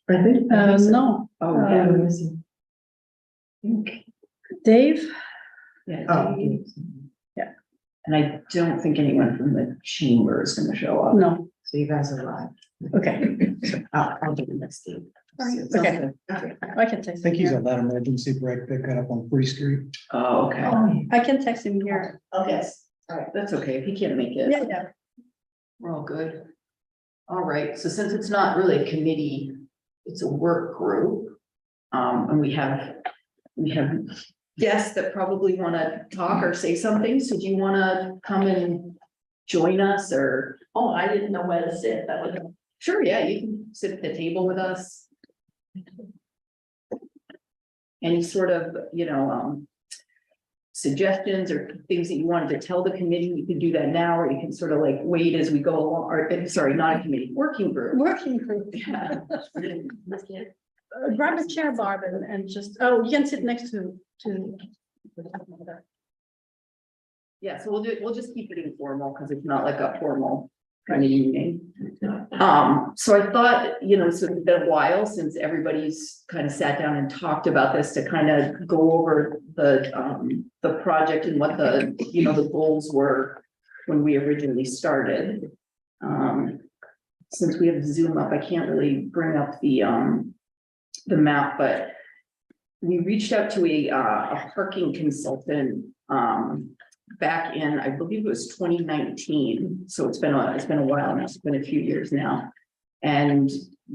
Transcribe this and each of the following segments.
I think. No, Oh, yeah. Dave, Yeah, Oh. Dave. Yeah. And I don't think anyone from the chamber is gonna show up. no, So you guys are live. okay, I'll do the next day. okay, I can I text him think he's here. at that emergency break pickup up on Free Street. Oh, okay. I can text him here. Okay. That's okay. If he can't make it, Yeah, we're all good. All right, so since it's not really a committee, it's a work group. And we have guests that probably wanna talk or say something, so do you wanna come and join us or? Oh, I didn't know where to sit, that was. Sure, yeah, you can sit at the table with us. Any sort of, suggestions or things that you wanted to tell the committee, you can do that now, or you can sort of like wait as we go along, or, sorry, not a committee, working group. working group. Yeah. Grab a chair, Barb, and just, oh, you can sit next to. Yeah, so we'll just keep it informal, because it's not like a formal kind of meeting. So I thought, so it's been a while since everybody's kind of sat down and talked about this, to kind of go over the project and what the goals were when we originally started. Since we have Zoom up, I can't really bring up the map, but we reached out to a parking consultant, back in, I believe it was 2019. So it's been a while now, it's been a few years now. And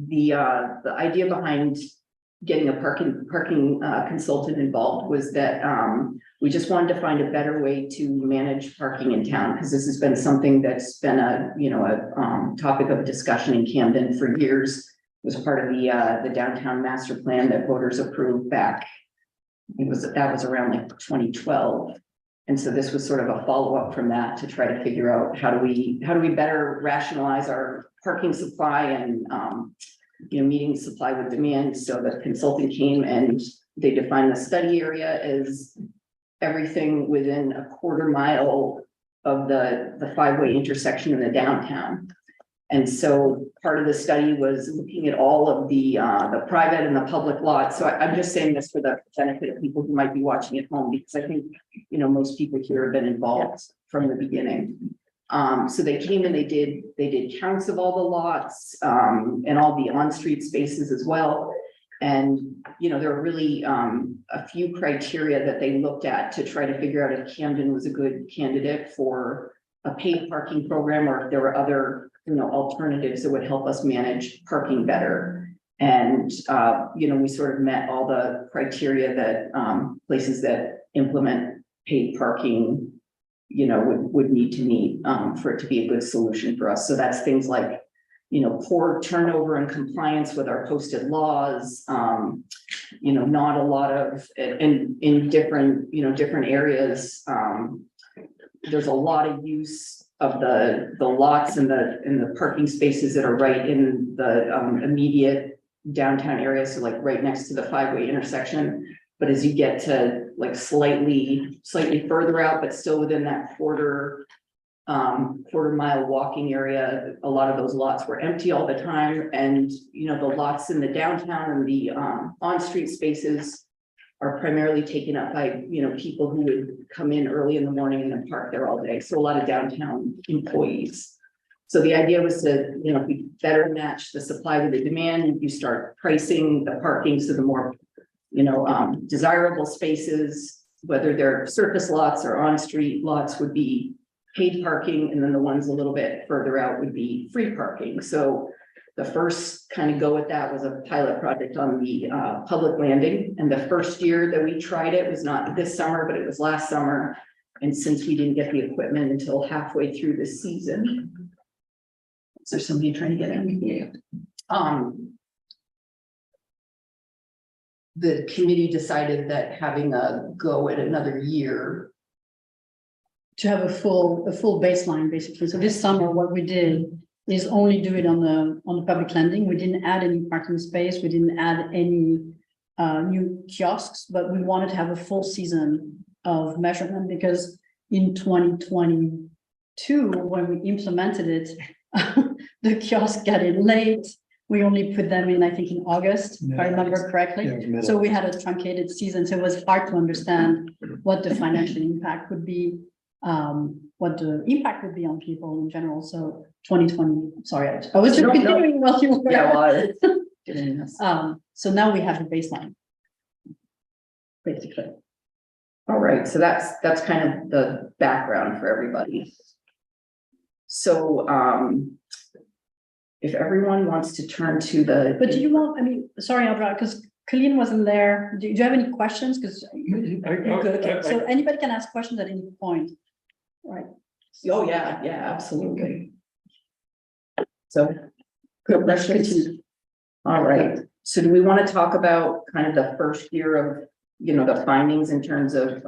the idea behind getting a parking consultant involved was that we just wanted to find a better way to manage parking in town, because this has been something that's been a topic of discussion in Camden for years. It was part of the downtown master plan that voters approved back. That was around like 2012. And so this was sort of a follow-up from that, to try to figure out how do we better rationalize our parking supply and meeting supply with demand. So the consultant came and they defined the study area as everything within a quarter mile of the five-way intersection in the downtown. And so part of the study was looking at all of the private and the public lots. So I'm just saying this for the benefit of people who might be watching at home, because I think, most people here have been involved from the beginning. So they came and they did counts of all the lots, and all the on-street spaces as well. And, there were really a few criteria that they looked at to try to figure out if Camden was a good candidate for a paid parking program, or if there were other alternatives that would help us manage parking better. And, we sort of met all the criteria that places that implement paid parking, would need to meet for it to be a good solution for us. So that's things like, poor turnover and compliance with our posted laws, not a lot of, in different, different areas. There's a lot of use of the lots and the parking spaces that are right in the immediate downtown area, so like right next to the five-way intersection. But as you get to like slightly further out, but still within that quarter mile walking area, a lot of those lots were empty all the time. And the lots in the downtown and the on-street spaces are primarily taken up by, people who would come in early in the morning and then park there all day. So a lot of downtown employees. So the idea was to, if we better match the supply with the demand, you start pricing the parking. So the more, desirable spaces, whether they're surface lots or on-street lots, would be paid parking. And then the ones a little bit further out would be free parking. So the first kind of go at that was a pilot project on the public landing. And the first year that we tried it was not this summer, but it was last summer. And since we didn't get the equipment until halfway through the season. Is there somebody trying to get in? The committee decided that having a go at another year. To have a full baseline, basically. So this summer, what we did is only do it on the public landing. We didn't add any parking space. We didn't add any new kiosks, but we wanted to have a full season of measurement, because in 2022, when we implemented it, the kiosk got in late. we only put them in, I think, in August, if I Yeah. remember Yeah, correctly. it was middle. So we had a truncated season, so it was hard to understand what the financial impact would be, what the impact would be on people in general. So 2020, sorry, I was just No, no. continuing while you were. Yeah, well, getting this. So now we have the baseline. Basically. All right, so that's kind of the background for everybody. So, if everyone wants to turn to the. But do you want, I mean, sorry, Audra, because Colleen wasn't there. Do you have any questions? Because so anybody can ask questions at any point. Right. Oh, yeah, absolutely. So, good questions. All right, so do we want to talk about kind of the first year of, the findings in terms of,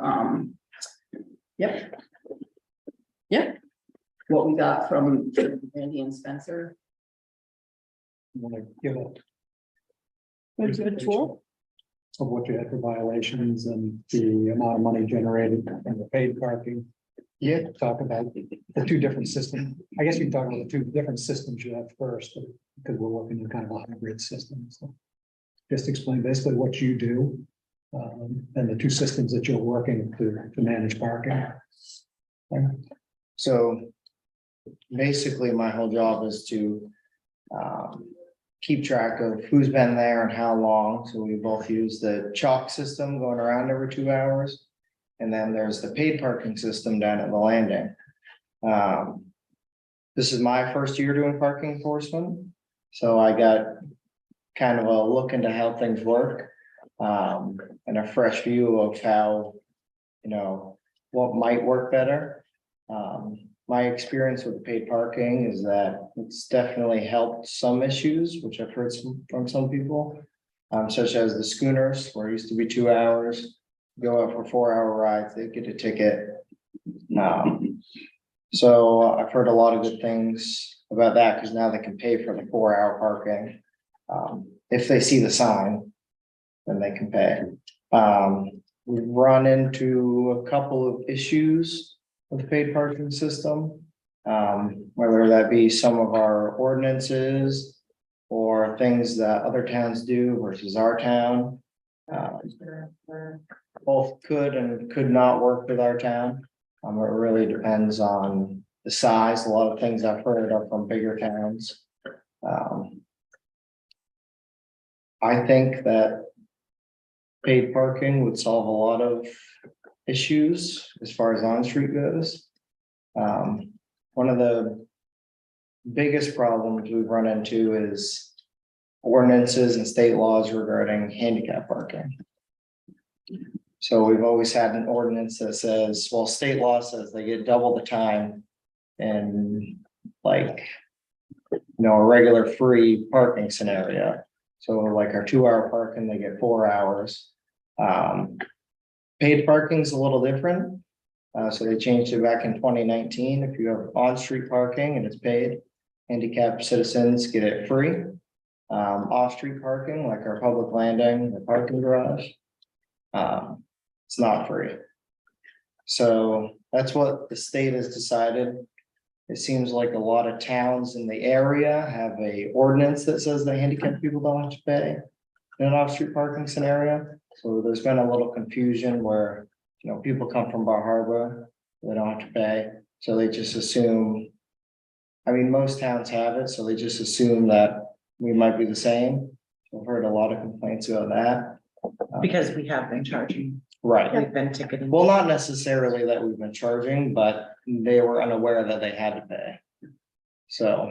Yep. what we got from Andy and Spencer? Want to give a Want to give a tour? of what you had for violations and the amount of money generated from the paid parking. Yeah, talk about the two different systems. I guess you can talk about the two different systems you have first, because we're working in kind of a hybrid system. So just explain basically what you do, and the two systems that you're working to manage parking. So basically, my whole job is to keep track of who's been there and how long. So we both use the chalk system going around every 2 hours. And then there's the paid parking system down at the landing. This is my first year doing parking enforcement. So I got kind of a look into how things work, and a fresh view of how, what might work better. My experience with paid parking is that it's definitely helped some issues, which I've heard from some people, such as the schooners, where it used to be 2 hours, go out for 4-hour rides, they get a ticket. So I've heard a lot of good things about that, because now they can pay for the 4-hour parking. If they see the sign, then they can pay. We've run into a couple of issues with the paid parking system, whether that be some of our ordinances or things that other towns do versus our town. Both could and could not work with our town. It really depends on the size. A lot of things I've heard are from bigger towns. I think that paid parking would solve a lot of issues as far as on-street goes. One of the biggest problems we've run into is ordinances and state laws regarding handicap parking. So we've always had an ordinance that says, well, state law says they get double the time and like, a regular free parking scenario. So like our 2-hour parking, they get 4 hours. Paid parking is a little different. So they changed it back in 2019. If you have on-street parking and it's paid, handicapped citizens get it free. Off-street parking, like our public landing, the parking garage, it's not free. So that's what the state has decided. It seems like a lot of towns in the area have a ordinance that says that handicapped people don't have to pay in an off-street parking scenario. So there's been a little confusion where, people come from Bar Harbor, they don't have to pay. So they just assume, most towns have it, so they just assume that we might be the same. I've heard a lot of complaints about that. Because we have been charging, Right. we've been ticketing. Well, not necessarily that we've been charging, but they were unaware that they had to pay. So,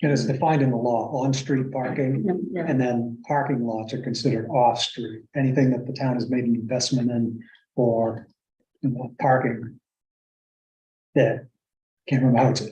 And it's defined in the law, on-street parking, Yeah. and then parking lots are considered off-street. Anything that the town has made an investment in for parking. That, can't remember how it's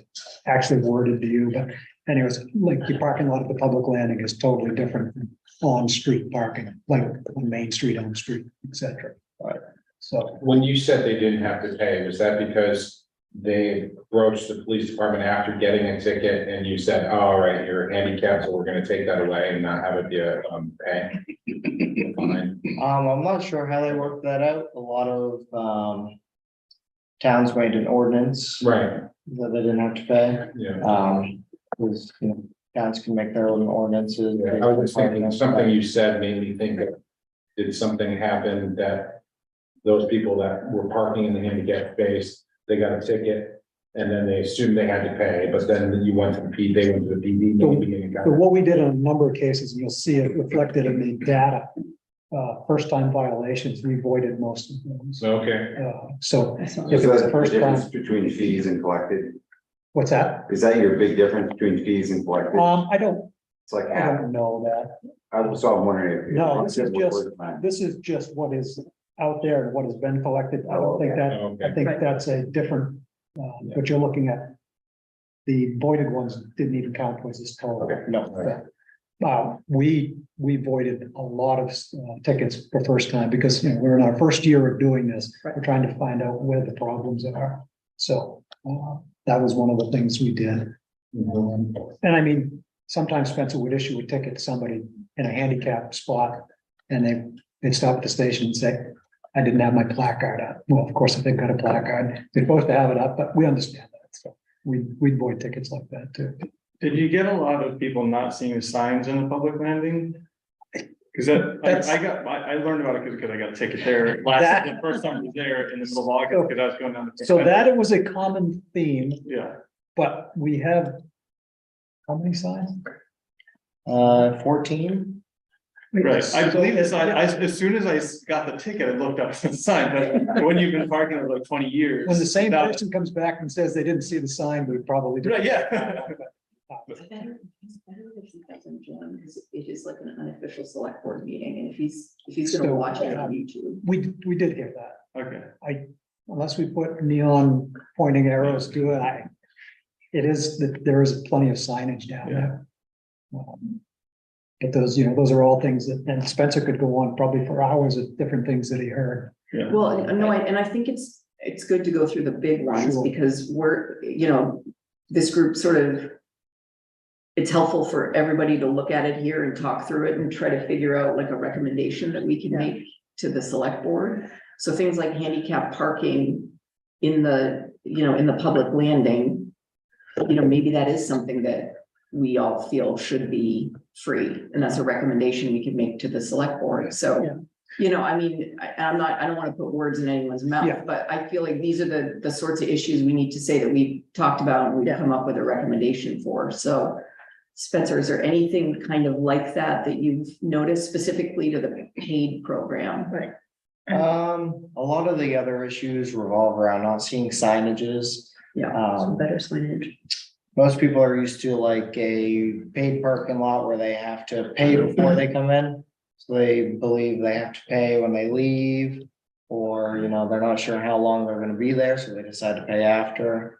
actually worded to you, but anyways, like the parking lot at the public landing is totally different from on-street parking, like on Main Street, on street, et cetera. Right. So, When you said they didn't have to pay, was that because they approached the police department after getting a ticket and you said, oh, all right, you're handicapped, so we're gonna take that away and not have it be a pay? Fine. I'm not sure how they worked that out. A lot of, towns made an ordinance Right, that they didn't have to pay. yeah. Because, you know, towns can make their own ordinances. I was just thinking, something you said made me think of, did something happen that those people that were parking in the handicap space, they got a ticket, and then they assumed they had to pay, but then you went to the P, they went to the PD, maybe, and got So what we did on a number of cases, and you'll see it reflected in the data. First time violations, we voided most of those. Okay, So I saw if that. it was Is the that first the difference time, between fees and collected? what's that? Is that your big difference between fees and collected? I don't It's like half. know that. I was all wondering if. No, this is just what is out there and what has been collected. I don't think that, I okay, think that's a different, what you're looking at. The voided ones didn't even count towards this total. No, We voided a lot of tickets for first time because, you know, we're in our first year of doing this. We're trying to find out where the problems are. So that was one of the things we did. And I mean, sometimes Spencer would issue a ticket to somebody in a handicap spot and they'd stop at the station and say, I didn't have my placard up. Well, of course, if they've got a placard, they're supposed to have it up, but we understand that. So we'd void tickets like that too. Did you get a lot of people not seeing the signs in the public landing? Cause I learned about it because I got a ticket there the first time I was there in the middle of August, because I was going down. So that it was a common theme, Yeah, but we have, how many signs? 14. right. I believe this, as soon as I got the ticket, I looked up the sign, but when you've been parking for like 20 years. When the same that- person comes back and says they didn't see the sign, we probably do. Right, yeah. It's better if he doesn't join, because it is like an unofficial select board meeting, and if he's gonna Still, watch it on YouTube. We did hear that. Okay, Unless we put neon pointing arrows to it, it is, there is plenty of signage down there. But those, you know, those are all things that, and Spencer could go on probably for hours of different things that he heard. yeah. Well, no, and I think it's good to go through the big ones, Sure. because this group sort of. It's helpful for everybody to look at it here and talk through it and try to figure out like a recommendation that we can make to the select board. So things like handicap parking in the public landing, maybe that is something that we all feel should be free, and that's a recommendation we can make to the select board. So, I mean, I don't want to put words in anyone's Yeah. mouth, but I feel like these are the sorts of issues we need to say that we've talked about and we've come up with a recommendation for. So Spencer, is there anything kind of like that you've noticed specifically to the paid program? Right. A lot of the other issues revolve around not seeing signages. Some better signage. Most people are used to like a paid parking lot where they have to pay before they come in. So they believe they have to pay when they leave, or, they're not sure how long they're gonna be there, so they decide to pay after.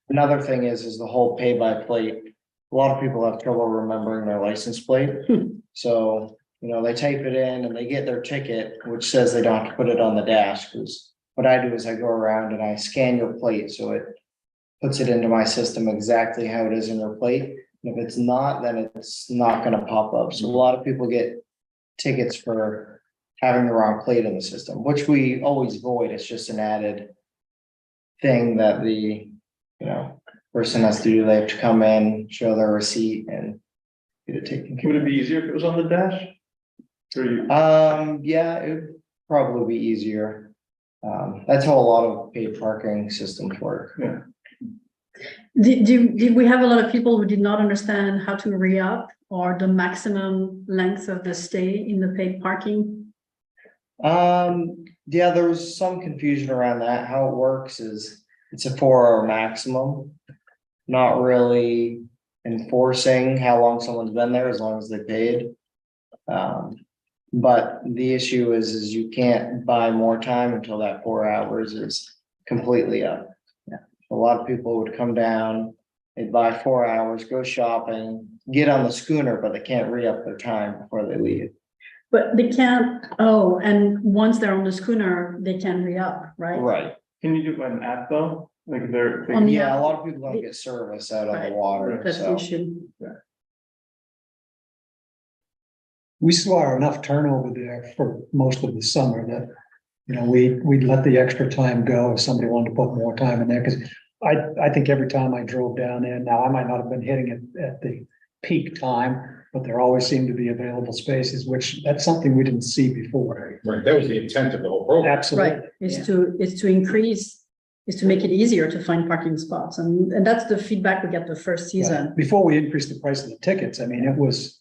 Another thing is the whole pay by plate. A lot of people have trouble remembering their license plate. So, they type it in and they get their ticket, which says they don't have to put it on the dash, because what I do is I go around and I scan your plate, so it puts it into my system exactly how it is in your plate. And if it's not, then it's not gonna pop up. So a lot of people get tickets for having the wrong plate in the system, which we always void. It's just an added thing that the, person has to do. They have to come in, show their receipt and get it taken care Would of. it be easier if it was on the dash? Or you? Yeah, it would probably be easier. That's how a lot of paid parking systems work. Did we have a lot of people who did not understand how to re-up or the maximum length of the stay in the paid parking? Yeah, there was some confusion around that. How it works is it's a 4-hour maximum. Not really enforcing how long someone's been there as long as they paid. But the issue is you can't buy more time until that 4 hours is completely up. A lot of people would come down, they'd buy 4 hours, go shopping, get on the schooner, but they can't re-up their time before they leave. But they can't, and once they're on the schooner, they can re-up, right? Right, Can you do it by an app though? Like they're. On the yeah, a lot of people don't get service out on the water, That's the so. issue. We saw enough turnover there for most of the summer that, we'd let the extra time go if somebody wanted to put more time in there, because I think every time I drove down there, now I might not have been hitting it at the peak time, but there always seemed to be available spaces, which that's something we didn't see before. Right, that was the intent of the whole program. Absolutely. Right, is to increase, is to make it easier to find parking spots, and that's the feedback we get the first season. Before we increased the price of the tickets, I mean, it was.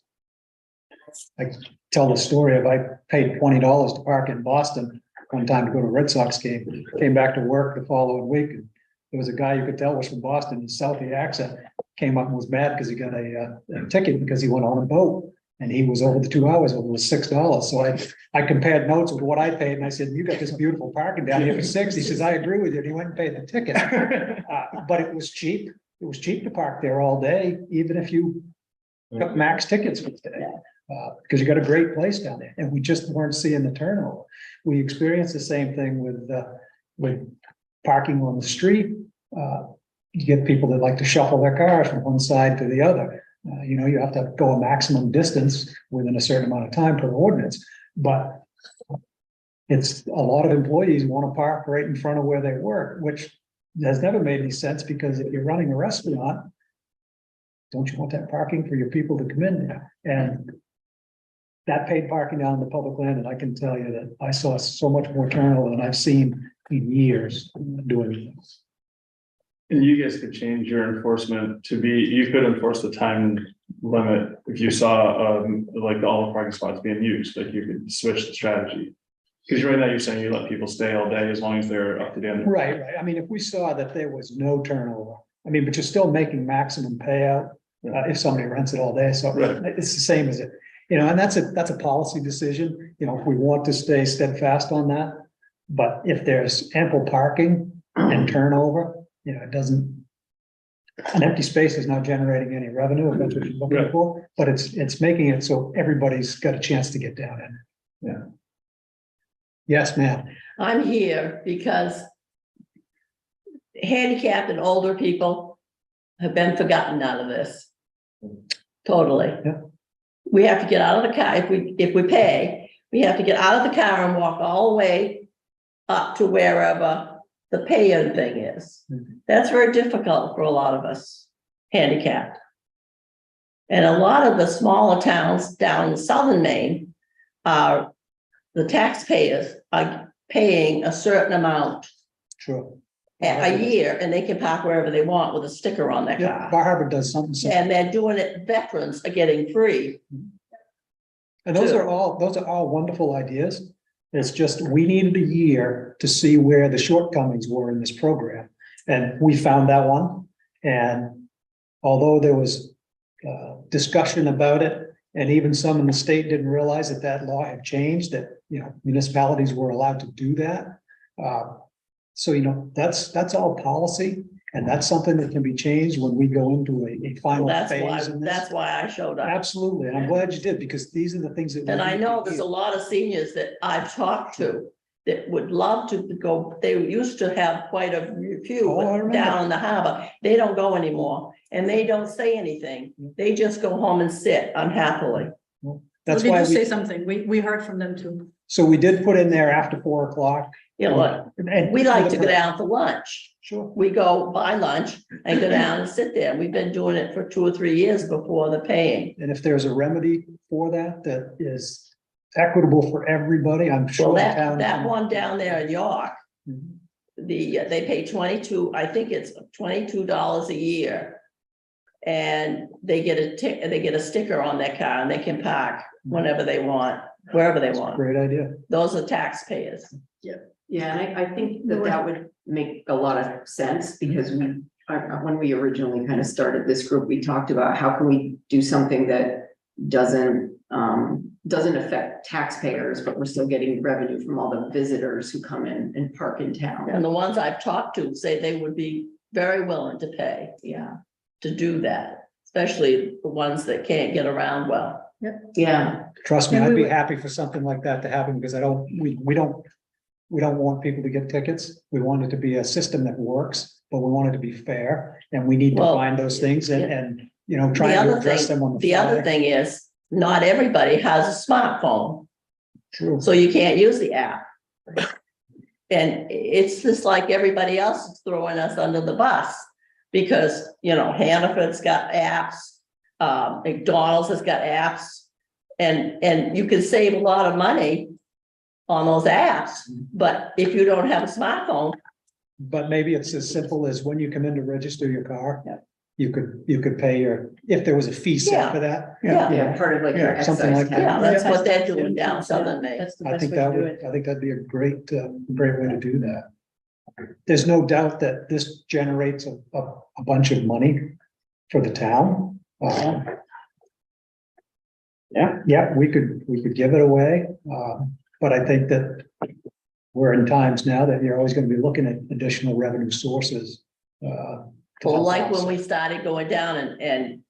I tell the story of I paid $20 to park in Boston one time to go to a Red Sox game, came back to work the following week. And there was a guy you could tell was from Boston, his Southie accent, came up and was mad because he got a ticket because he went on a boat. And he was over the 2 hours, it was $6. So I compared notes with what I paid and I said, you got this beautiful parking down here for $6. He says, I agree with you. And he went and paid the ticket. But it was cheap. It was cheap to park there all day, even if you got max tickets for the day. Because you got a great place down there and we just weren't seeing the turnover. We experienced the same thing with parking on the street. You get people that like to shuffle their cars from one side to the other. You have to go a maximum distance within a certain amount of time per ordinance, but it's a lot of employees want to park right in front of where they work, which has never made any sense because if you're running a restaurant, don't you want that parking for your people to come in there? And that paid parking down in the public land, and I can tell you that I saw so much more turnover than I've seen in years doing this. And you guys could change your enforcement to be, you could enforce the time limit if you saw, like all the parking spots being used, like you could switch the strategy. Because right now you're saying you let people stay all day as long as they're up to date. Right. I mean, if we saw that there was no turnover, I mean, but you're still making maximum payout if somebody rents it all day. So Right. it's the same as it, and that's a policy decision, if we want to stay steadfast on that. But if there's ample parking and turnover, it doesn't, an empty space is not generating any revenue if that's what you're looking Right. for, but it's making it so everybody's got a chance to get down in. Yeah. Yes, ma'am. I'm here because handicapped and older people have been forgotten out of this. Totally. Yeah. We have to get out of the car. If we pay, we have to get out of the car and walk all the way up to wherever the pay-in thing is. Mhm. That's very difficult for a lot of us handicapped. And a lot of the smaller towns down in southern Maine are, the taxpayers are paying a certain amount Sure. a year, and they can park wherever they want with a sticker on their Yeah, car. Bar Harbor does something similar. And they're doing it, veterans are getting free. And those are all wonderful ideas. It's just, we needed a year to see where the shortcomings were in this program. And we found that one. And although there was discussion about it, and even some in the state didn't realize that law had changed, that, municipalities were allowed to do that. So, that's all policy. And that's something that can be changed when we go into a final That's why, phase in this. that's why I showed up. Absolutely. And I'm glad you did, because these are the things that. And we I need know to there's hear. a lot of seniors that I've talked to that would love to go, they used to have quite a few Oh, I remember. down in the harbor. They don't go anymore, and they don't say anything. They just go home and sit unhappily. That's Did why you say we, something? We heard from them too. so we did put in there after 4 o'clock. You know what? And We like to go down for lunch. Sure. We go buy lunch and go down and sit there. We've been doing it for 2 or 3 years before the paying. And if there's a remedy for that, that is equitable for everybody, I'm sure. Well, the that, town that can- one down there in York, Mhm. they pay 22, I think it's $22 a year. And they get a sticker on their car and they can park whenever they want, wherever they want. Great idea. Those are taxpayers. Yeah, and I think that would make a lot of sense because when we originally kind of started this group, we talked about how can we do something that doesn't affect taxpayers, but we're still getting revenue from all the visitors who come in and park in town. And the ones I've talked to say they would be very willing to pay, to do that, especially the ones that can't get around well. Yeah, Trust me, And I'd we be would- happy for something like that to happen because we don't want people to get tickets. We want it to be a system that works, but we want it to be fair. And we need to Well, find those things yeah. and trying to address them on the The other fly. thing is, not everybody has a smartphone, True. so you can't use the app. And it's just like everybody else is throwing us under the bus. Because, you know, Hannaford's got apps, McDonald's has got apps. And you can save a lot of money on those apps, but if you don't have a smartphone, But maybe it's as simple as when you come in to register your car. Yeah. You could pay if there was a fee set Yeah. for that. Yeah. Yeah, part of like your Yeah, something excise like that. yeah, tax. that's what they're doing down Southern Maine. That's the I best think way to that do would, it. I think that'd be a great way to do that. There's no doubt that this generates a bunch of money for the town. Yeah, we could give it away, but I think that we're in times now that you're always gonna be looking at additional revenue sources. Well, like when we started going down and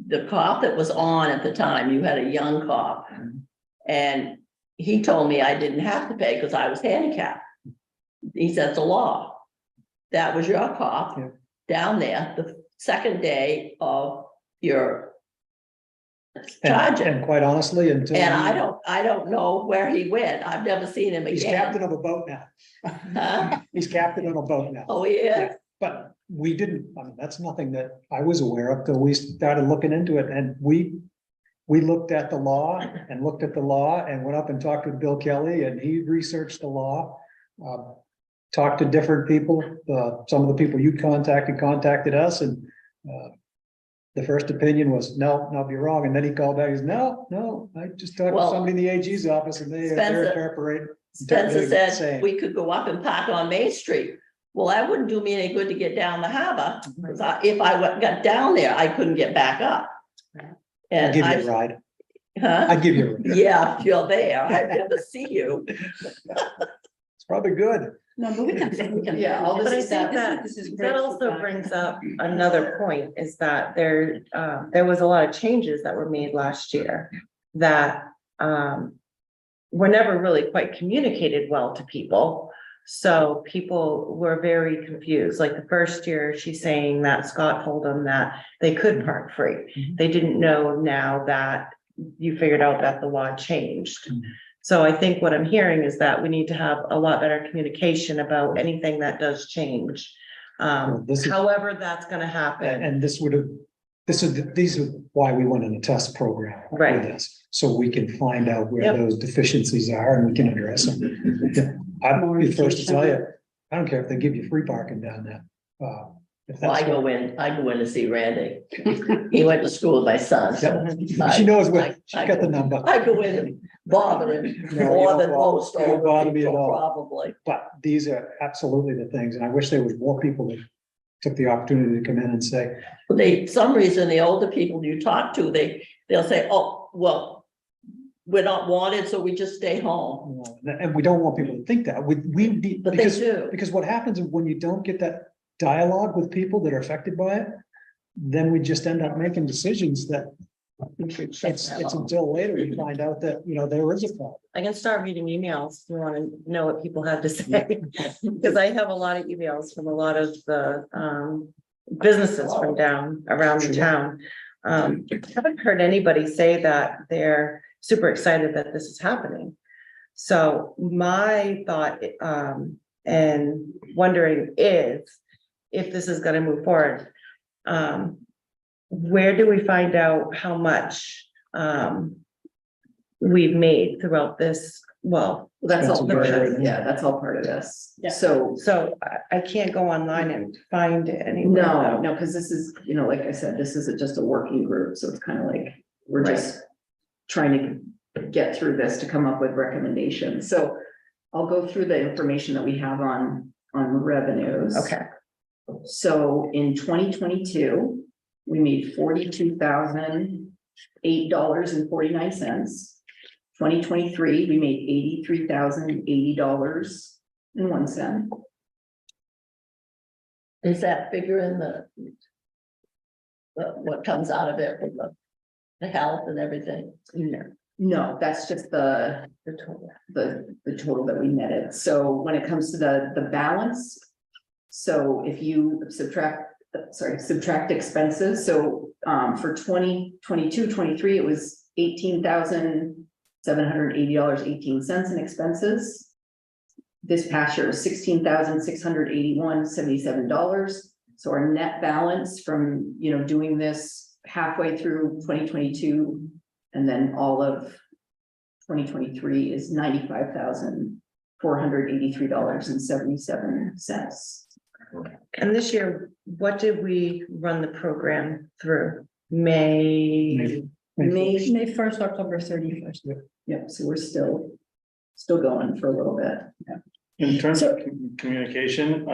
the cop that was on at the time, you had a young cop. And he told me I didn't have to pay because I was handicapped. He said, it's a law. That was your cop Yeah. down there, the second day of your And charging. quite honestly, until. And I don't know where he went. I've never seen him He's captain again. of a boat now. Huh? He's captain of a boat now. Oh, yeah. Yeah, but we didn't, I mean, that's nothing that I was aware of till we started looking into it, and we looked at the law and looked at the law and went up and talked with Bill Kelly, and he researched the law. Talked to different people, some of the people you contacted us, and the first opinion was, no, you're wrong, and then he called back, he goes, no, I just talked to Well, somebody in the AG's office, and they're Spencer- interpreting. Spencer said Same. we could go up and park on Main Street. Well, that wouldn't do me any good to get down the harbor, because if I got down there, I couldn't get back up. I'd And give you a I, ride, huh? I'd give you a ride, Yeah, if you're there, I'd never see you. it's probably good. No, but we can. Yeah, all But I this think stuff. This is great that also feedback. brings up another point, is that there was a lot of changes that were made last year that were never really quite communicated well to people. So people were very confused. Like the first year, she's saying that Scott told them that they could park free. They didn't know now that you figured out that the law changed. So I think what I'm hearing is that we need to have a lot better communication about anything that does change. This is- However, that's gonna happen. And these are why we went in a test program. with Right. this, so we can find out where Yep. those deficiencies are and we can address them. Yeah, I'd be the first to tell you, I don't care if they give you free parking down there. If Well, that's I go in to see Randy. He went to school with my son, so. Yep. She knows where, she's I got the go- number, I go in and bother him No, you more don't than bother- most you don't older bother me at people, all. probably. but these are absolutely the things, and I wish there was more people that took the opportunity to come in and say, They, some reason, the older people you talk to, they'll say, oh, well, we're not wanted, so we just stay home. and we don't want people to think that, we need, But they because do. Because what happens is when you don't get that dialogue with people that are affected by it, then we just end up making decisions that it's until later we find out that, there is a problem. I can start reading emails if you want to know what people have to say. Because I have a lot of emails from a lot of the businesses from down around the town. Haven't heard anybody say that they're super excited that this is happening. So my thought and wondering is, if this is gonna move forward, where do we find out how much we've made throughout this? Well, That's all That's part of very- it. Yeah, that's all part of this. Yeah. So, I can't go online and find it anywhere. no, because this is, like I said, this isn't just a working group, so it's kind of like, we're just trying to get through this to come up with recommendations. So I'll go through the information that we have on revenues. Okay, So in 2022, we made $42,008.49. 2023, we made $83,080.01. Is that figure in the what comes out of it, with the health and everything? No, that's just the total. the total that we netted. So when it comes to the balance, so if you subtract expenses, so for 2022-23, it was $18,780.18 in expenses. this past year was $16,681.77. So our net balance from, doing this halfway through 2022 and then all of 2023 is $95,483.77. And this year, what did we run the program through? May, May first, October 31st. Yep, so we're still going for a little bit. In terms of communication,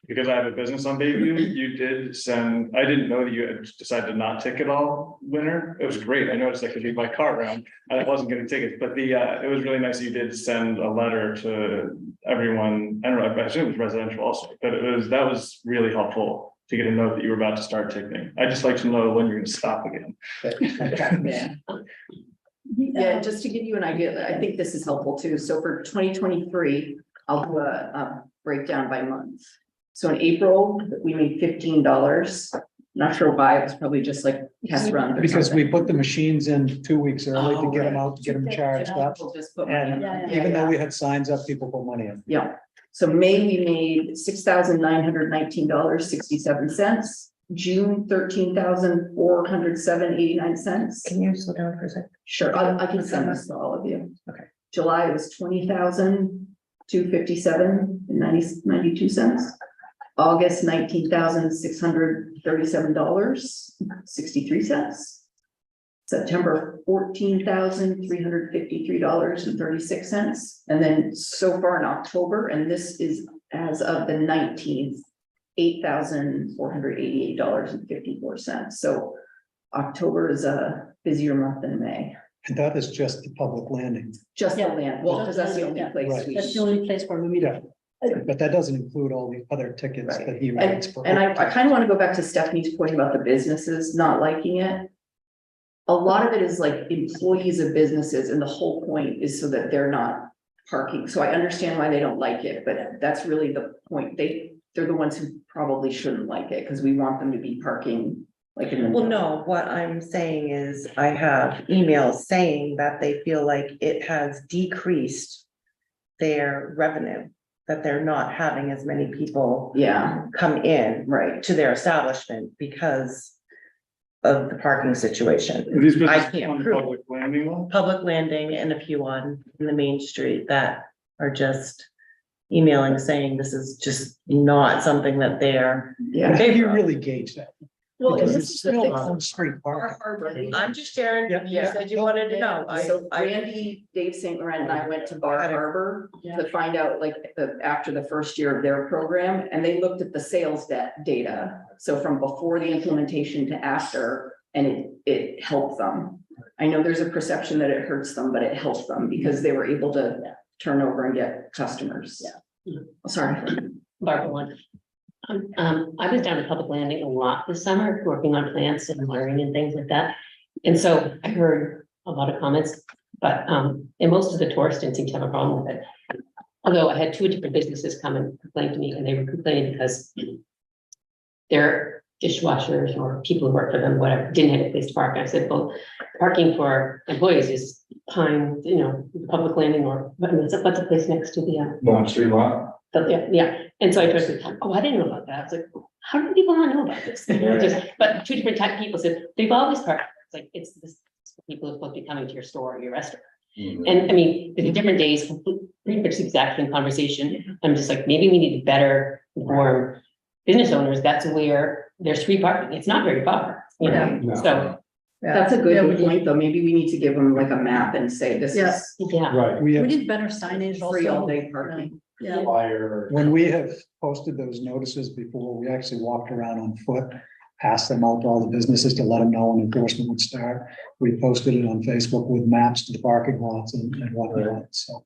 because I have a business on Bayview, you did send, I didn't know that you had decided to not ticket all winter. It was great. I noticed I could leave my car around. I wasn't getting tickets, but it was really nice that you did send a letter to everyone. I don't know, I assume it was residential also, but that was really helpful to get a note that you were about to start ticketing. I just like to know when you're gonna stop again. Yeah. Yeah, just to give you an idea, I think this is helpful too. So for 2023, I'll do a breakdown by month. So in April, we made $15. Not sure why, it was probably just like test run. or Because we something. put the machines in 2 weeks early to Oh, get them right. out, to get them charged up. We'll just put money in. And Yeah, even though we had signs up, people put money in. Yeah, so May, we made $6,919.67. June, $13,407.89. can you slow down for a second? Sure, I can send this to all of you. Okay. July was $20,257.92. August, $19,637.63. September, $14,353.36. And then so far in October, and this is as of the 19th, $8,488.54. So October is a busier month than May. And that is just the public landing. Just the Yeah. land, well, because that's the only Yeah. place Right. we. That's the only place where we meet. Yeah. But that doesn't include all the other tickets Right. that he writes. for. And I kind of want to go back to Stephanie's point about the businesses not liking it. A lot of it is like employees of businesses, and the whole point is so that they're not parking. So I understand why they don't like it, but that's really the point. They're the ones who probably shouldn't like it, because we want them to be parking like in the. Well, no, what I'm saying is I have emails saying that they feel like it has decreased their revenue, that they're not having as many people Yeah, come in right. to their establishment because of the parking situation. Are these I businesses can't on the prove. public landing law? Public landing and a few on the main street that are just emailing saying this is just not something that they're. Yeah. How do you really gauge that? Well, Because this it's is the still thing. on street Our parking. harbor. I'm just sharing, Yeah. you said you wanted to know. So I, Randy, Dave St. Laurent and I went to Bar Harbor Yeah. to find out like after the first year of their program, and they looked at the sales data. So from before the implementation to after, and it helped them. I know there's a perception that it hurts them, but it helps them because they were able to turn over and get customers. Yeah. Sorry. Barbara one. I was down at Public Landing a lot this summer, working on plants and wiring and things like that. And so I heard a lot of comments, but, and most of the tourists didn't seem to have a problem with it. Although I had two different businesses come and complain to me, and they were complaining because their dishwashers or people who work for them, whatever, didn't have a place to park. And I said, well, parking for employees is behind, the Public Landing or what's the place next to the, Long Street lot. yeah. And so I told them, oh, I didn't know about that. I was like, how do people not know about this? But two different type of people said, they've always parked. It's like, it's this, people are supposed to be coming to your store or your restaurant. And I mean, there's different days, pretty much the exact same conversation. I'm just like, maybe we need to better inform business owners. That's where there's free parking. It's not very far, No. So, That's a Yeah, good we did. point, though. Maybe we need to give them like a map and say this Yeah. is yeah. Right. We We have, need better signage also. free all day parking. Yeah. Fire. when we have posted those notices before, we actually walked around on foot, passed them out to all the businesses to let them know when enforcement would start. We posted it on Facebook with maps to the parking lots and whatnot, so.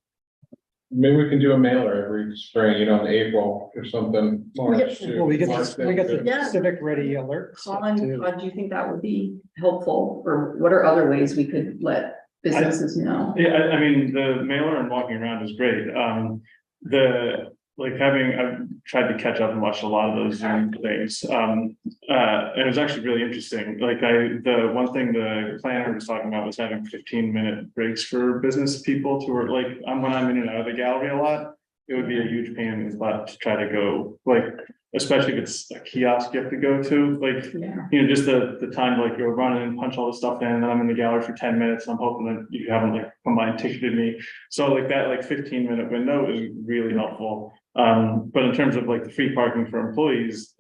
Maybe we can do a mailer every spring, in April or something. March to Well, we get March the Yeah. civic ready alert. stuff, Colin, too. do you think that would be helpful, or what are other ways we could let businesses know? Yeah, I mean, the mailer and walking around is great. I've tried to catch up and watch a lot of those Zoom things. And it was actually really interesting. The one thing the planner was talking about was having 15-minute breaks for business people to work, when I'm in and out of the gallery a lot. it would be a huge pain in the butt to try to go, like, especially if it's a kiosk you have to go to, like, Yeah. you know, just the time to like go run and punch all the stuff in, and then I'm in the gallery for 10 minutes. I'm hoping that you haven't like combined ticketed me. So like that, like 15-minute window is really helpful. But in terms of like the free parking for employees,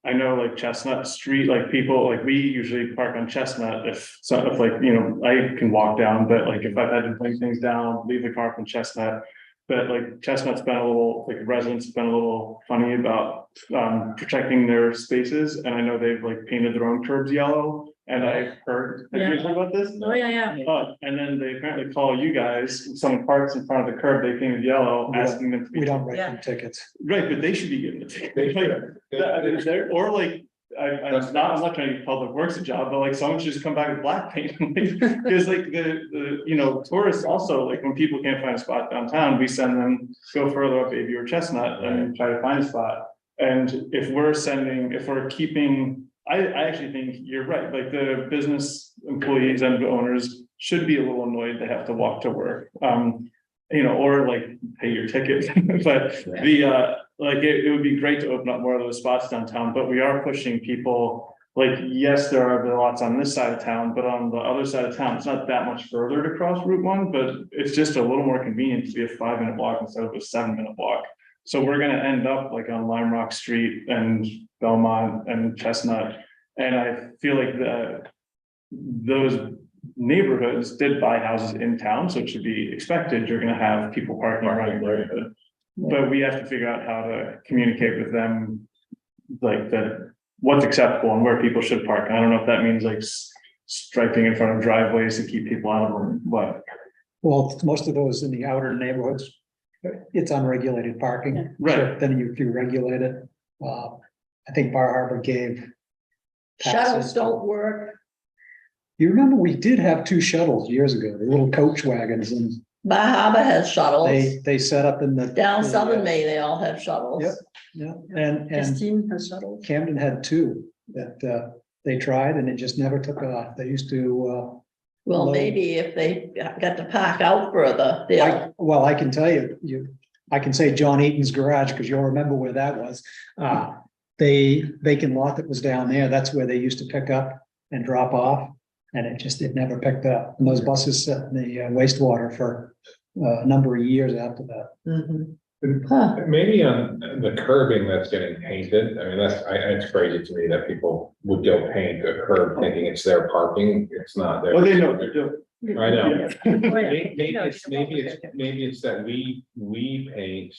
I know like Chestnut Street, like people, like we usually park on Chestnut if like, you know, I can walk down, but like if I've had to bring things down, leave the car from Chestnut. But like Chestnut's been a little, like residents have been a little funny about protecting their spaces, and I know they've like painted their own curbs yellow, and I've heard, have you heard about this? Oh, yeah. And then they apparently call you guys, if someone parks in front of the curb, they painted yellow, We don't- asking them to be. We don't write them tickets. Right, but they should be getting the ticket. They Like, should. or like, I'm not trying to give Public Works a job, but like someone should just come back with black paint. Because like the, you know, tourists also, like when people can't find a spot downtown, we send them, go further up Abbey or Chestnut and try to find a spot. And if we're keeping, I actually think you're right, like the business employees and owners should be a little annoyed they have to walk to work. You know, or like pay your ticket, but like it would be great to open up more of those spots downtown, but we are pushing people. Like, yes, there are the lots on this side of town, but on the other side of town, it's not that much further to cross Route 1, but it's just a little more convenient to be a 5-minute walk instead of a 7-minute walk. So we're gonna end up like on Lime Rock Street and Belmont and Chestnut. And I feel like those neighborhoods did buy houses in town, so it should be expected, you're gonna have people parking around the neighborhood. But we have to figure out how to communicate with them, like that, what's acceptable and where people should park. And I don't know if that means like striping in front of driveways to keep people out of them, but. Well, most of those in the outer neighborhoods, it's unregulated parking. Right. So then if you regulate it, I think Bar Harbor gave. Shuttles passes. don't work. You remember, we did have 2 shuttles years ago, the little coach wagons, and Bar Harbor has shuttles. they set up in the. Down Southern Maine, they all have shuttles. Yep. Yeah, and Christine has shuttles. Camden had 2 that they tried, and it just never took off. They used to, Well, Low. maybe if they got to park out further, they'll, well, I can tell you, I can say John Eaton's garage, because you'll remember where that was. They vacant lot that was down there, that's where they used to pick up and drop off. And it never picked up. And those buses sat in the wastewater for a number of years after that. Mhm. Maybe on the curbing that's getting painted, I mean, it's crazy to me that people would go paint a curb thinking it's their parking, it's not their. Well, they know they're doing. I know. Oh, Maybe it's that we paint,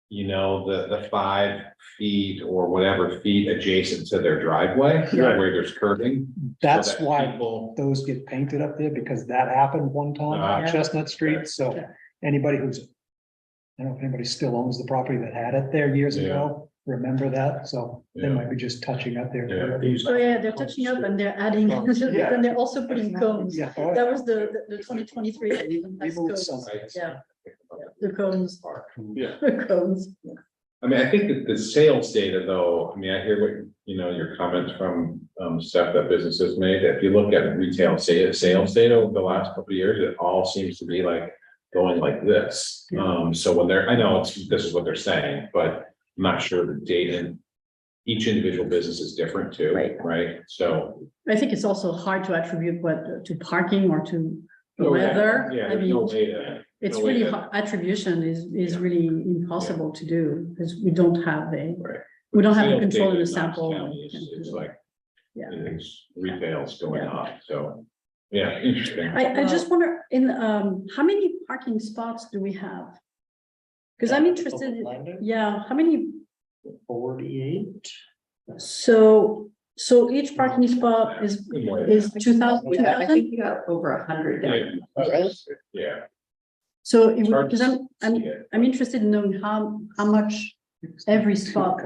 you know, the 5 feet or whatever feet adjacent to their driveway, Right. where there's curbing. so That's that why people- those get painted up there, because that happened one time on Ah. Chestnut Street, so anybody who's. I don't know if anybody still owns the property that had it there years ago, remember that, so they Yeah. might be just touching up there. Yeah. Oh, yeah, they're touching up and they're adding, Yeah. and they're also putting cones. Yeah. That was the 2023. We moved some. Yeah, the cones, Yeah. the cones. I mean, I think that the sales data though, I mean, I hear what, you know, your comments from stuff that businesses made. If you look at retail sales data over the last couple of years, it all seems to be like going like this. So when I know this is what they're saying, but I'm not sure the data. Each individual business is different too, right? So. I think it's also hard to attribute what to parking or to the Oh, yeah. weather. Yeah, I there's no mean, data. it's no way really to- hard. Attribution is Yeah. really impossible to do because we don't have Right. we don't have Sales control of data the in Knox sample. County is- It's like, Yeah. it's retail's going Yeah. up, so, yeah, interesting. I just wonder in, how many parking spots do we have? Because I'm interested, yeah, how many, 48. so each parking spot is I 2,000. think you got over 100 down. Yeah. So it It's would, hard to because I'm see it. I'm interested in knowing how much every spot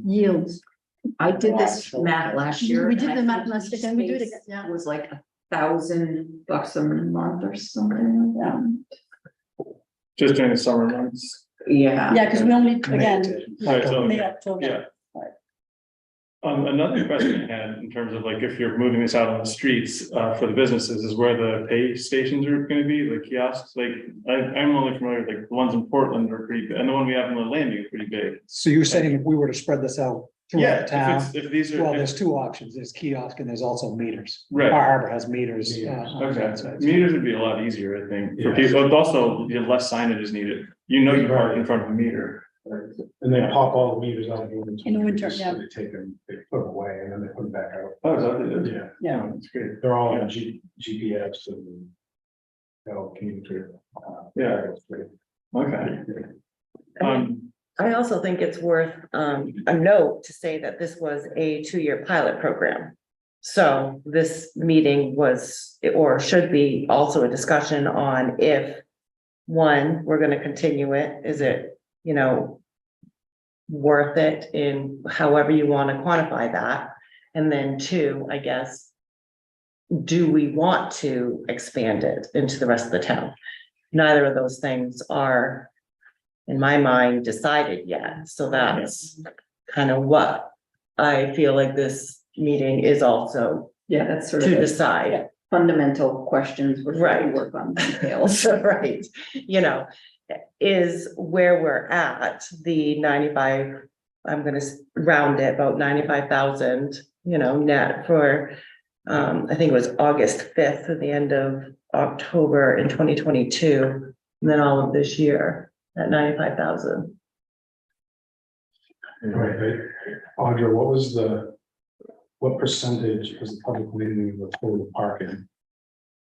yields. I did this math last year. We did and the I math think last year, each can we do it space again? Yeah. Was like $1,000 a month or something like that. Just during the summer months. Yeah. Yeah, because we only, again, Right, so- May, October. Yeah. Another question I had in terms of like, if you're moving this out on the streets, for the businesses is where the pay stations are gonna be, like kiosks, like, I'm only familiar with like the ones in Portland are pretty big, and the one we have in the landing is pretty big. So you're saying if we were to spread this out Yeah, throughout town, if these are. well, there's two options. There's kiosk and there's also meters. Right. Bar Harbor has meters. on Okay, both sides. meters would be a lot easier, I think, for Yeah. people, but also, you know, less signage is needed, you know, you park in front of a meter. And they pop all the meters out. In the winter, yeah. They take them, they put them away and then they put them back out. Oh, is that what it is? Yeah, Yeah. It's great, they're all on GPS and. They'll communicate. Yeah. It's great. okay. Um, I also think it's worth a note to say that this was a 2-year pilot program. So this meeting was, or should be also a discussion on if, one, we're gonna continue it, is it, you know, worth it in however you want to quantify that? And then two, I guess, do we want to expand it into the rest of the town? Neither of those things are, in my mind, decided yet. So that's kind of what I feel like this meeting is also Yeah, that's sort of to the decide. fundamental questions before we Right. work on details. So, right, you know, is where we're at, the 95, I'm gonna round it about 95,000, you know, net for, I think it was August 5th at the end of October in 2022, and then all of this year at 95,000. Right, Audra, what percentage was the public meeting of the total parking?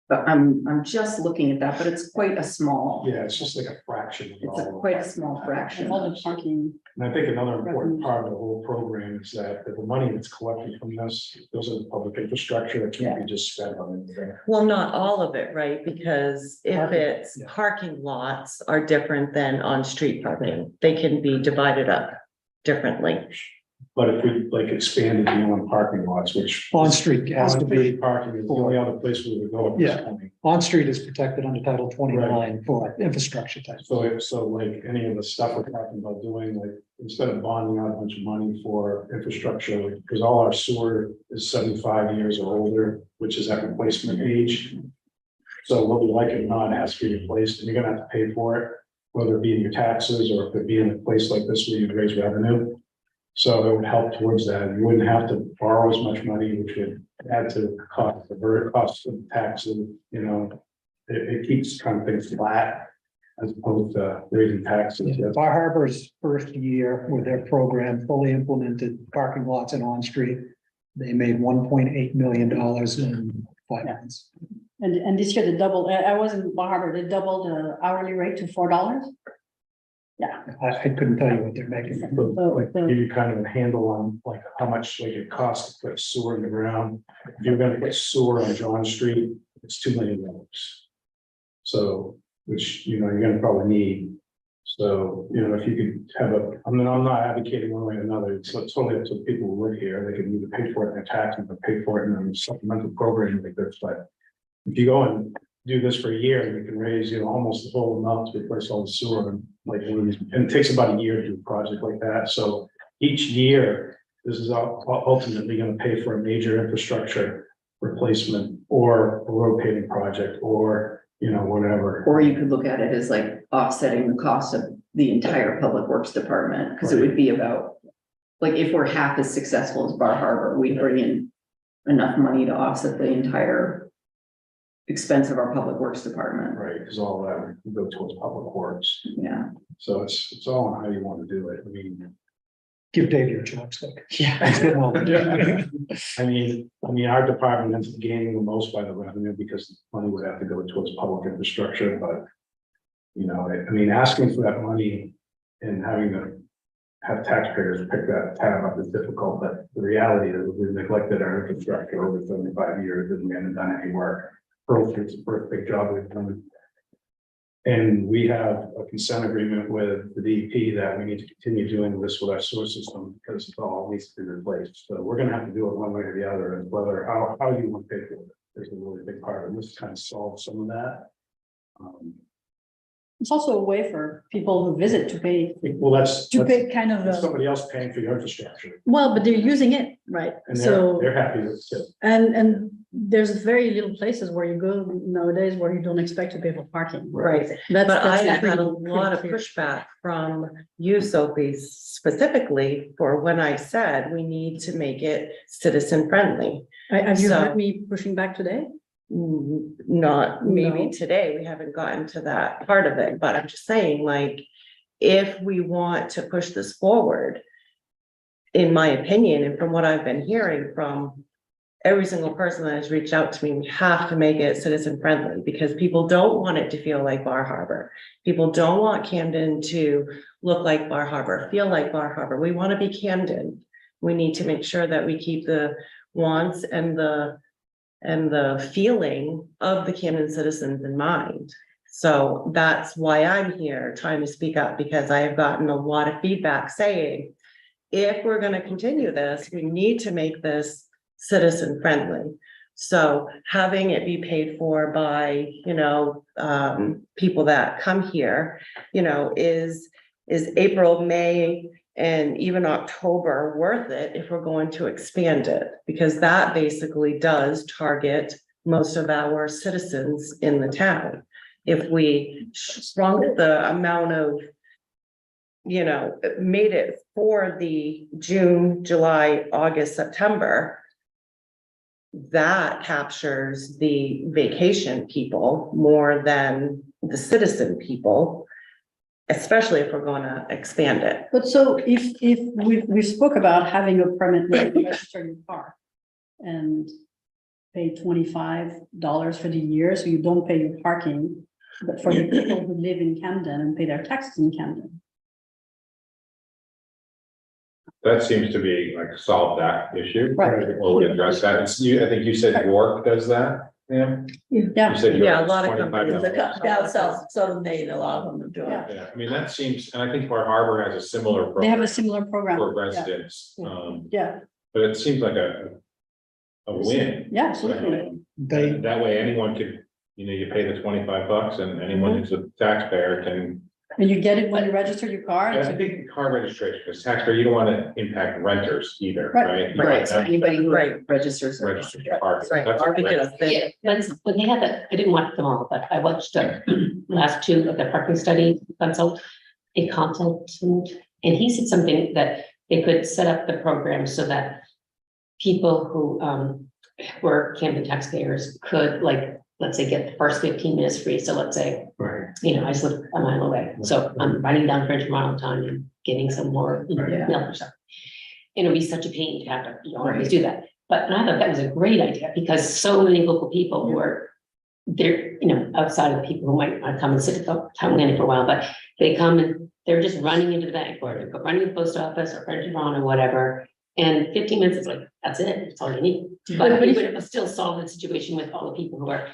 But I'm just looking at that, but it's quite a small, Yeah, it's just like a fraction. of it's a all of quite a it. small fraction. All the parking, And I think another important part of the whole program is that the money that's collected from this, those are the public infrastructure that can't be just spent on anything. Well, not all of it, right? Because if Parking, it's yeah. parking lots are different than on-street parking, they can be divided up differently. But if we like expanded beyond parking lots, which. On-street has to be, On-street parking is the only other place we would go at this Yeah. point. on-street is protected under Title 29 for infrastructure type. So like any of the stuff we're talking about doing, like instead of bonding out a bunch of money for infrastructure, because all our sewer is 75 years or older, which is at replacement age. So whether you like it or not, it has to be replaced and you're gonna have to pay for it, whether it be in your taxes or if it be in a place like this where you raise revenue. So it would help towards that. You wouldn't have to borrow as much money, which would add to the cost of taxes, you know. It keeps kind of things flat as opposed to raising taxes. Bar Harbor's first year with their program fully implemented parking lots and on-street, they made $1.8 million in 5 months. and this year they doubled, I was in Bar Harbor, they doubled the hourly rate to $4. I couldn't tell you what they're making. But like give you kind of a handle on like how much like it costs to put sewer in the ground. If you're gonna put sewer on John Street, it's $2 million. So, which, you know, you're gonna probably need. So, you know, if you could have I'm not advocating one way or another, it's totally up to people who live here, they can either pay for it in their taxes or pay for it in a supplemental program like this, but. If you go and do this for a year, you can raise, you know, almost the whole amount to replace all the sewer and like, and it takes about a year to do a project like that, so. Each year, this is ultimately gonna pay for a major infrastructure replacement or a road paving project or, you know, whatever. Or you could look at it as like offsetting the cost of the entire public works department, because it would be about. Like if we're half as successful as Bar Harbor, we bring in enough money to offset the entire. Expense of our public works department, Right, because all that would go towards public works, yeah. so it's all on how you want to do it, I mean. Give Dave your chopstick. Yeah. I mean, our department ends up gaining the most by the revenue because money would have to go towards public infrastructure, but. You know, I mean, asking for that money and having to have taxpayers pick that tab up is difficult, but the reality is we've neglected our infrastructure over 75 years and we haven't done any work. It's the first big job we've done. And we have a consent agreement with the DEP that we need to continue doing this with our sewer system because it all needs to be replaced. So we're gonna have to do it one way or the other, and whether how you want to pay for it is a really big part, and this kind of solves some of that. It's also a way for people who visit to pay, Well, that's kind of, somebody else paying for your infrastructure, well, but they're using it, right? and So, they're happy with it. and there's very little places where you go nowadays where you don't expect to pay for parking. Right. That's, But I that's had a pretty lot of clear. pushback from you, Sophie, specifically for when I said we need to make it citizen friendly. Have you So- heard me pushing back today? Not maybe No. today, we haven't gotten to that part of it, but I'm just saying, like, if we want to push this forward, in my opinion, and from what I've been hearing from every single person that has reached out to me, we have to make it citizen friendly, because people don't want it to feel like Bar Harbor. People don't want Camden to look like Bar Harbor, feel like Bar Harbor. We want to be Camden. We need to make sure that we keep the wants and the feeling of the Camden citizens in mind. So that's why I'm here trying to speak up, because I have gotten a lot of feedback saying, if we're gonna continue this, we need to make this citizen friendly. So having it be paid for by, people that come here, is April, May, and even October worth it if we're going to expand it? Because that basically does target most of our citizens in the town. If we shrunk the amount of, made it for the June, July, August, September, that captures the vacation people more than the citizen people, especially if we're going to expand it. But so if we spoke about having a permit where you register your car and pay $25 for the year, so you don't pay your parking, but for the people who live in Camden and pay their taxes in Camden. That seems to be like solve that issue. Right. Or we address that. It's you, I think you said York does that, yeah? Yeah. You said York Yeah, a lot of is companies $25. Down south, southern Maine, a lot of them are doing it. Yeah, I mean, that seems, and I think Bar Harbor has a similar. They have a program similar program. For Yeah. residents, Yeah, but it seems like a win. yeah, absolutely. That way anyone could, you pay the $25 and anyone who's a taxpayer can. And you get it when you register your car. And I think car registration, because taxpayer, you don't want to impact renters either, Right. right? Right, so anybody who Right. registers. Registered car. Right, That's a great- because they- Yeah, but when they had that, I didn't watch them all, but I watched the last two of the parking study a consultant, and he said something that they could set up the program so that people who were Camden taxpayers could, like, let's say, get the first 15 minutes free. So let's say, Right. I just live a mile away, so I'm riding down French Mile time and getting some more Yeah. milk or something. And it'd be such a pain to have to always do that. But I thought that was a great idea, because so many local people who are there, outside of people who might want to come and sit at the town landing for a while, but they come and they're just running into the bank or they're running to the post office or French Mile or whatever. And 15 minutes is like, that's it, that's all you need. But you would still solve the situation with all the people who are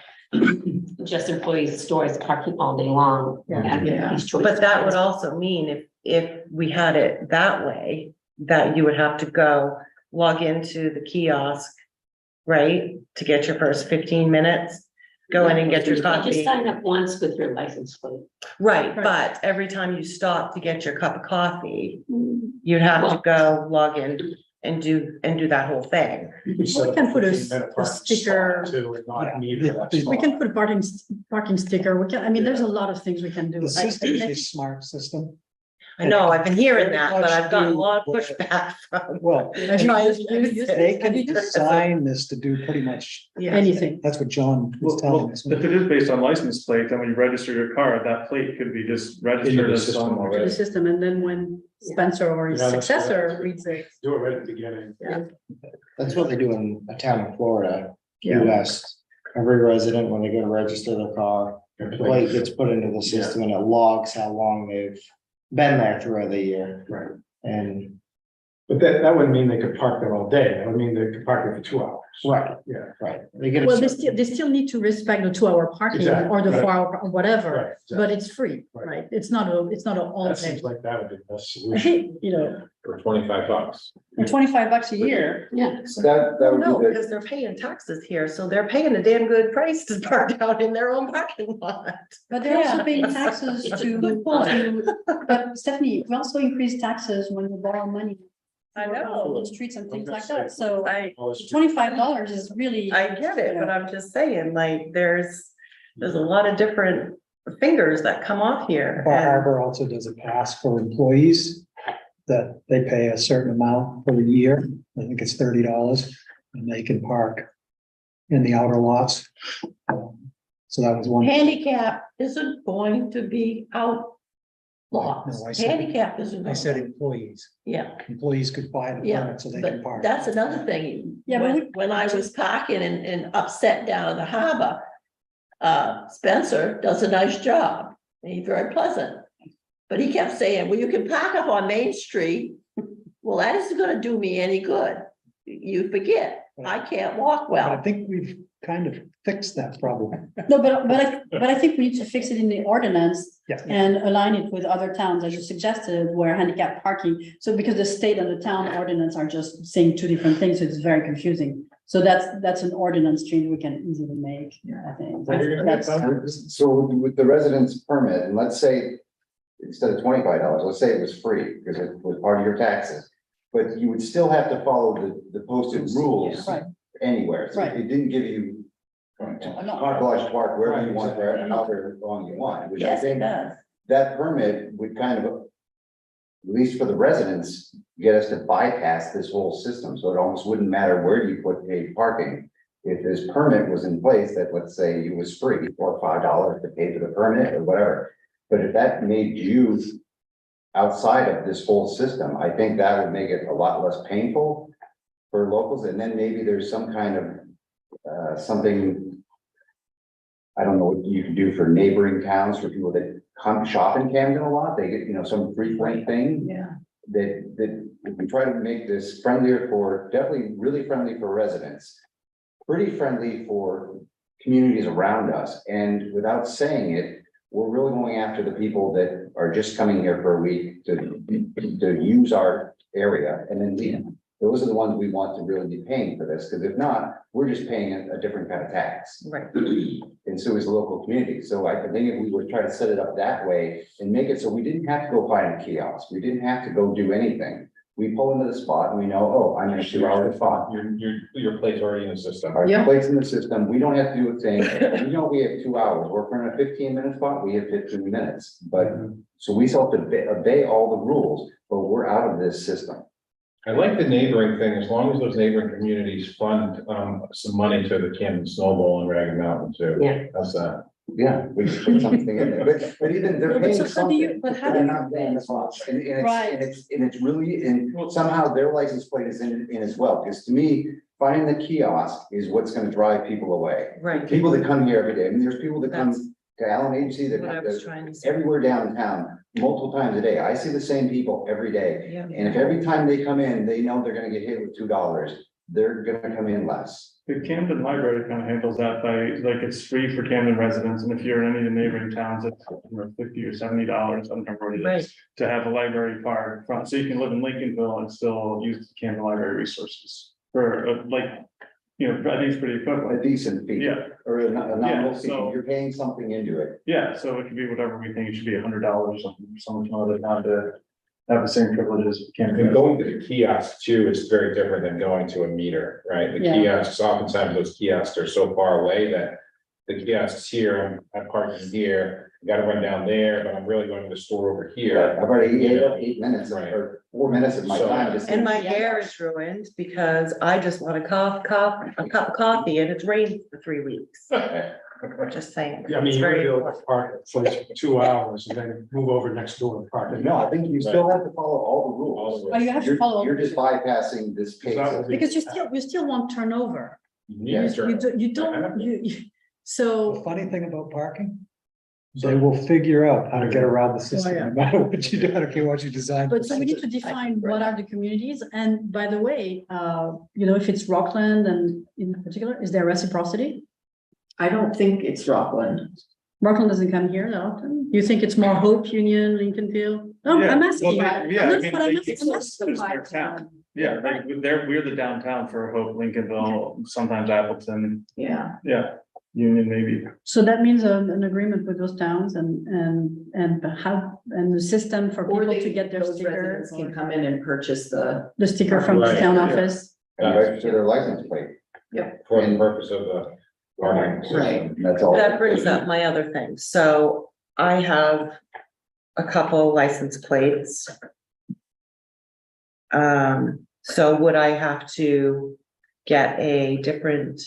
just employees of stores parking all day long. and Yeah. these choices. But that would also mean if we had it that way, that you would have to go log into the kiosk, right? To get your first 15 minutes, go in and get your You just coffee. sign up once with your license plate. Right, Right. but every time you stop to get your cup of coffee, you'd have to go log in and do that whole thing. We can put a sticker. We can put a parking sticker. There's a lot of things we can do. The system is a smart system. I know, I've been hearing that, but I've gotten a lot of pushback from. Well, Have you trying used- to have you use used it. they it? Have you can used it? design this to do pretty much, Yeah. Anything. that's what John was telling us. If it is based on license plate, then when you register your car, that plate could be just registered the as system some already. The system, and then when Spencer or his Yeah, that's successor correct. reads it. Do it right at the beginning. That's what they do in a town in Florida, Yeah. US. Every resident, when they go to register their car, the plate gets put into the system and it logs how long they've been there throughout the year. Right. And But that wouldn't mean they could park there all day. That would mean they could park there for 2 hours. Right, Yeah. right. They get a Well, certain- they still need to respect the 2 hour parking Exactly, or the right. 4 hour, or whatever, Right, exactly. but it's free, Right. right? It's not a all That day. seems like that would be the best solution. You know, For $25. for $25 a year, Yeah. So that would No, be the, because they're paying taxes here, so they're paying a damn good price to park out in their own parking lot. but they're also Yeah. paying taxes It's a to, good point. but Stephanie, we also increase taxes when you borrow money. I on know. the streets and things like that, so I $25 is really. get it, but I'm just saying, like, there's a lot of different fingers that come off here. Bar and- Harbor also does a pass for employees that they pay a certain amount for the year. I think it's $30 and they can park in the outer lots. So that was one. Handicap isn't going to be out No, I lots. said- Handicap isn't. I said going- employees. Yeah, Employees could buy the yeah, permit so they can but park. that's another thing. Yeah, but When I was parking and upset down in the harbor, Spencer does a nice job. and He's very pleasant. But he kept saying, well, you can park up on Main Street. Well, that isn't gonna do me any good. You forget, I can't walk But I well. think we've kind of fixed that problem. No, but I think we need to fix it in the ordinance Yeah. and align it with other towns, as you suggested, where handicap parking. So because the state and the town ordinance are just saying two different things, it's very confusing. So that's an ordinance change we can easily make, I think. That's- so with the residence permit, and let's say instead of $25, let's say it was free because it was part of your taxes. But you would still have to follow the posted rules Right. anywhere. So Right. it didn't give you carte blanche park wherever you want, wherever, however long you want, which I Yes, it think does. that permit would kind of, at least for the residents, get us to bypass this whole system. So it almost wouldn't matter where you put paid parking. If this permit was in place that, let's say, it was free or $5 to pay for the permit or whatever. But if that made you outside of this whole system, I think that would make it a lot less painful for locals. And then maybe there's some kind of something, I don't know what you can do for neighboring towns, for people that come shop in Camden a lot, they get, some frequent thing. Yeah. That if we try to make this friendlier for, definitely really friendly for residents, pretty friendly for communities around us, and without saying it, we're really going after the people that are just coming here for a week to use our area and then leave. Those are the ones we want to really be paying for this, because if not, we're just paying a different kind of tax. Right. And so is the local community. So I think if we would try to set it up that way and make it so we didn't have to go find a kiosk, we didn't have to go do anything. We pull into the spot and we know, oh, I'm in a 2-hour spot. Your plate's already in the system. Our Yeah. plates in the system, we don't have to do a thing. We know we have 2 hours. We're in a 15-minute spot, we have 15 minutes. But, so we still have to obey all the rules, but we're out of this system. I like the neighboring thing, as long as those neighboring communities fund, some money to the Camden Snowball and Ragged Mountain too. Yeah. How's that? Yeah, we should put something in there, but even they're But paying so how do you- something. but how do They're you- not paying as much, and Right. it's really, and somehow their license plate is in as well, because to me, finding the kiosk is what's gonna drive people away. Right, People that come here every day, I mean, there's people that come That's to Allen Agency that what I come was to trying to say. everywhere downtown, multiple times a day. I see the same people every day. Yeah. And if every time they come in, they know they're gonna get hit with $2, they're gonna come in less. The Camden Library kind of handles that by, like, it's free for Camden residents, and if you're in any of the neighboring towns, it's $50 or $70, I don't remember what it Right. is, to have a library card front, so you can live in Lincolnville and still use the Camden Library resources for, I think it's pretty A equivalent. decent fee. Yeah, Or a nominal fee, so- you're paying something into it. yeah, so it could be whatever we think it should be, $100 or something, for someone from another town to have the same privileges as Camden. And going to the kiosk too is very different than going to a meter, right? The Yeah. kiosks, oftentimes those kiosks are so far away that the kiosks here, I'm parking here, gotta run down there, but I'm really going to the store over here. I've already eight minutes Right. or 4 minutes of my So- time just. And my hair is ruined because I just want a cup of coffee and it's rained for 3 weeks. Just saying. Yeah, I mean, It's you would very be able important. to park at place for 2 hours and then move over next door and park. No, I think you still have to follow all the All rules. the Oh, you have to You're, follow. you're just bypassing this case. That would be- Because you still want turnover. Yeah, sure. You don't, so. The funny thing about parking, They will figure out how to get around the system, yeah. no matter what you do, I don't care what you design. But so we need to define what are the communities, and by the way, if it's Rockland and in particular, is there reciprocity? I don't think it's Rockland. Rockland doesn't come here that often. You think it's more Hope, Union, Lincolnfeld? No, Yeah, I'm well, asking. yeah, I That's mean, what I'm they- asking. I'm asking. it's their town. Yeah, we're the downtown for Hope, Lincolnville, sometimes Appleton, Yeah, yeah, Union maybe. So that means an agreement with those towns and how, and the system for or people they, to get their those sticker, residents can come in and purchase the, the sticker from the Right, town yeah. office. And register their license plate. For the purpose of the parking system. Right. That's all. That brings up my other thing. So I have a couple license plates. So would I have to get a different,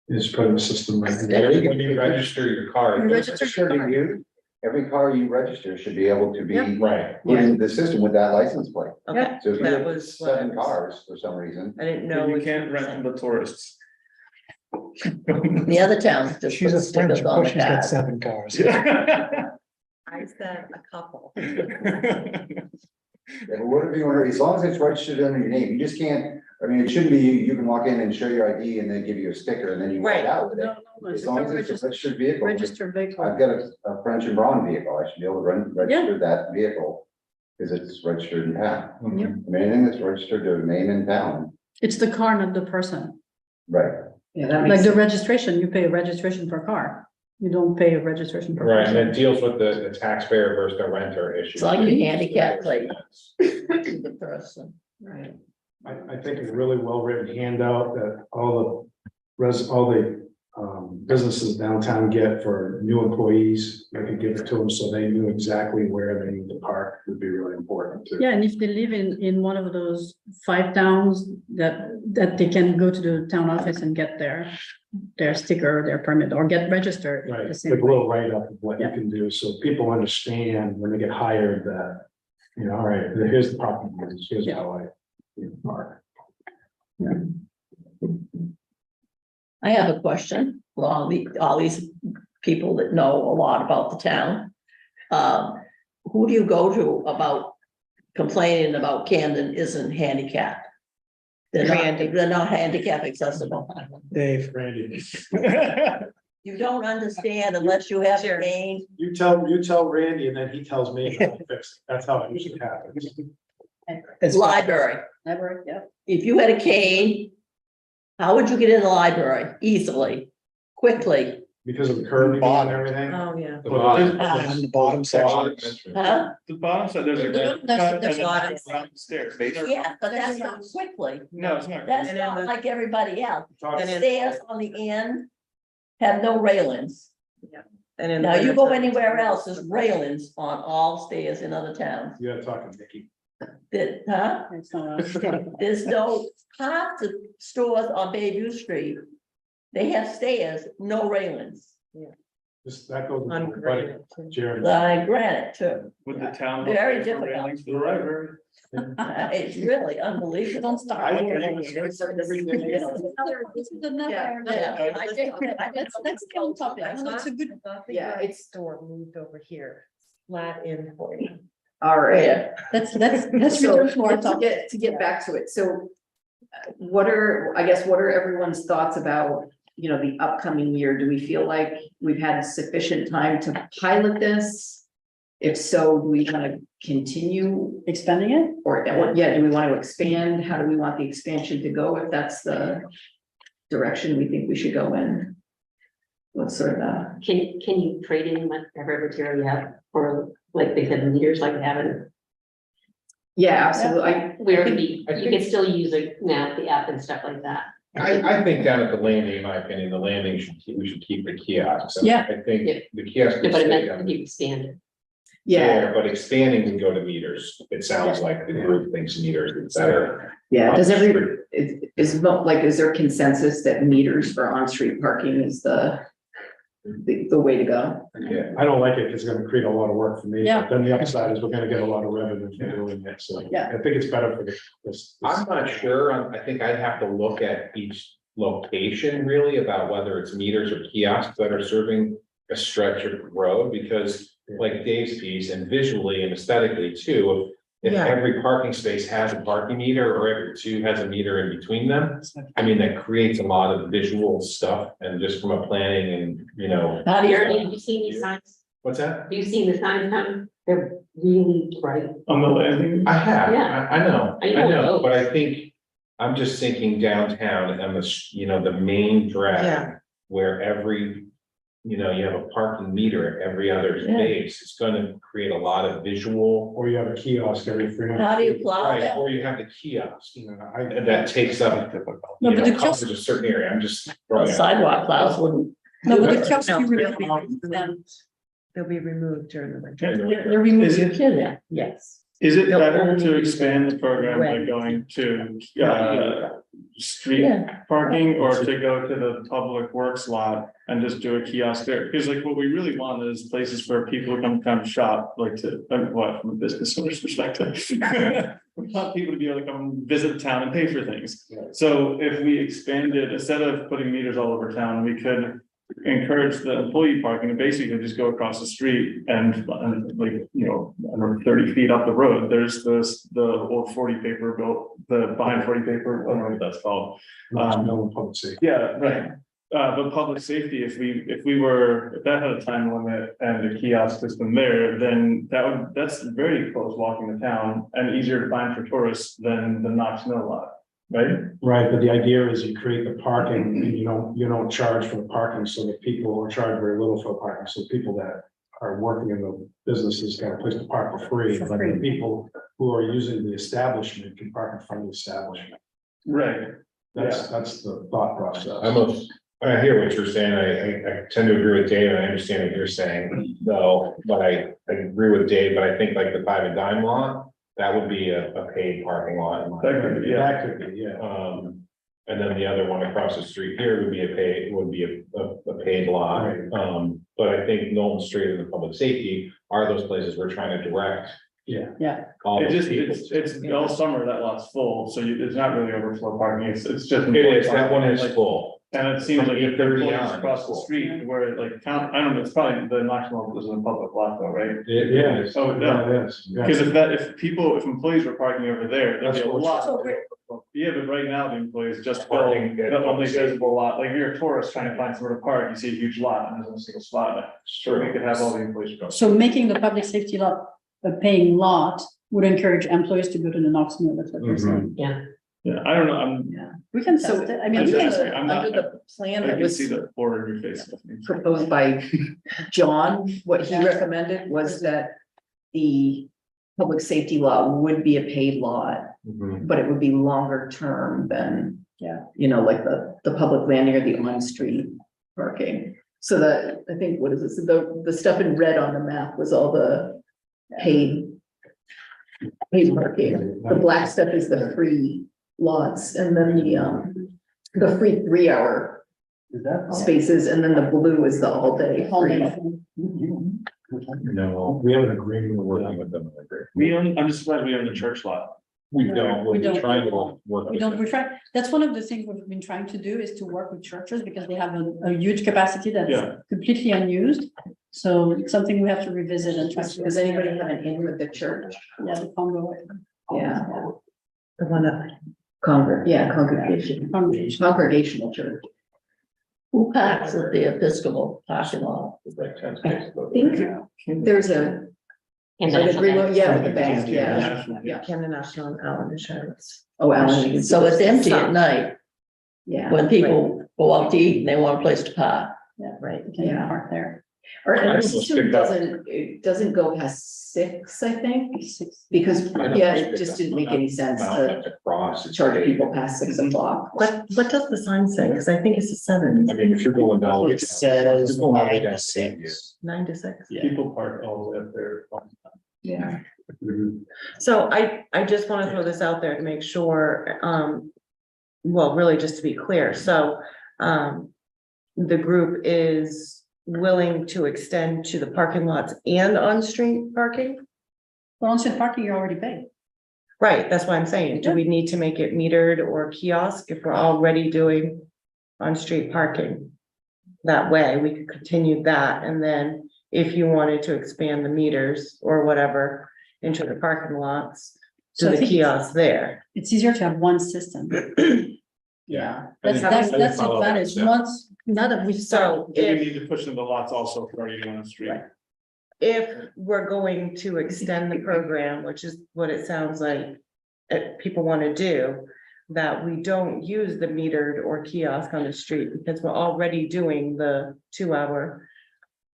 Is put in the system right When you register your car. You register Register to you, every car you register should be able to be Yep. Right. put in the system with that license plate. okay, So if you that have was what I 7 was- cars for some reason, I didn't know. But you what can't were rent saying. from the tourists. The other towns just She's put a French, stickers of on course the she's got card. 7 cars. I said a couple. yeah, but whatever you want, as long as it's registered under your name, you just can't, I mean, it shouldn't be, you can walk in and show your ID and then give you a sticker and then you walk Right. out with No, it. no, As it's long a as it's a registered, registered vehicle. registered vehicle. I've got a French and Braun vehicle, I should be able to register that vehicle. Because it's registered in town. I mean, anything that's registered to a name in town, It's the car, not the person. right? yeah, that Like makes the sense. registration, you pay a registration per car. You don't pay a registration per Right, and person. it deals with the taxpayer versus the renter issue. It's like your handicap plate. The person. Right. I think it's a really well-written handout that all the businesses downtown get for new employees. I could give it to them so they knew exactly where they need to park would be really important too. Yeah, and if they live in one of those 5 towns that they can go to the town office and get their sticker, their permit, or get registered. Right, the like same a way. little write-up of what you Yeah. can do, so people understand when they get hired that, all right, here's the parking meters, here's Yeah. how I park. I have a question for all these people that know a lot about the town. Who do you go to about complaining about Camden isn't handicapped? Randy. They're not handicap accessible. Dave, Randy. You don't understand unless you have Sure. a cane. You tell Randy and then he tells me how to fix it. That's how it usually happens. it's Library. Library, yeah. If you had a cane, how would you get in the library? Easily, quickly, Because of the curving and everything. Oh, yeah. The bottom. on the bottom section. huh? The bottom side, there's a. There's- cut and there's then lots. around the Stairs. Yeah, but that's not quickly. No, it's not. That's And then not the- like everybody else. And The then- stairs on the end have no railings. And in Now, the you go wintertime- anywhere else, there's railings on all stairs in other towns. You gotta talk to Mickey. Huh? It's not There's no, half the stores on Bayview Street, they have stairs, no railings. That goes. On granite. Jeremy. Granite too. With the town. Very for difficult. railings for the library. It's really unbelievable. Don't start. I look at it as everything. This is another. Yeah, I think- Let's go on topic. That's a good. Yeah, it's, Store moved over here, flat in for you. all right. Yeah. Let's So, return to our to topic. get back to it, so. What are everyone's thoughts about, the upcoming year? Do we feel like we've had sufficient time to pilot this? If so, do we want to continue Expanding it? or, yeah, do we want to expand? How do we want the expansion to go if that's the direction we think we should go in? What's sort of the, Can you trade in whatever material you have, or like they said, meters like we have in? yeah, absolutely. Where it could be, you can still use it now, the app and stuff like that. I think down at the landing, in my opinion, the landing we should keep the kiosks. Yeah. I think Yeah. the kiosk. Yeah, can but it stay meant on if you expand it. Yeah, But expanding would go to meters. It sounds like the group thinks meters is better. yeah. Does is there consensus that meters for on-street parking is the way to go? Yeah. I don't like it, 'cause it's gonna create a lot of work for me. Yeah. But then the upside is we're gonna get a lot of revenue from doing it, so. Yeah. I think it's better for this. I'm not sure. I think I'd have to look at each location really about whether it's meters or kiosks that are serving a stretch of road, because like Dave's piece and visually and aesthetically too, if Yeah. every parking space has a parking meter or every two has a meter in between them, I mean, that creates a lot of visual stuff and just from a planning and, you know. How do you, Have you seen these signs? What's that? Have you seen the signs now? They're really bright. On the landing. I have, Yeah. I know, I know. but I think, I'm just thinking downtown and the main drag. Yeah. Where every, you have a parking meter at every other Yeah. space, it's gonna create a lot of visual. Or you have a kiosk every 300. how do you plow Right, that? or you have the kiosk, You know, and that takes up, No, but the covers kiosk- a certain area, I'm just. The throwing it out. sidewalk plows wouldn't. No, but the do it. kiosks, No, you they'll remove be them. removed. They'll be removed during the winter. They're removed. Is You're it, kidding. Yes. is it They'll better only to be expand the program by when- going to, street Yeah. parking or to go to the public works lot and just do a kiosk there? Because like what we really want is places for people to come to shop, like to, what, from a business owner's perspective. We want people to be able to come visit town and pay for things. So if we expanded, instead of putting meters all over town, we could encourage the employee parking and basically just go across the street and like, I don't know, 30 feet up the road, there's the old 40 paper built, the behind 40 paper, I don't know what that's called. No public safety. Yeah, right. But public safety, if that had a time limit and a kiosk system there, then that's very close walking to town and easier to find for tourists than the Knox Mill lot, right? Right, but the idea is you create the parking, and you don't charge for the parking, so that people, or charge very little for the parking, so people that are working in the businesses got a place to park for free, For but free. the people who are using the establishment can park in front of the establishment. Right. That's the thought process. I hear what you're saying, I tend to agree with Dave, and I understand what you're saying, though, but I agree with Dave, but I think like the 5 and dime lot, that would be a paid parking lot. in my That could be, yeah. That could be, yeah. And then the other one across the street here would be a paid lot. Right. But I think Knowlton Street and the public safety are those places we're trying to direct. Yeah. All It those just, people. it's all summer, that lot's full, so it's not really overflow parking, it's just. It is, that one is Like, full. and it seems like if 8:30 there's employees on, across it's the full. street where like town, I don't know, it's probably the national is in a public lot though, right? Yeah, is. Oh, no. it is. Yeah. Because if employees were parking over there, there'd be a That's what lot. we're- Yeah, but right now the employees just Parking fill at the only public safety. visible lot, like if you're a tourist trying to find somewhere to park, you see a huge lot and there's a single spot. in it. So we could have all the employees go. So making the public safety lot a paying lot would encourage employees to go to the Knox Mill, that's what you're saying. Yeah. Yeah, I don't know, I'm, Yeah, we can So test it. I mean, I'm you just- can, I'm not- under the plan I that can was see the border in your face. proposed by John, what he recommended was that the public safety law would be a paid lot, Mhm. but it would be longer term than, Yeah. like the public landing or the on-street parking. So that, I think, what is this, the stuff in red on the map was all the paid parking. The black stuff is the free lots, and then the free 3-hour spaces, and then the blue is the all-day all free. day. No, We have an agreement we're with working them. with them. I agree. I'm just glad we own the church lot. We don't, We we're don't. trying to work. We with don't, them. we try, that's one of the things we've been trying to do is to work with churches because they have a huge capacity that's Yeah. completely unused. So it's something we have to revisit and try to. Does anybody have an in with the church? Yeah, the Congo. Yeah. The one up. Congregational church. Who parks at the Episcopal parking lot? It's like 10 I spaces. think there's a, And like a that's- green, yeah, with the bank, yeah, yeah. Camden National and Allen Insurance. Oh, Alan. So it's empty at night Yeah. when people go out to eat and they want a place to park. Yeah, Right. you can Yeah. park there. Our I almost system picked up- it doesn't go past 6, I think, Six. because, I know, yeah, it's it picked just up. didn't make any sense to Mountains across. charge people past 6 o'clock. What does the sign say? Because I think it's a 7, I mean, if you're going down. It says Just going all the way 9 to down 6. 9 to 6. People park all the way up there. Yeah. So I just want to throw this out there to make sure, well, really just to be clear, so, the group is willing to extend to the parking lots and on-street parking? Well, on-street parking, you're already paid. Right, that's what I'm saying. Do we need to make it metered or kiosk if we're already doing on-street parking? that way, we could continue that, and then if you wanted to expand the meters or whatever into the parking lots, So do I the think it's- kiosks there. It's easier to have one system. Yeah. That's the follow that advantage. step. Once, now that we start, So Do we if, need to push into lots also for anyone on the street? Right. if we're going to extend the program, which is what it sounds like people want to do, that we don't use the metered or kiosk on the street, because we're already doing the 2 hour.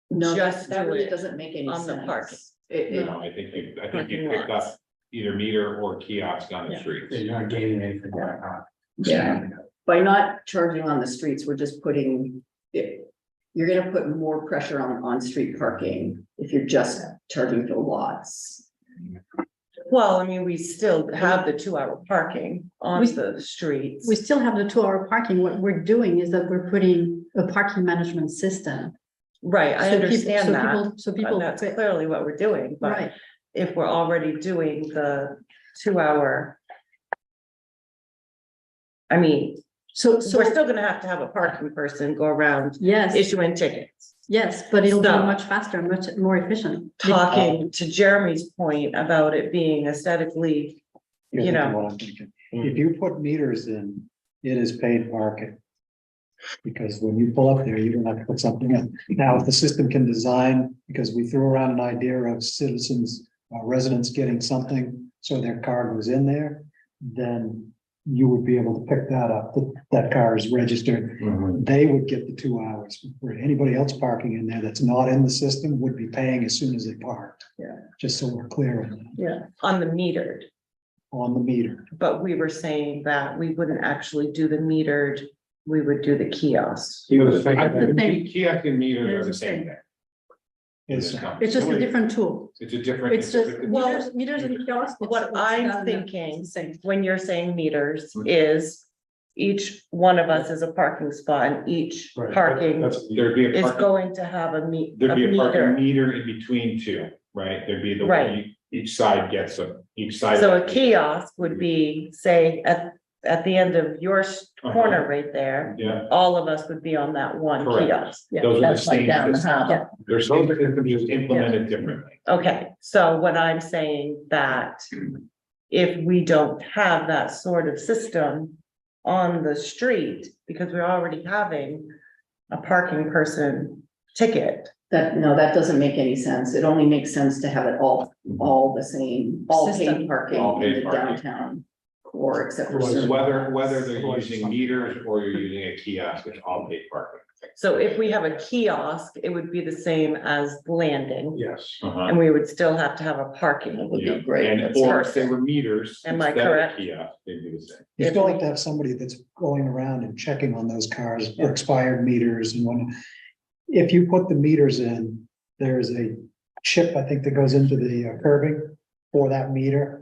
No, Just that do really it doesn't make any on the sense. parking. No, I think you Parking picked lots. up either meter or kiosk on the Yeah. streets. You're not gaining anything by not. Yeah. By not charging on the streets, we're just putting it. You're gonna put more pressure on street parking if you're just charging for lots. Well, I mean, we still have the 2 hour parking on the streets. we still have the 2 hour parking. What we're doing is that we're putting a parking management system. Right, I So people- understand so that. people- So people, That's clearly what we're doing, but right, if we're already doing the 2 hour. I mean, so, we're still gonna have to have a parking person go around yes, issuing tickets. yes, but it'll be So- much faster, much more efficient. Talking to Jeremy's point about it being aesthetically, You're You thinking know. what I'm thinking. If you put meters in, it is paid parking. Because when you pull up there, you're gonna have to put something in. Now, if the system can design, because we threw around an idea of citizens, residents getting something, so their car goes in there, then you would be able to pick that up, that car is registered. They would get the 2 hours, where anybody else parking in there that's not in the system would be paying as soon as they parked. Yeah. Just so we're clear on that, yeah, on the metered, on the meter. but we were saying that we wouldn't actually do the metered, we would do the kiosks. He was I thinking, think kiosk and meters are It's the the same same. thing. It's just a different tool. It's a different. It's just Well, meters and kiosks. What I'm thinking, it's the same. when you're saying meters, Mm-hmm. is each one of us is a parking spot, and each right, parking that's, There'd be a is parking, going to have a there'd be a parking meter. meter in between two, right? There'd be the, Right. each side gets each side. So a kiosk would be, say, at the end of your corner right there, Yeah, all of us would be on that one Correct. kiosk. Yeah, those are the That's like same, down the systems. harbor. they're same, systems, just implemented differently. Okay, so what I'm saying that if we don't have that sort of system on the street, because we're already having a parking person ticket. That doesn't make any sense. It only makes sense to have it all the same, all paid System. parking All paid in the parking. downtown. Core except for Well, certain. Whether they're using meters or you're using a kiosk, it's all paid parking. So if we have a kiosk, it would be the same as landing, yes. Uh-huh. and we would still have to have a parking. Would Yeah. be great. And That's or if they perfect. were meters. Am I instead of correct? Kiosk, they'd do the same. You If still we- have to have somebody that's going around and checking on those cars for expired meters and whatnot. If you put the meters in, there's a chip, I think, that goes into the curbing for that meter.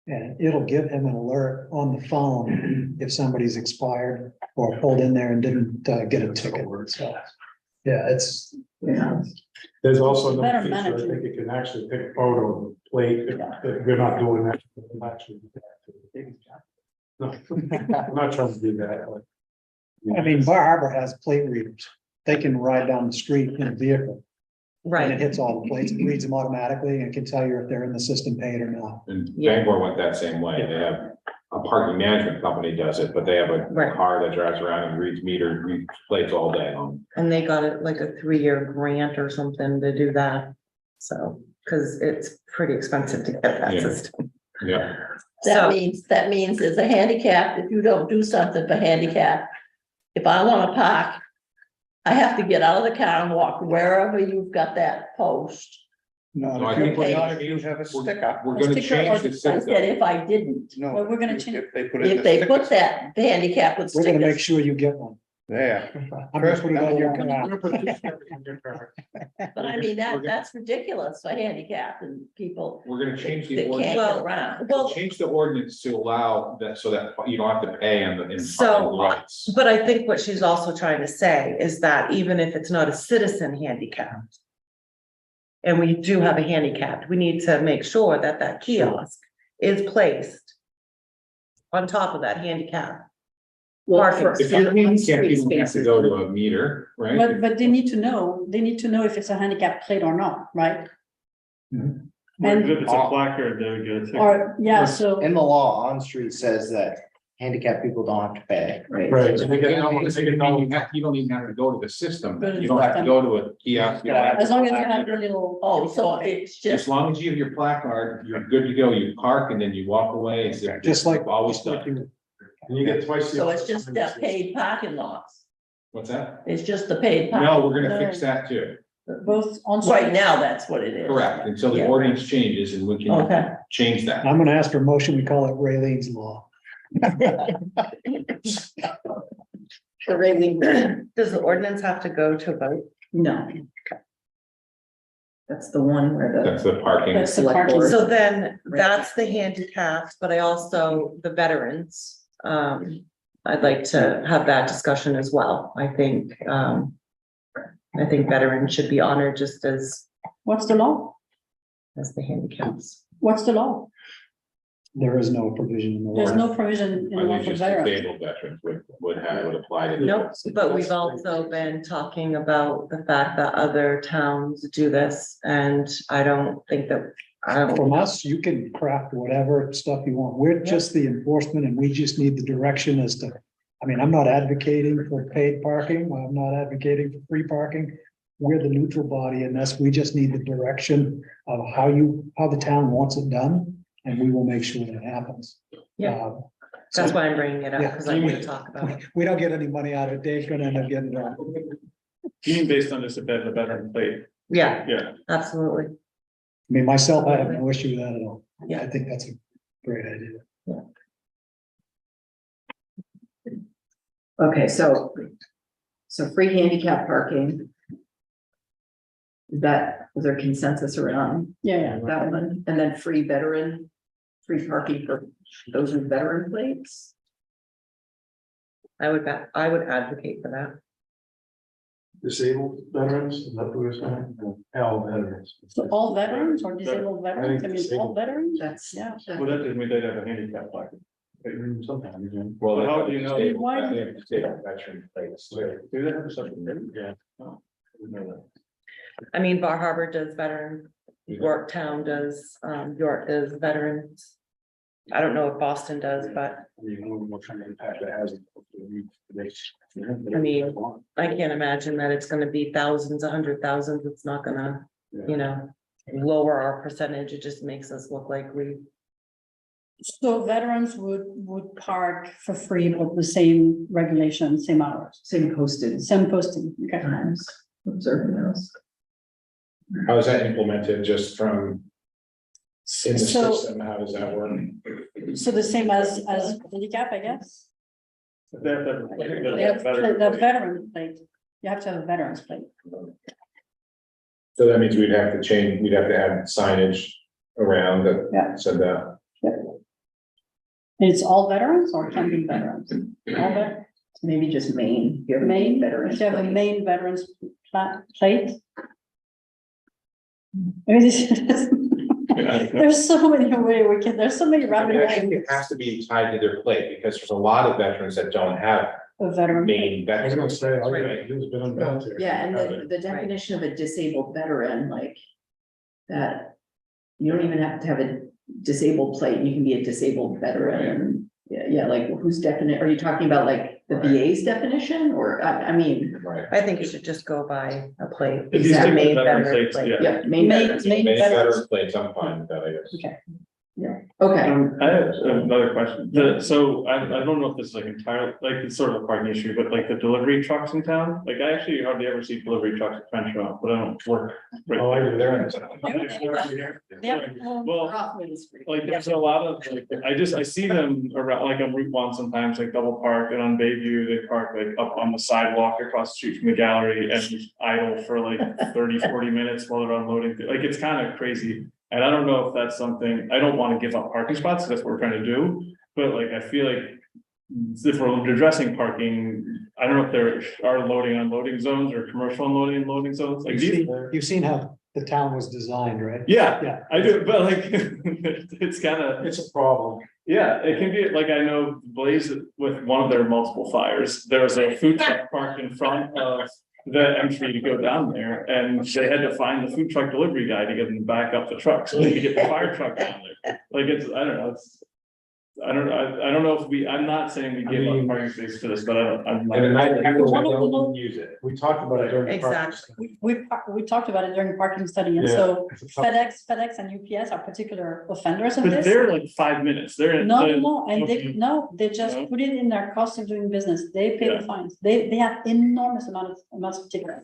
And it'll give him an alert on the phone if somebody's expired or pulled in there and didn't get a ticket. So, yeah, it's, Yeah. There's also Better another feature, I management. think it can actually take a photo of the plate, if we're not doing that. we'll actually do that. No, I'm not trying to do that, but. I mean, Bar Harbor has plate readers. They can ride down the street in a vehicle. And it Right, hits all the plates, it reads them automatically and can tell you if they're in the system paid or not. And Yeah. Bangor went that same way. They have a parking management company does it, but they have a Right. car that drives around and reads plates all day long. and they got it like a 3-year grant or something to do that. So, because it's pretty expensive to get that Yeah. system. Yeah. So, That means as a handicap, if you don't do something for handicap, if I wanna park, I have to get out of the car and walk wherever you've got that post. No, I Not think if we're you- gonna not if you have a we're- sticker. We're A gonna sticker or change the the- I said system. if I didn't, No. Well, we're gonna change- If they put it. if they put that, the handicap would We're gonna make stick. sure you get one. There. I'm gonna put it on your car. But I mean, that's ridiculous for handicap and people We're gonna change that the can't ordinance. get Well, around. well, Change the ordinance to allow that so that you don't have to pay in parking So- lots. but I think what she's also trying to say is that even if it's not a citizen handicap, and we do have a handicap, we need to make sure that that kiosk is placed on top of that handicap Well, Parking. If you're handicapped, street you don't have to spaces. go to a meter, right? But they need to know if it's a handicap plate or not, right? If And, it's a placard, they would get a ticket. or, yeah, so, In the law, on street says that handicapped people don't have to pay. Right. Right. You don't even have to go to the system, you don't have to go to a kiosk. You don't have to- as long as you have the little. Oh, so it's As just, long as you have your placard, you're good to go, you park and then you walk away. It's Just like. Always just like done. you- And you get twice. the so it's just the opportunity. paid parking lots. What's that? It's just the paid. parking. No, we're gonna fix that too. Both on. Right now, that's what it is. Correct, until the Yeah. ordinance changes and we can Okay. change that. I'm gonna ask for a motion, we call it Raylene's Law. The railing, Does the ordinance have to go to vote? no. That's the one where the. That's the parking. That's the Select parking. board. So then that's the handicapped, but I also, the veterans, I'd like to have that discussion as well. I think veterans should be honored just as What's the law? the handicaps. What's the law? There is no provision in the law. There's no provision in the I law think for just veterans. disabled veterans would apply to. Nope, but we've also been talking about the fact that other towns do this, and I don't think that, I don't, From us, you can craft whatever stuff you want. We're just the enforcement and we just need the direction as to. I mean, I'm not advocating for paid parking. I'm not advocating for free parking. We're the neutral body in this. We just need the direction of how the town wants it done. And we will make sure that it happens. Yeah. That's why I'm bringing it up, because I want to talk about it. We don't get any money out of it. Dave's gonna end up getting it. You mean based on just a bit of a veteran plate? Yeah, Yeah. absolutely. I mean, myself, I have no issue with that at all. Yeah. I think that's a great idea. Okay, so free handicap parking. Is there consensus around Yeah, that one? And then free parking for those with veteran plates? I would advocate for that. Disabled veterans, is that what we're saying? All veterans. so all veterans or disabled veterans, I mean, all veterans, That's. yeah. Well, that doesn't mean they'd have a handicap placard. Sometimes, yeah. Well, How do you know? Why- They have disabled veteran plates too. Do they have something? Yeah. Oh, I didn't know that. I mean, Bar Harbor does veteran, Yorktown does, York does veterans. I don't know if Boston does, but You know, what kind of impact that has. I mean, I can't imagine that it's gonna be thousands, 100,000. It's not gonna, lower our percentage. It just makes us look like we, So veterans would park for free, but the same regulation, same hours, Same posted same posting, okay? times, observing those. How is that implemented just from in the So, system? How does that work? so the same as handicap, I guess? They have to- They have the veteran plate, you have to have a veteran's plate. So that means we'd have to add signage around Yeah. that said that. It's all veterans or can be veterans? All veterans. Maybe just Maine. You have a Main, veteran. if you have a main veterans plate. I mean, there's so many ways there's so many rabbit I think it holes has to be tied to their plate because there's a lot of veterans that don't have of veteran. main I was gonna veterans. say, all you gotta do is been on military. Yeah, and the definition of a disabled veteran, like that. You don't even have to have a disabled plate, you can be a disabled veteran. Yeah, like whose definite, are you talking about like the VA's definition or, I mean, Right. I think you should just go by a plate. If you stick with Main veteran veteran plates, plate. yeah. yeah, main Main- veterans. main- Many veterans. veteran plates, I'm fine with that, I guess. Okay. Okay, I have another question. So I don't know if this is like entirely, like it's sort of a parking issue, but like the delivery trucks in town, like I actually hardly ever see delivery trucks at French Rock, but I don't work. right Oh, I there. do, they're in. Yeah. Well, like there's a lot of, like, I see them around, like on Route 1 sometimes, like double park and on Bayview, they park like up on the sidewalk across the street from the gallery and just idle for like 30-40 minutes while they're unloading. Like, it's kind of crazy. And I don't know if that's something, I don't want to give up parking spots, that's what we're trying to do, but like, I feel like. If we're addressing parking, I don't know if there are loading unloading zones or commercial unloading and loading zones, like these. You've seen how the town was designed, right? Yeah, Yeah. I do, but like, it's kind of, It's a problem. yeah, it can be, like, I know Blaze with one of their multiple fires, there was a food truck parked in front of the entry to go down there, and they had to find the food truck delivery guy to get them to back up the truck, so they could get the fire truck down there. Like, it's, I don't know, it's, I don't know if I'm not saying we give up parking space for this, but I'm. And I One of the- don't use it. We talked about it during. the parking Exactly. We talked about it during the parking study, and Yeah. so FedEx and UPS are particular offenders of But this. they're like 5 minutes, they're. No, and they, Okay. no, they just No? put it in their cost of doing business. They pay Yeah. the fines. They have enormous amounts of tickets.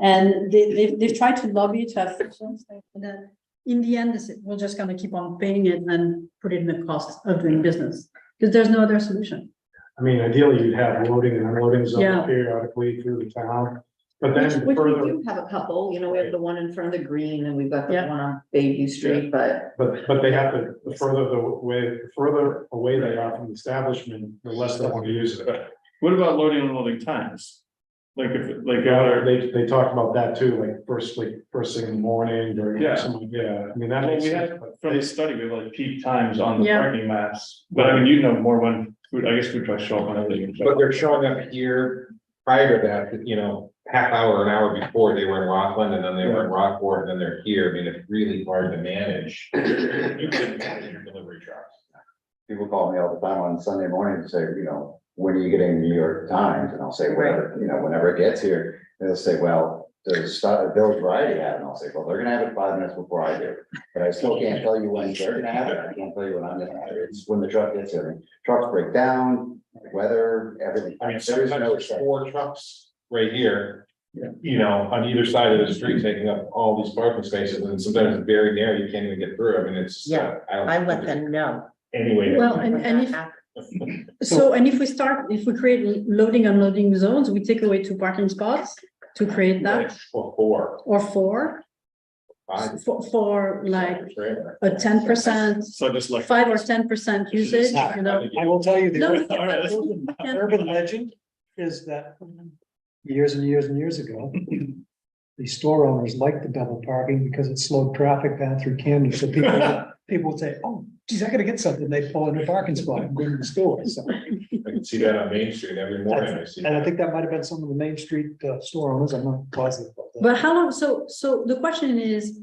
And they've tried to lobby to have frictions, and then in the end, we're just gonna keep on paying it and put it in the cost of doing business. Because there's no other solution. I mean, ideally, you'd have loading and unloading Yeah. zones periodically through the town. But then Which we further, do have a couple, you know, we have the one in front of the green and we've got the Yeah. one on Bayview Street, but. but they have to, the further away they are from the establishment, the less they want to use it. What about loading and unloading times? Like, if, like, Yeah, they talked about that too, like first thing in the morning or. Yeah. Yeah, I mean, that well, makes we sense. had, but from the study, we have like peak times on the Yeah. parking maps, but I mean, you know more when, I guess food trucks show up whenever they. But they're showing up here prior to that, you know, half hour, an hour before they were in Rockland and then they were in Rockport and then they're here. I mean, it's really hard to manage. You can manage your delivery trucks. People call me all the time on Sunday morning to say, you know, when are you getting New York Times? And I'll say, whenever, you know, whenever it gets here. And they'll say, well, does Village Variety have it? And I'll say, well, they're gonna have it 5 minutes before I do. But I still can't tell you when they're gonna have it. I can't tell you when I'm gonna have it. It's when the truck gets here. Trucks break down, weather, everything. I mean, There is sometimes no there's 4 trucks right here. Yeah. You know, on either side of the street, taking up all these parking spaces, and sometimes it's very narrow, you can't even get through. I mean, it's. Yeah, don't I think let there's them know. any way to- Well, and if we start, if we create loading, unloading zones, we take away 2 parking spots to create that, Or 4, or 4, 5. for like Trailer. a 10%, So just like. 5 or 10% usage, you know. I will tell you, No, the All right. urban legend is that years and years and years ago, the store owners liked the double parking because it slowed traffic down through Camden. So people would say, oh, geez, I gotta get something. They'd pull in their parking spot and go to the store. So, I can see that on Main Street every morning. I see and I that. think that might have been some of the Main Street store owners. I'm not positive about that. But how long, so the question is,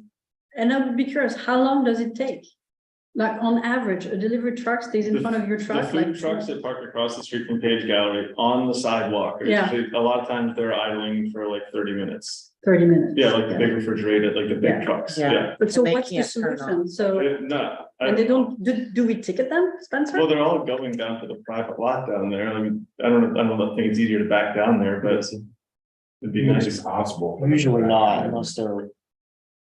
and I would be curious, how long does it take? Like on average, a delivery truck stays in front of your The truck, food like. trucks that park across the street from Page Gallery on the sidewalk. Yeah. A lot of times they're idling for like 30 minutes. 30 minutes. Yeah, like the big refrigerated, like the Yeah. big trucks, Yeah. yeah. But so They what's the can't turn solution? So, No. and they don't, do we ticket them, Spencer? Well, they're all going down to the private lot down there. I mean, I don't think it's easier to back down there, but it'd be It's nice. impossible. Usually not, unless they're,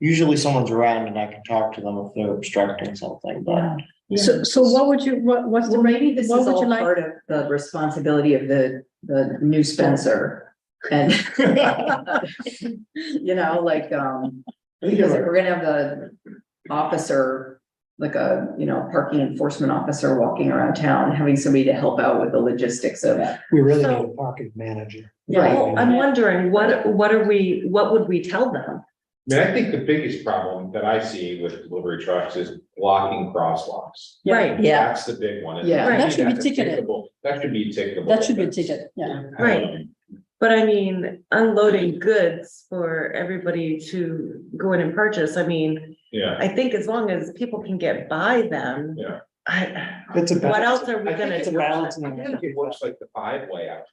usually someone's around and I can talk to them if they're obstructing something, but. So what would you, what's the Well, maybe this what is would you all like? part of the responsibility of the new Spencer. And, you know, like, because if we're gonna have the officer, like a, you know, parking enforcement officer walking around town, having somebody to help out with the logistics of. We really So- need a parking manager. Right. Well, I'm wondering, what would we tell them? I mean, I think the biggest problem that I see with delivery trucks is blocking crosswalks. Yeah. Right, Yeah. That's the big one. Yeah. That should be That's a ticketed. ticketable- That should be ticketable. That should be a ticket, yeah. Right. But I mean, unloading goods for everybody to go in and purchase, I mean, Yeah. I think as long as people can get by them. Yeah. It's a What balance. else are we I think gonna it's do? a balance. I think it works like the 5-way out.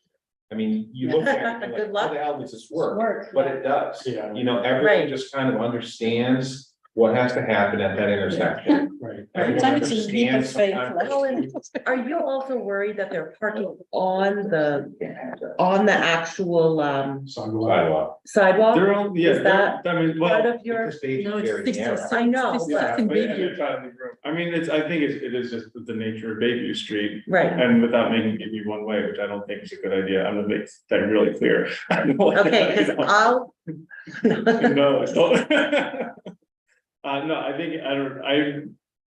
I mean, you look at it, and you're Good like, luck. how the hell does this work? Work. But it does. Yeah. You know, everyone just kind of understands what has to happen at that intersection. Right. Everyone Sometimes it's a leap of understands faith, sometimes- like- Well, and are you also worried that they're parking on the actual Sidewalk. sidewalk? They're all, yeah, Is that I mean, Part well. of your, Because they No, it's very 60 narrow. I know, Yeah, but, but they're trying to leave room. I mean, I think it is just the nature of Bayview Street. right, And without making Bayview one way, which I don't think is a good idea, I'm gonna make that really clear. okay, cause I'll. No, no, I think, I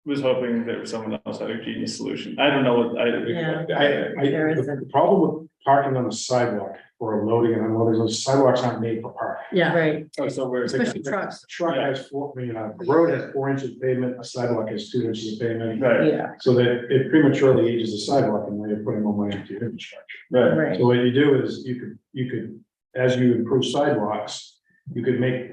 was hoping there was someone else had a genius solution. I don't know what, Yeah. The problem with parking on the sidewalk or loading and unloading, those sidewalks aren't made for parking. Yeah, Right, Oh, so we're. especially trucks. Truck has four, I mean, the road has 4 inches of pavement, a sidewalk has 2 inches of pavement. Right, yeah, So that it prematurely ages the sidewalk and then you're putting more money into your infrastructure. right. right. So what you do is you could, as you improve sidewalks, you could make,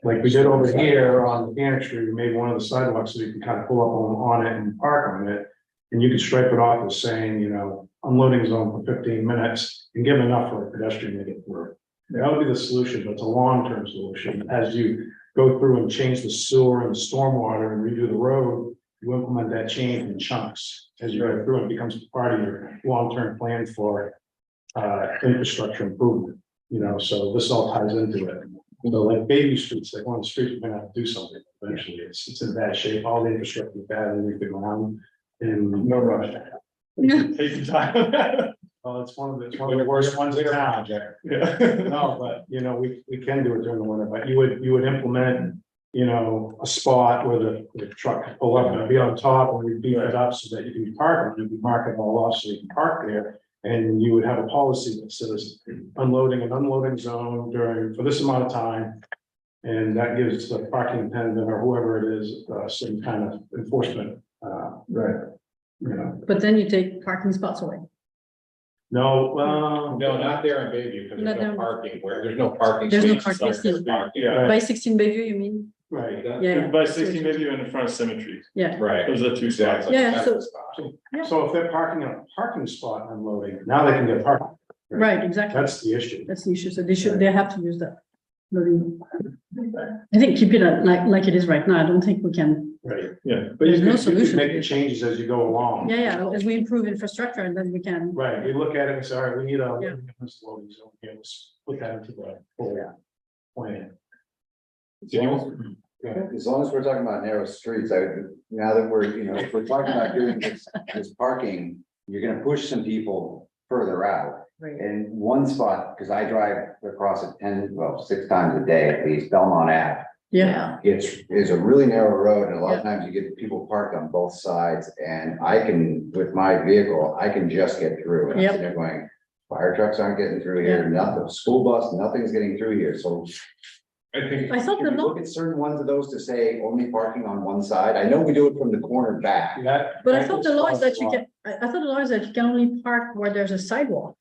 like we did over here on Mechanic Street, we made one of the sidewalks so you can kind of pull up on it and park on it. And you could stripe it off as saying, you know, unloading zone for 15 minutes and give enough for a pedestrian to get through. That would be the solution, but it's a long-term solution. As you go through and change the sewer and the stormwater and redo the road, you implement that change in chunks. As you go through, it becomes part of your long-term plan for infrastructure improvement, you know, so this all ties into it. So like baby streets, like one of the streets, we're gonna have to do something eventually. It's in bad shape. All the infrastructure is bad and we've been around. And No rush. Take your time. well, it's one of the worst ones in town. Yeah. No, but you know, we can do it during the winter, but you would implement, you know, a spot where the truck can pull up and it'd be on top and we'd beef it up so that you can park on it, we mark it all off so you can park there. And you would have a policy that says unloading and unloading zone for this amount of time. And that gives the parking attendant or whoever it is, some kind of enforcement, Right. you know. But then you take parking spots away. No, well. No, not there in Bayview, because Not there's there. no parking, where there's no parking. There's no spaces, parking, there's still. parking. Yeah. By 16 Bayview, you mean? Right, Yeah. By 16, maybe you're in the front of Symmetry. Yeah, Right. Those are the two spots. Exactly. Yeah, That's so- the spot. so if they're parking in a parking spot unloading, now they can get parking. right, exactly. That's the issue. That's the issue. So they have to use that. Loading. I think keep it like it is right now. I don't think we can, Right. Yeah. But you There's no can solution. make the changes as you go along. yeah, as we improve infrastructure and then we can, Right, we look at it and say, all right, we need a Yeah. loading zone here, let's put that into the whole plan. As long as we're talking about narrow streets, now that we're, you know, if we're talking about doing this parking, you're gonna push some people further out. Right. And one spot, because I drive across it 6 times a day at least, Belmont Ave. yeah, Is a really narrow road and a lot of times you get people parked on both sides and I can, with my vehicle, I can just get through. And I'm Yep. sitting there going, fire trucks aren't getting through here, nothing, school bus, nothing's getting through here, so. I think, I thought the Can we law, look at certain ones of those to say only parking on one side? I know we do it from the corner back. but I thought the law is that you can, I thought the law is that you can only park where there's a sidewalk.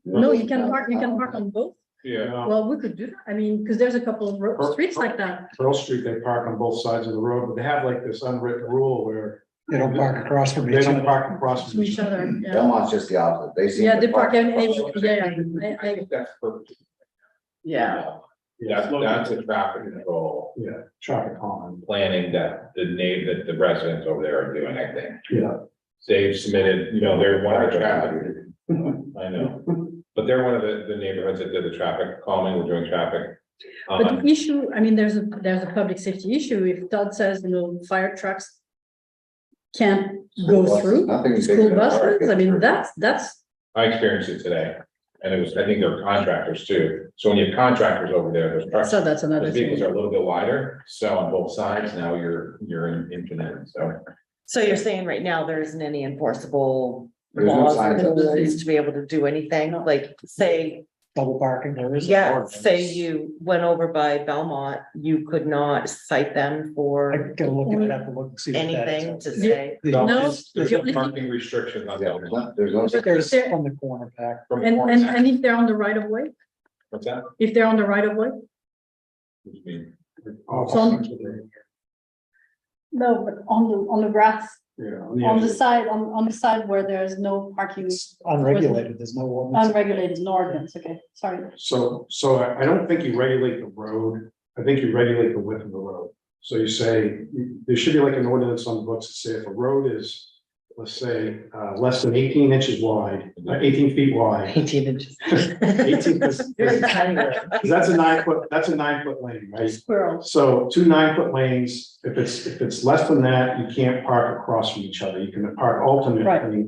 No, you can park on both. yeah, Well, we could do that. I mean, because there's a couple of streets like that. Pearl Street, they park on both sides of the road, but they have like this unwritten rule where They don't park across from they each don't other. park across To each other, yeah. Belmont's just the opposite. They seem. Yeah, to they park, across yeah, I think that's perfect. Yeah, That's a traffic control Yeah, traffic calming. planning that that the residents over there are doing, I think. Yeah. They've submitted, you know, they're one of the traffic, I know, but they're one of the neighborhoods that did the traffic calming, we're doing traffic. But the issue, I mean, there's a public safety issue. If Todd says, you know, fire trucks can't go buses, through, nothing's school bigger than ours buses, I mean, gets that's, I experienced it today, and it was, I think they're contractors too, so when you have contractors over there, those trucks. so that's another The vehicles thing. are a little bit wider, so on both sides, now you're in infinite, so. So you're saying right now there isn't any enforceable There's no laws or signs of it. rules to be able to do anything, like, say, Double parking, there is. yeah, say you went over by Belmont, you could not cite them I for gotta look at that, to look and see. what that is. anything to say. No, There's if no you- parking restrictions on Yeah, Belmont. there's no. There's from the corner back. From the and, corner. and if they're on the right of way, What's that? if they're on the right of way, What do you mean? no, but on the grass, Yeah. on the side where there's no parking, It's unregulated, there's no ordinance. unregulated, no ordinance, okay, sorry. So I don't think you regulate the road, I think you regulate the width of the road. So you say, there should be like an ordinance on the books that say if a road is, let's say, less than 18 inches wide, 18 feet wide. 18 inches. 18, because that's a 9-foot lane, right? Squirrel. So 2 9-foot lanes, if it's less than that, you can't park across from each other, you can park alternately.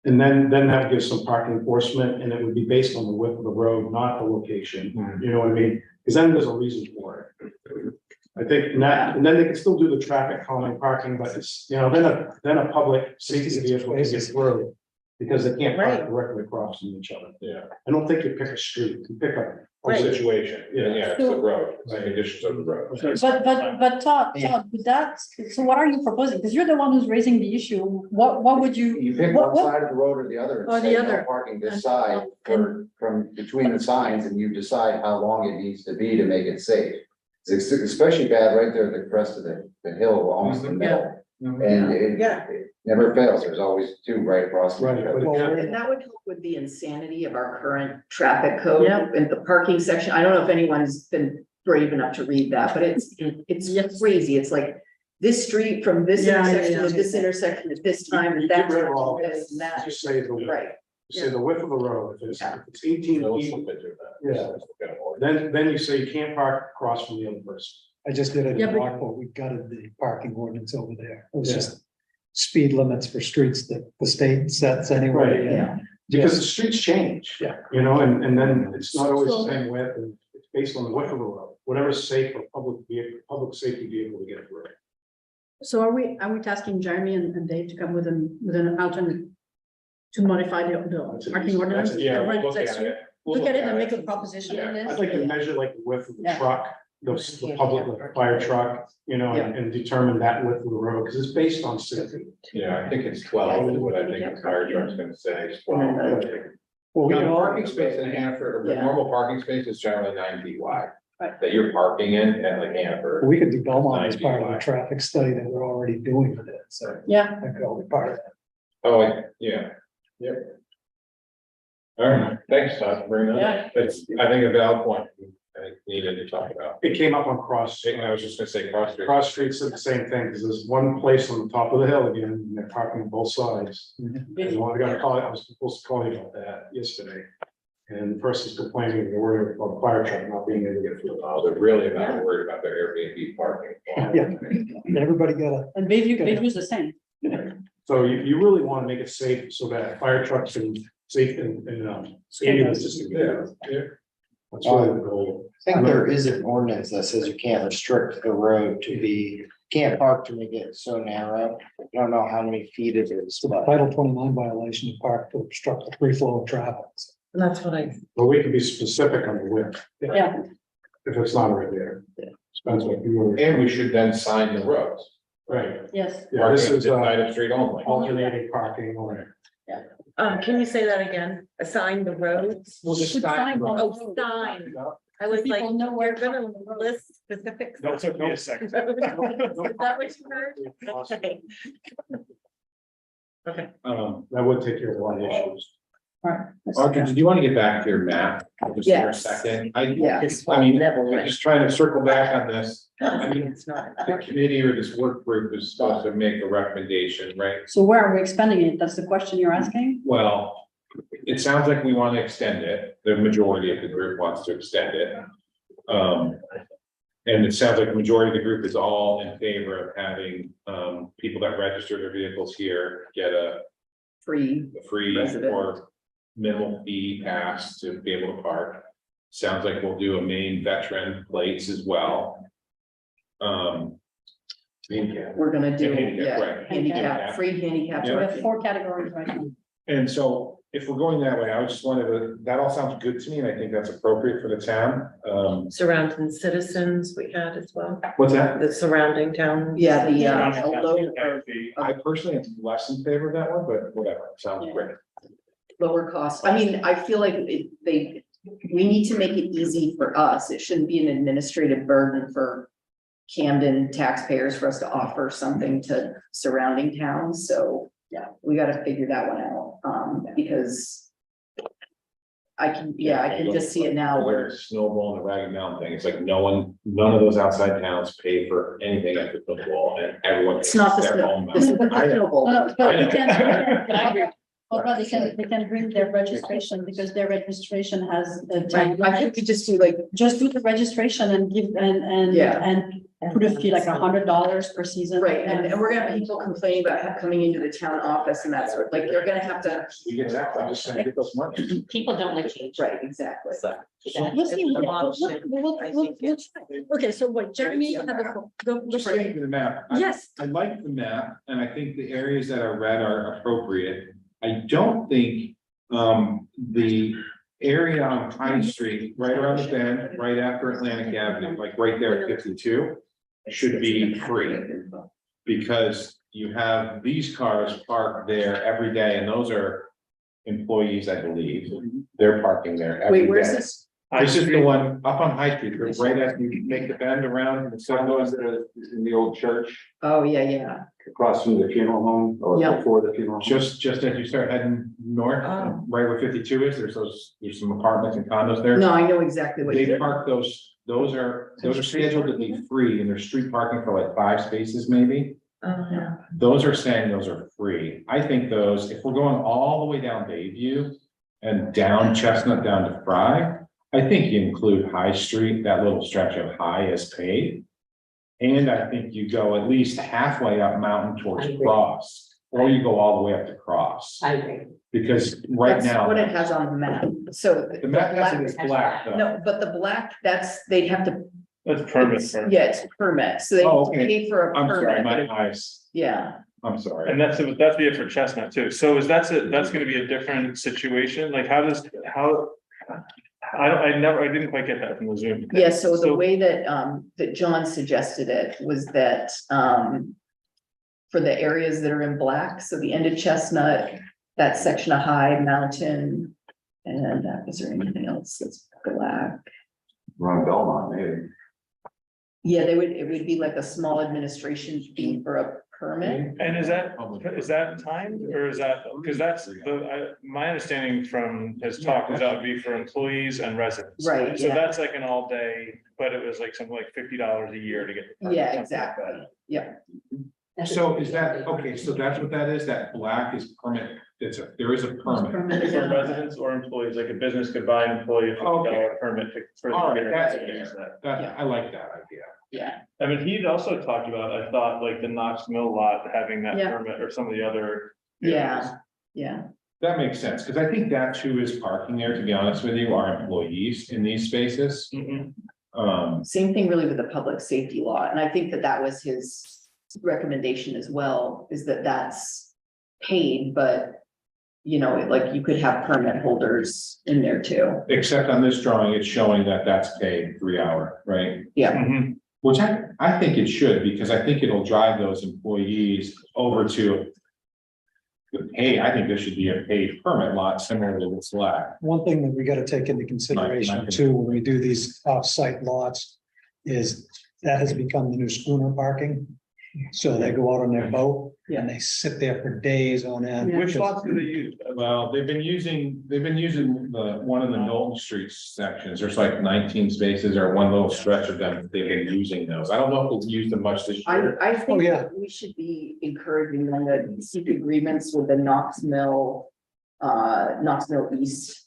And then that gives some parking enforcement, and it would be based on the width of the road, not the location, you know what I mean? Because then there's a reason for it. I think, and then they can still do the traffic calming parking, but it's, you know, then a public safety vehicle can get through. Because they can't park Right. directly across from each other. Yeah. I don't think you pick a street, you pick a Right. situation. Yeah. Yeah, it's the road, it's the conditions of the road. But Todd, with that, so what are you proposing? Because you're the one who's raising the issue. What would you? You pick what- one side of the road or the other, and Or the say no other. parking this And- side from between the signs, and you decide how long it needs to be to make it safe. It's especially bad right there at the crest of the hill, almost in the middle. And Yeah. it never fails, there's always two right across. from each Right, other. but And that would help with the insanity of our current traffic code Yeah. and the parking section. I don't know if anyone's been brave enough to read that, but it's crazy. It's like this street from this Yeah, intersection yeah. to this intersection at this time You and get that's rid of all this and that. Just say the, Right, say the width of the road, if Yeah. it's 18 They'll feet, slip into that. yeah. Then you say you can't park across from the other person. I just did it Yeah, in but- Rockport. We gutted the parking ordinance over there. It was Yeah. just speed limits for streets that the state sets anyway. Right, yeah. Because the streets change. Yeah. You know, and then it's not always the same width, and it's based on the width of the road, whatever's safe for public safety vehicle to get through. So are we tasking Jeremy and Dave to come with an alternate to modify the parking ordinance? Yeah, we'll look Let's at it. We'll Look at it and it. make a proposition on I'd this. like to measure like the width of the Yeah. truck, the public like, fire truck, you know, and determine that width of the road, because it's based on safety. Yeah, I think it's 12 is what I think the fire truck's gonna say. It's 12. Well, we You can know, all, parking space in Hannaford, a Yeah. normal parking space is generally 9 feet wide. Right. That you're parking in at like Hannaford. we could do Belmont as 90 part of the wide. traffic study that we're already doing with it. So Yeah, that could all be part of it. Oh, yeah, yep. All right, thanks, Todd, for bringing that up. It's, I think, a valid point. I think needed to talk about. It came up on Cross. I was just gonna say cross street. Cross Street said the same thing, because there's one place on the top of the hill again, and they're parking on both sides. And I got a call, I was supposed to call you about that yesterday. And the person's complaining, they're worried about the fire truck not being able to get through. Oh, they're really not worried about their Airbnb parking. Yeah. And everybody got a, and Bayview's the same. So you really want to make it safe so that fire trucks and safe and ambulances can get there. Yeah. That's really the goal. I think there is an ordinance that says you can't restrict the road to be, can't park to make it so narrow. I don't know how many feet it is, it's a but Title 29 violation to park to obstruct the free flow of traffic. And that's what I, But we can be specific on the width. Yeah. If it's not right there. Depends what you were. And we should then sign the roads. Right, Yes. yeah, this Parking is side of street only. alternating parking or. can you say that again? Assign the roads? We'll just Should sign on the Oh, road. sign. I was like, People know where you're gonna list specifics. No, it took me a second. Is that what you heard? Okay. Okay. That would take care of a lot of issues. Audrey, did you want to get back to your map? Just for a Yes. second? Yeah. I mean, I'm just trying to circle back on this. I mean, It's not. the committee or this work group is supposed to make a recommendation, right? So where are we expanding it? That's the question you're asking? Well, it sounds like we want to extend it. The majority of the group wants to extend it. And it sounds like the majority of the group is all in favor of having, people that register their vehicles here get a Free. free Resident. or minimal fee pass to be able to park. Sounds like we'll do a main veteran plates as well. We're gonna do, Handicap, yeah, right. handicap, free handicap. Yeah. We have 4 categories right now. And so if we're going that way, I just wanted to, that all sounds good to me, and I think that's appropriate for the town. Surrounding citizens we had as well, What's that? the surrounding town. Yeah, the, lower, I personally am less in favor of that one, but whatever, sounds great. lower cost. I mean, I feel like we need to make it easy for us. It shouldn't be an administrative burden for Camden taxpayers for us to offer something to surrounding towns. So, yeah, we gotta figure that one out, because I can just see it now Where where, it's snowball and the Ragged Mountain thing, it's like none of those outside towns pay for anything at the football, and everyone. it's not the pays their snow, own this is amount. the I know. snowball. No, but I we know. can, but they can bring their registration because their registration has a time. I think we just do like, Just do the registration and give, Yeah. and put a fee like $100 per season. right, and we're gonna have people complaining about coming into the town office and that sort, like, you're gonna have to, Exactly, I'm just trying to get those money. People don't like change. right, exactly. We'll see. We'll try. Okay, so wait, Jeremy, have a, go. Just changing the map. Yes, I like the map, and I think the areas that are red are appropriate. I don't think, the area on Pine Street, right around the bend, right after Atlantic Avenue, like right there at 52, should be free. Because you have these cars parked there every day, and those are employees, I believe. They're parking there every Wait, where's day. this? This is the one up on High Street, right as you make the bend around, and so those In the old church, Oh, yeah. across from the funeral home, or Yeah. before the funeral. home. just as you start heading north, Oh. right where 52 is, there's some apartments and condos there. No, I know exactly what They you're. park those are scheduled to be free, and there's street parking for like 5 spaces maybe. Yeah. Those are saying those are free. I think those, if we're going all the way down Bayview and down Chestnut down to Fry, I think you include High Street, that little stretch of High as paid. And I think you go at least halfway up Mountain towards I agree. Cross, or you go all the way up to Cross. I agree. Because right That's now, what it has on the map, so. the map has it as black though. No, but the black, they'd have to. That's permit. Yeah, it's permit, so they Oh, have to okay. pay for a I'm sorry, permit, but my it- eyes, yeah. I'm sorry. And that's be it for Chestnut too. So that's gonna be a different situation? Like I didn't quite get that from the Zoom. Yeah, so the way that, that John suggested it was that, for the areas that are in black, so the end of Chestnut, that section of High Mountain, and is there anything else that's black? Run Belmont, maybe. Yeah, it would be like a small administration fee for a permit. And is that timed or is that, because that's my understanding from his talk is that would be for employees and residents. Right, So yeah. that's like an all day, but it was like something like $50 a year to get. the permit, Yeah, something like exactly, that. yeah. So is that, okay, so that's what that is, that black is permit, there is a permit. For residents or employees, like a business could buy an employee a $50 permit for. All right, that's, that. I like that idea. Yeah, I mean, he'd also talked about, I thought, like the Knox Mill lot having that Yeah. permit or some of the other. yeah, yeah, That makes sense, because I think that's who is parking there, to be honest with you, are employees in these spaces. Mhm. same thing really with the public safety law, and I think that that was his recommendation as well, is that that's paid, but. You know, like you could have permit holders in there too, Except on this drawing, it's showing that that's paid 3 hour, right? yeah, Mhm. Which I think it should, because I think it'll drive those employees over to. Hey, I think there should be a paid permit lot similar to this black. One thing that we gotta take into consideration too, when we do these off-site lots, is that has become the new schooner parking. So they go out on their boat and they sit there for days on end. Which lots do they use? Well, they've been using the one in the Knowlton Street sections, there's like 19 spaces or one little stretch of them, they've been using those, I don't know if we've used them much this year. I think yeah. that we should be encouraging them to seek agreements with the Knox Mill East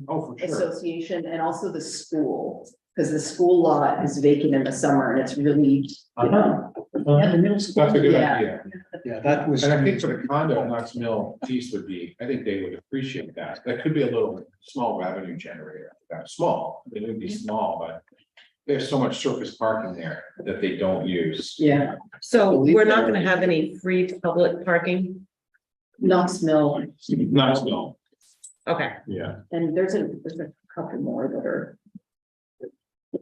Oh, for sure, Association and also the school, because the school lot is vacant in the summer and it's really, you know. Yeah, the middle school. that's a good Yeah. idea, Yeah, that was. and I think for the condo at Knox Mill East would be, I think they would appreciate that, that could be a little small revenue generator, small, it would be small, but. There's so much surface parking there that they don't use. Yeah, So we're not gonna have any free public parking? Knox Mill, Knox Mill, Okay, yeah. and there's a couple more that are.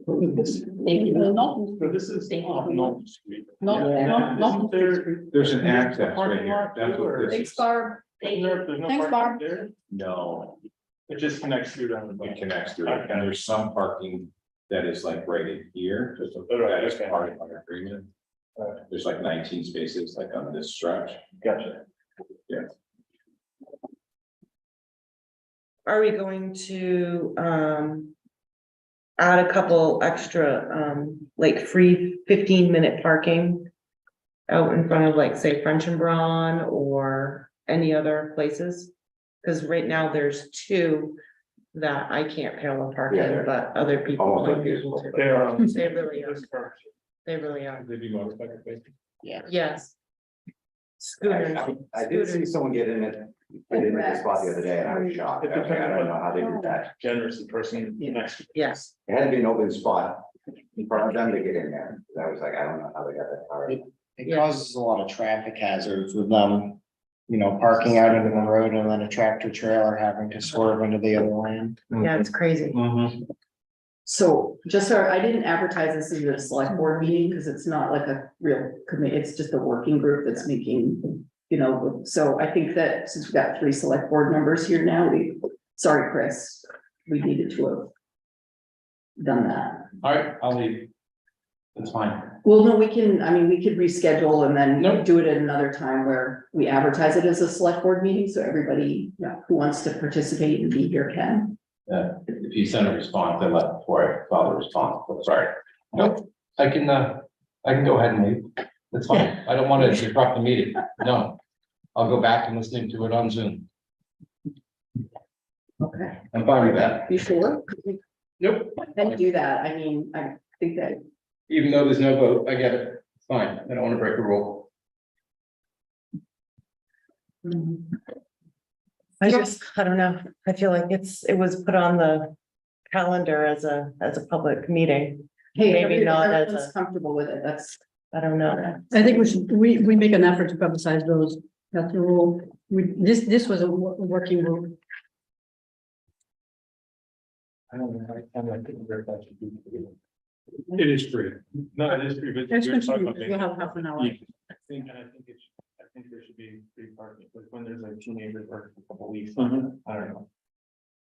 Maybe So this is. Thank you. off Knowlton Street. Not. There's an access right here, that's what this Thanks, is. Barb. Thank you. There's no Thanks, parking Barb. there? No, It just connects through down the. it connects to it, and there's some parking that is like right in here, just Oh, right, that is okay. part of our agreement. There's like 19 spaces like on this stretch. Gotcha. are we going to, add a couple extra, like free 15-minute parking? Out in front of like, say, French and Braun or any other places? Cause right now there's 2 that I can't parallel park Yeah, in, they're but other people almost might be able to. They are. They really are, they really are, They'd be motorcycle spaces. yes. Scooters. I did see someone get in it, get in the spot the other day and I was shocked. I was like, I don't know how they did that. Generous in person next. to- Yes, It had to be an open spot in front of them to get in there. I was like, I don't know how they got that far. It causes a lot of traffic hazards with them parking out into the road and then a tractor trailer having to swerve into the other lane. Yeah, it's crazy. So just so I didn't advertise this as a select board meeting because it's not like a real committee, it's just a working group that's making, so I think that since we've got 3 select board members here now, sorry, Chris, we needed to have done that. All right, I'll leave. That's fine. Well, no, we could reschedule and then Nope. do it at another time where we advertise it as a select board meeting, so everybody who wants to participate and be here can. If you send a response, then let before I file the response, but sorry. Nope, I can go ahead and leave. That's fine. I don't want to disrupt the meeting. No. I'll go back and listening to it on Zoom. Okay. I'm fine with that. You sure? Nope. Then do that. I mean, I think that, Even though there's no vote, I get it. It's fine. I don't want to break the rule. I don't know. I feel like it was put on the calendar as a public meeting. hey, Maybe not as everyone's comfortable with it. That's, I don't know. I think we make an effort to publicize those, that's the rule. This was a working group. I don't know, I think that should be. It is free. No, it is free, but Let's we're talking continue, about because we'll have half an hour. I think there should be free parking, like when there's like teenagers or a couple weeks, I don't know.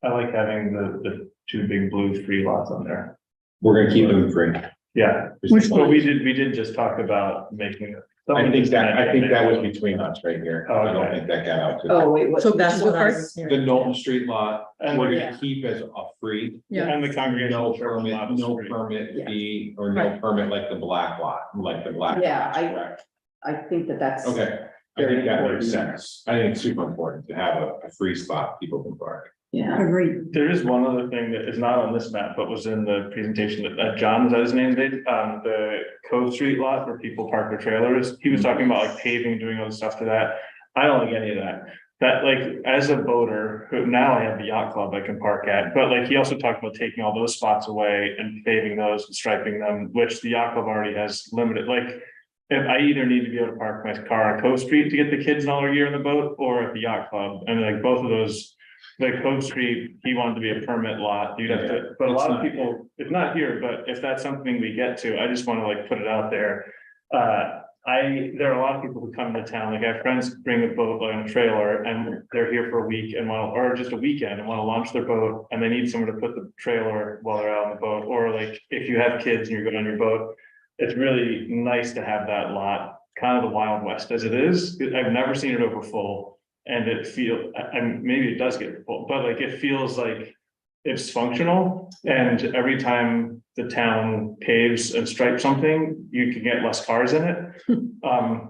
I like having the 2 big blue free lots on there. We're gonna keep them free. Yeah, Which but we did just talk about making it. I think that was between us right here. I don't think that got out to. oh, wait, what? So That's what I was The hearing. Knowlton Street lot, And we're Yeah. gonna keep as a free. Yeah, And the congregational No church permit, lot is no free. permit Yeah. fee, or no permit like the black lot, like the black. Yeah, lot, correct? I think that's. Okay, I think that makes sense. I think it's super important to have a free spot people can park. Yeah, agreed. There is one other thing that is not on this map, but was in the presentation that John, is that his name, did, the Cove Street lot where people park their trailers. He was talking about like paving, doing all the stuff to that. I don't like any of that. That like, as a boater, who now I have the yacht club I can park at, but like, he also talked about taking all those spots away and paving those and striping them, which the yacht club already has limited, like. If I either need to be able to park my car on Cove Street to get the kids all year in the boat, or at the yacht club, and like both of those. Like Cove Street, he wanted to be a permit lot, you'd have to, but a lot of people, it's not here, but if that's something we get to, I just wanna like put it out there. There are a lot of people who come to town, like I have friends bring a boat on a trailer and they're here for a week and or just a weekend and wanna launch their boat. And they need somewhere to put the trailer while they're out on the boat, or like if you have kids and you're going on your boat. It's really nice to have that lot, kind of the Wild West as it is. I've never seen it over full. And and maybe it does get full, but like, it feels like it's functional. And every time the town paves and stripes something, you can get less cars in it.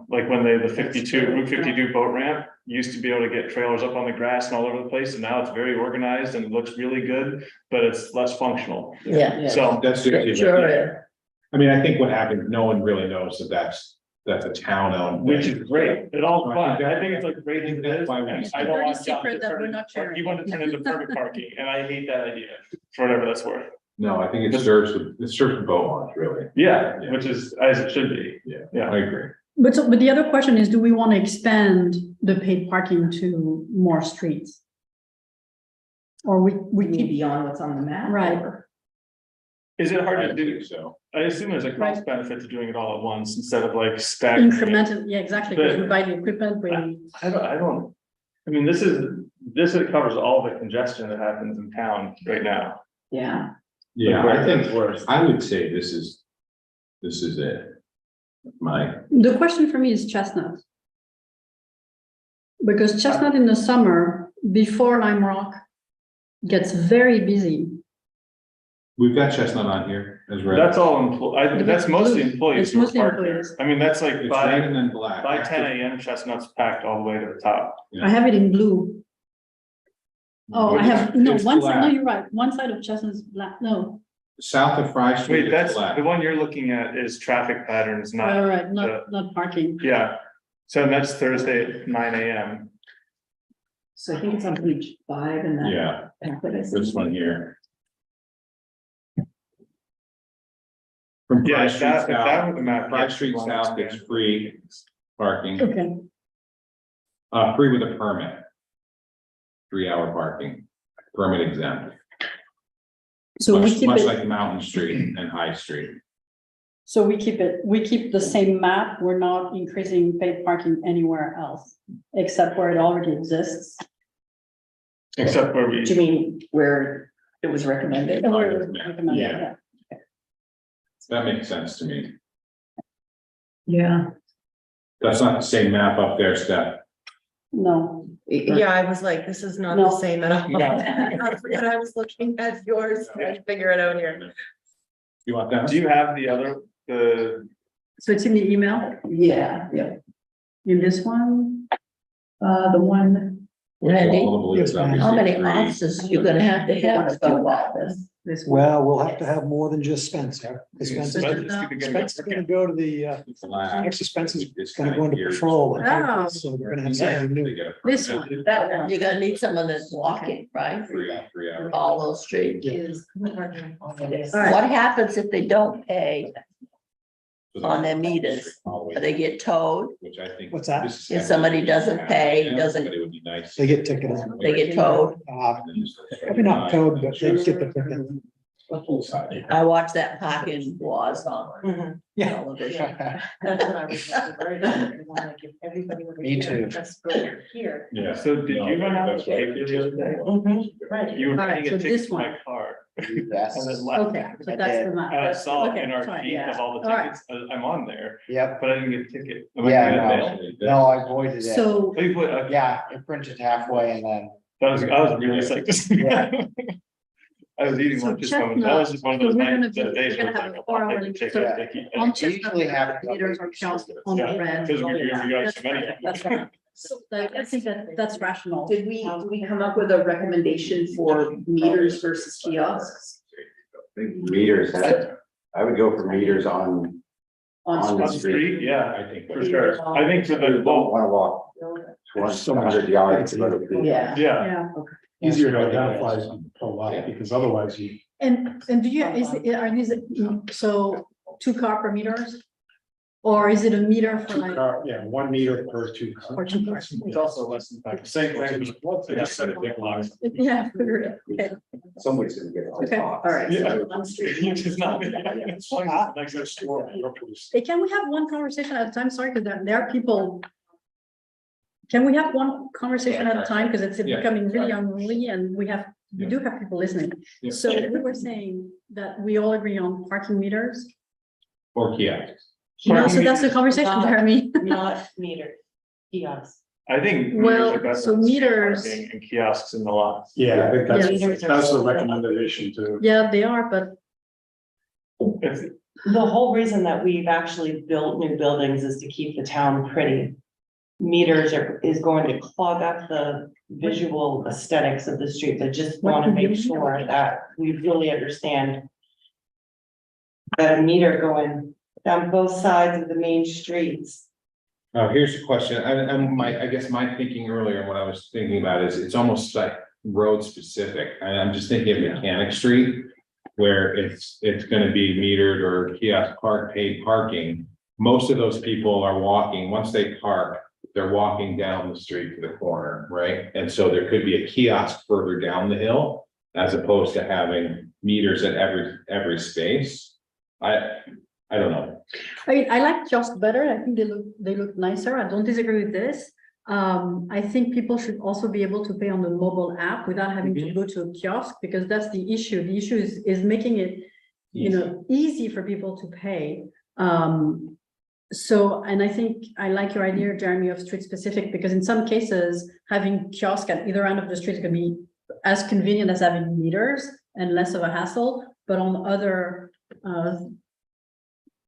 Like when Route 52 boat ramp used to be able to get trailers up on the grass and all over the place. And now it's very organized and it looks really good, but it's less functional. Yeah. So That's. Sure is. I mean, I think what happens, no one really knows that that's a town owned. which is great. It all I fun. think that- I think it's like great as it is. that's why we- I don't want Dirty John secret to that turn we're it- not sharing. You want to turn it into permit parking, and I hate that idea, for whatever that's worth. No, I think it serves the boat launch, really. Yeah, Yeah. which is as it should be. Yeah. I agree. But the other question is, do we want to expand the paid parking to more streets? Or we we need keep, beyond what's on the map. Right. or- Is it hard I to do? think so. I assume there's a cost Right. benefit to doing it all at once instead of like stacking. it. incremental, yeah, exactly, because we buy the equipment, we. I mean, this covers all the congestion that happens in town right now. Yeah, Yeah, Like, I think, worse. I would say this is it. The question for me is Chestnut. Because Chestnut in the summer, before Lime Rock gets very busy. We've got Chestnut on here as red. That's all, that's mostly employees. It's who are mostly parked there. employees. I mean, that's like It's red by and then black. 10 AM, Chestnut's packed all the way to the top. I have it in blue. Oh, I have, no, It's one side, no, black. you're right, one side of Chestnut is black, no, South of Fry Street. Wait, it's that's, black. the one you're looking at is traffic patterns, all not, right, not parking. yeah. So that's Thursday at 9 AM. so I think it's on page 5 and that. Yeah, packet I this sent. one here. From Yeah, Fry if Street that were South, the map. Fry yes, Street one South understand. gets free parking. Okay, Free with a permit. 3-hour parking, permit exempt, So we much, keep much it, like Mountain Street and High Street. so we keep the same map, we're not increasing paid parking anywhere else, except where it already exists. Except where Do you we, mean where it was recommended? And where it was recommended, Yeah. That makes sense to me. Yeah. That's not the same map up there, Steph. No, Yeah, I was like, this is not the No. same at all. No. I forgot I was looking at yours, I figure it out here. You want that? do you have the, so it's in the email, Yeah, in this one, the one, Randy, Probably it's obviously how many 3. offices you gonna have to go all this? this one. Well, we'll have to have more than just Spencer. Because Spencer's Spencer's Spencer's gonna go to the, It's flat. actually Spencer's It's gonna kinda go into geared patrol. Oh. So we're gonna have Yeah, something they new. get a This permit. one, that one. You're gonna need someone that's walking, right? 3 hours. All those streets. is. What happens if they don't pay? On their meters, they get towed, Which I think. What's that? this is If somebody doesn't pay, doesn't- But it would be nice. They get ticketed. they get towed. Probably not towed, but they get the ticket. I watched that parking wars on Mhm. Yeah. television. That's what I was thinking, right? Me too. Here. Yeah. so did you run out of paper the other day? Mhm, right. You were All right, paying so a this ticket to my one. car. Yes. And then left. Okay, so that's the map. I saw Okay, in our fine, feed yeah. of all the All right. tickets, I'm on there, Yep, but I didn't get a ticket. Am I Yeah, gonna no. mail? no, I voided it. So, Oh, you put- okay. Yeah, it printed halfway and then, I was really psyched to see that. I was eating So lunch this moment, that was just one of so those we're nights, gonna the be- days we're where gonna it's have like, a I'll 4-hour take a ticket, limit. take it. on we usually have. meters are just on the Yeah, red. because we got so many. That's right. So I think that's rational. Did we come up with a recommendation for meters versus kiosks? I think meters, I would go for meters on On On On the street? street, yeah, I think. for sure. I think for the, don't well, wanna walk So much- 100 yards. to go to the- Yeah. yeah, Yeah, Easier to identify and pull out, because otherwise you. and do you, are these, so 2 car per meters? Or is it a meter for like? Yeah, 1 meter per 2 cars. For 2 cars? it's also less than five, same thing, I just said it big lots. Yeah, okay, Somebody's gonna get it. okay, all right. Yeah. Which is not. It's like next to the store. Hey, can we have one conversation at a time? Sorry, because there are people. Can we have one conversation at a time? Because it's Yeah. becoming really unruly and we do have people listening. Yeah. So we were saying that we all agree on parking meters. Or kiosks. Yeah, so that's the conversation, Jeremy. Not meter, kiosks. I think. Well, meters are better so than meters- parking And kiosks in the lots. Yeah, I think Yeah. that's the recommendation too. Yeah, they are, but If- The whole reason that we've actually built new buildings is to keep the town pretty. Meters is going to clog up the visual aesthetics of the streets. I just want to make sure that we really understand that a meter going down both sides of the main streets. Here's a question, I guess my thinking earlier, and what I was thinking about is, it's almost like road specific, and I'm just thinking of Mechanic Street. Where it's gonna be metered or kiosk paid parking, most of those people are walking, once they park, they're walking down the street to the corner, right? And so there could be a kiosk further down the hill, as opposed to having meters at every space. I don't know. I mean, I like kiosks better. I think they look nicer. I don't disagree with this. I think people should also be able to pay on the mobile app without having to go to a kiosk, because that's the issue. The issue is making it, easy for people to pay. So, and I think I like your idea, Jeremy, of street specific, because in some cases, having kiosk at either end of the street can be as convenient as having meters and less of a hassle, but on other,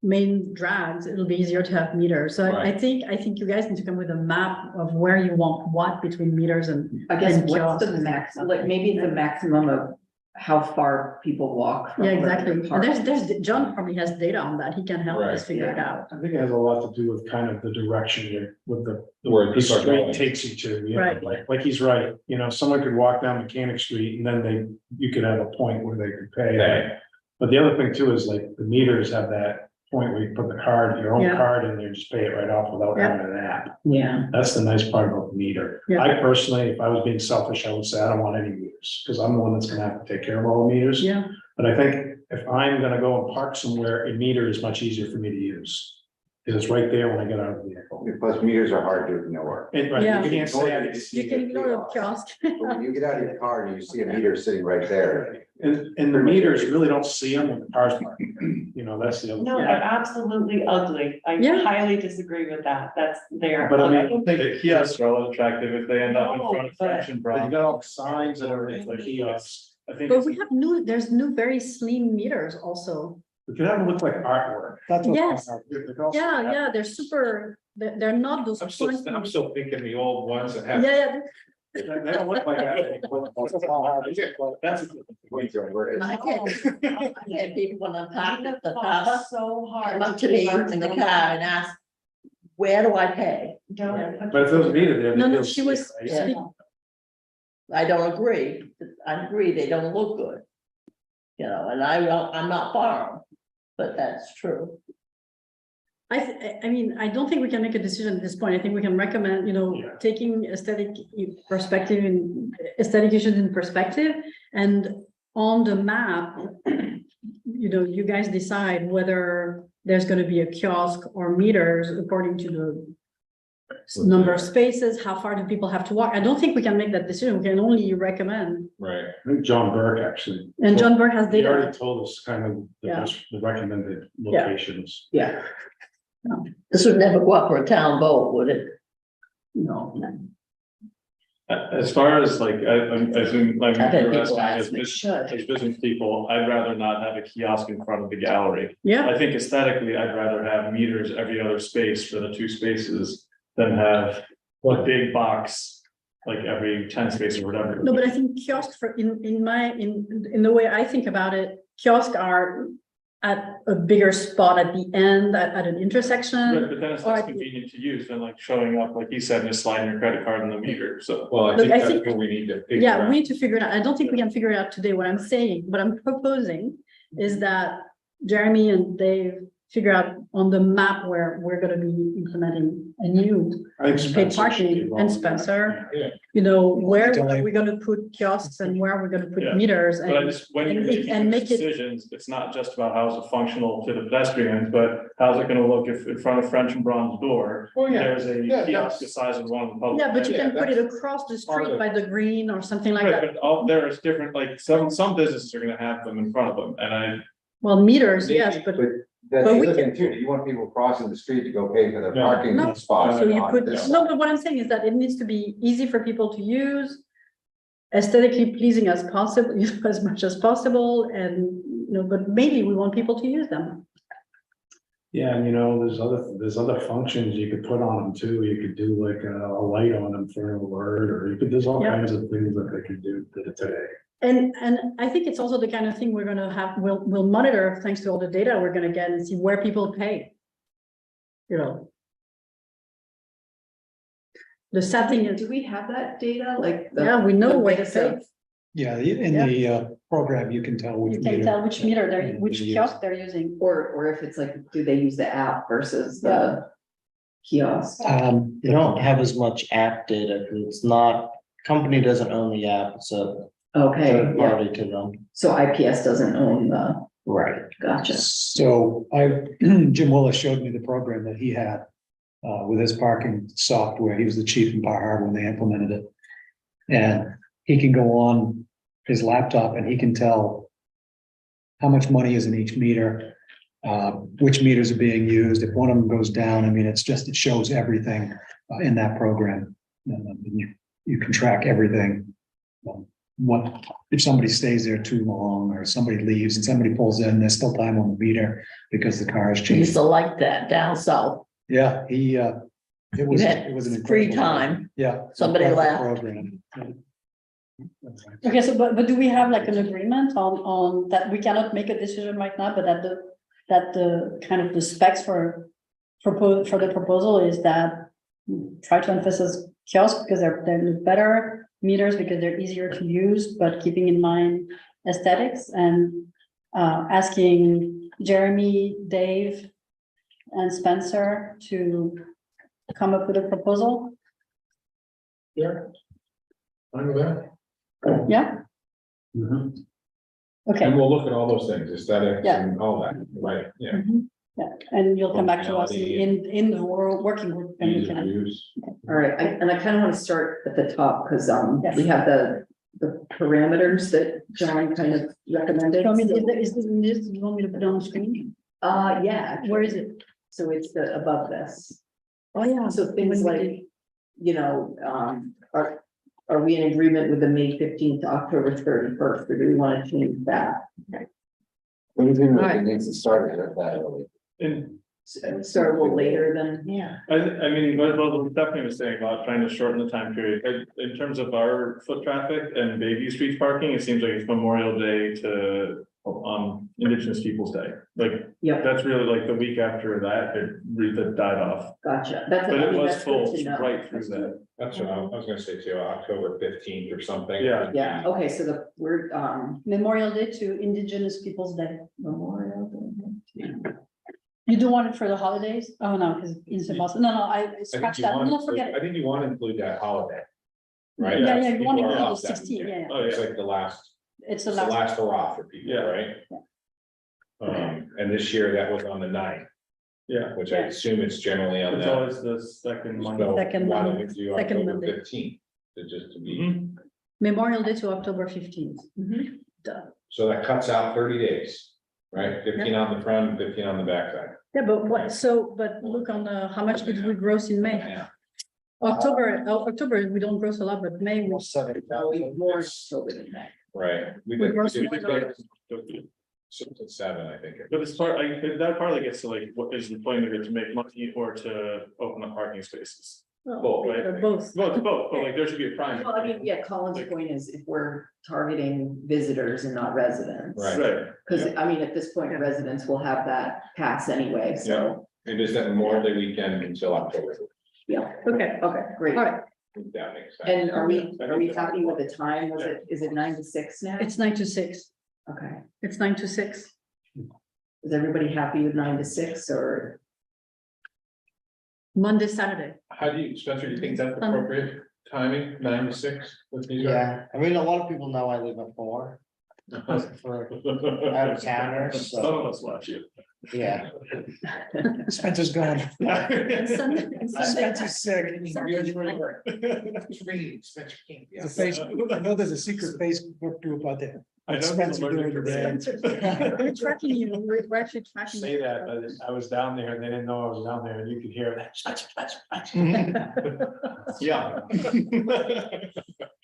main drags, it'll be easier to have meters. So I Right. think you guys need to come with a map of where you want what between meters and. I guess and what's the kiosks. max, like maybe the maximum of how far people walk. from Yeah, where exactly. they And park. there's, John probably has data on that. He can help us Right. figure it out. I think it has a lot to do with kind of the direction with the. Where The people are going. street takes you to, you know, Right. like he's right, someone could walk down Mechanic Street and then you could have a point where they could pay. Okay. But the other thing too is like the meters have that point where you put the card, your own Yeah. card in there, just pay it right off without Yeah. having an app. Yeah. That's the nice part about the meter. Yeah. I personally, if I was being selfish, I would say I don't want any meters, because I'm the one that's gonna have to take care of all the meters. Yeah, But I think if I'm gonna go and park somewhere, a meter is much easier for me to use. Because it's right there when I get out of the vehicle. Plus meters are hard to ignore. And right, Yeah. you can't say I didn't you see can it. ignore the kiosk. But when you get out of your car and you see a meter sitting right there, And the meters, you really don't see them when the car's parked. You know, that's the other. No, thing. they're absolutely ugly. I Yeah. highly disagree with that. That's there. But I I mean, don't think the kiosks are all attractive if they end up in No, front of but- French and But you Brown. got all the signs and everything, like kiosks. I think But we have new, there's new very slim meters also. we could have them look like artwork. That's what. Yes. Yeah, they're super, they're not those. I'm still funky- thinking the old ones that have. Yeah, They don't look like that. That's. I had people when I'm parked at the car, So hard. come up to me in the car and ask, where do I pay? Don't. But if those meter there. No, they no, feel she was safe, right? Yeah. speak- I don't agree. I agree, they don't look good. You know, and I'm not for them, but that's true. I mean, I don't think we can make a decision at this point. I think we can recommend, Yeah. taking aesthetic perspective and aesthetic issues in perspective. And on the map, you guys decide whether there's gonna be a kiosk or meters according to the number of spaces, how far do people have to walk? I don't think we can make that decision. We can only recommend. Right. I think John Burke actually. And John Burke has He already data. told us kind of Yeah. the recommended Yeah. locations. Yeah. This would never go up for a town vote, would it? No. As far as like, I assume, like, I've had you're people asking, ask me. as business people, I'd rather not have a kiosk in front of the gallery. Yeah, I think aesthetically, I'd rather have meters every other space for the 2 spaces than have a big box like every 10 spaces or whatever. no, but I think kiosks in the way I think about it, kiosks are at a bigger spot at the end, at an intersection. Right, but then it's less convenient to use than like showing up, like you said, and just sliding your credit card in the meter, so. Well, I Look, think I that's think- what we need to figure Yeah, out. we need to figure it out. I don't think we can figure it out today. What I'm saying, what I'm proposing is that Jeremy and Dave figure out on the map where we're gonna be implementing a new I think paid Spencer should be parking and involved. Spencer. Yeah. Where Delay. are we gonna put kiosks and where are we gonna put Yeah. meters? But I And just, when you're and making and these make it- decisions, it's not just about how's it functional to the pedestrians, but how's it gonna look if in front of French and Bronze door, Oh, yeah. there's a Yeah, kiosk the size of one of the public. yeah, but you Yeah, can put it that's across the part street of- by the green or something like Right, that. but all, there's different, like, some businesses are gonna have them in front of them, and I, Well, meters, yes, but That's But the we other can- thing too, you want people crossing the street to go pay for their Yeah. parking No, spot. so you on put, this no, side. but what I'm saying is that it needs to be easy for people to use. Aesthetically pleasing as possible, as much as possible, and, but maybe we want people to use them. Yeah, and there's other functions you could put on them too. You could do like a light on them for an alert, or there's all Yeah. kinds of things that they can do today. And I think it's also the kind of thing we're gonna have, we'll monitor thanks to all the data we're gonna get and see where people pay. The sad thing is, Do we have that data, like? yeah, we know the where to mix pay. of- Yeah, in the program, you can tell which. You can meter- tell which meter they're, which they use. kiosk they're using. Or if it's like, do they use the app versus the kiosk? You don't have as much app data, 'cause it's not, company doesn't own the app, it's a Okay, third yeah, party to them. so IPS doesn't own the, Right. gotcha. So Jim Willis showed me the program that he had with his parking software. He was the chief in Bar Harbor when they implemented it. And he can go on his laptop and he can tell how much money is in each meter, which meters are being used. If one of them goes down, I mean, it shows everything in that program. You can track everything. What, if somebody stays there too long or somebody leaves and somebody pulls in, there's still time on the meter because the car has We used changed. to like that down south. Yeah, it was had an free incredible- time. Yeah. Somebody incredible left. program. Okay, so but do we have like an agreement on that we cannot make a decision right now, but that the kind of the specs for the proposal is that try to emphasize kiosks because they're better, meters because they're easier to use, but keeping in mind aesthetics and asking Jeremy, Dave, and Spencer to come up with a proposal? Yeah. Fine with that. Yeah, okay. And we'll look at all those things, aesthetics Yeah. and all that, right, yeah. Yeah, and you'll come back to us Functionality. in the working group. And we Ease of can, use. All right, and I kind of want to start at the top, because, Yes. we have the parameters that John kind of recommended. Tell me, is this, you want me to put it on the screen? Yeah. Where is it? So it's the above this. Oh, yeah. So things When we like, you know, are we in agreement with the May 15th to October 31st, or do we want to change that? Anything Alright. that needs to start at that early. And Start a little later than, Yeah. I mean, what Stephanie was saying about trying to shorten the time period, in terms of our foot traffic and Bayview Street parking, it seems like it's Memorial Day to Indigenous Peoples' Day. Like, yeah, that's really like the week after that, it really died off. gotcha. That's, But I it mean, was that's good full to know. right through that. That's what I was gonna say too, October 15th or something. Yeah. Yeah, okay, so we're, Memorial Day to Indigenous Peoples' Day. Memorial Day. You don't want it for the holidays? Oh, no, because it's impossible. No, I I think scratch you that. want, No, forget I it. think you want to include that holiday. Right? Yeah, That's- yeah, you want to people are include off the that 16, weekend. yeah, Oh, It's yeah. like the last, It's it's the the last. last hurrah for people, Yeah. right? And this year that was on the 9th, Yeah, which I assume it's generally on it's that. always the second Monday. So Second why don't Monday. we do Second October Monday. 15th, to be, Mhm. Memorial Day to October 15th. so that cuts out 30 days, right? 15 on the front, 15 on the backside. Yeah, but but look on the, how much did we gross in May? Yeah. October, we don't gross a lot, but May, we Almost 70,000. More so than that. Right. We did- gross did more. 6 and 7, I think. But it's part, like, that partly gets to like, what is the point of it, to make money or to open up parking spaces? Both, right? both. Well, it's both, but like, there should be a prime. Well, I mean, yeah, Colin's point is if we're targeting visitors and not residents. Right. Right, Because, I mean, at this point, residents will have that pass anyway, so, It is that Memorial Day weekend until October. yeah, Okay, okay, great. all right. If that makes sense. And are we happy with the time? Is it 9 to 6 now? It's 9 to 6. Okay, It's 9 to 6. is everybody happy with 9 to 6 or? Monday, Saturday. How do you, Spencer, do you think that's appropriate timing, 9 to 6 with these? Yeah, I mean, a lot of people know I live at 4 for out of towners, some so, of us watch you. yeah. Spencer's gone. And Sunday. and Sunday- Spencer's sick. The Facebook, I know there's a secret Facebook group out there. I know Spencer people are doing the We're tracking you, we're actually tracking. Say that, but I was down there and they didn't know I was down there and you could hear that. Yeah.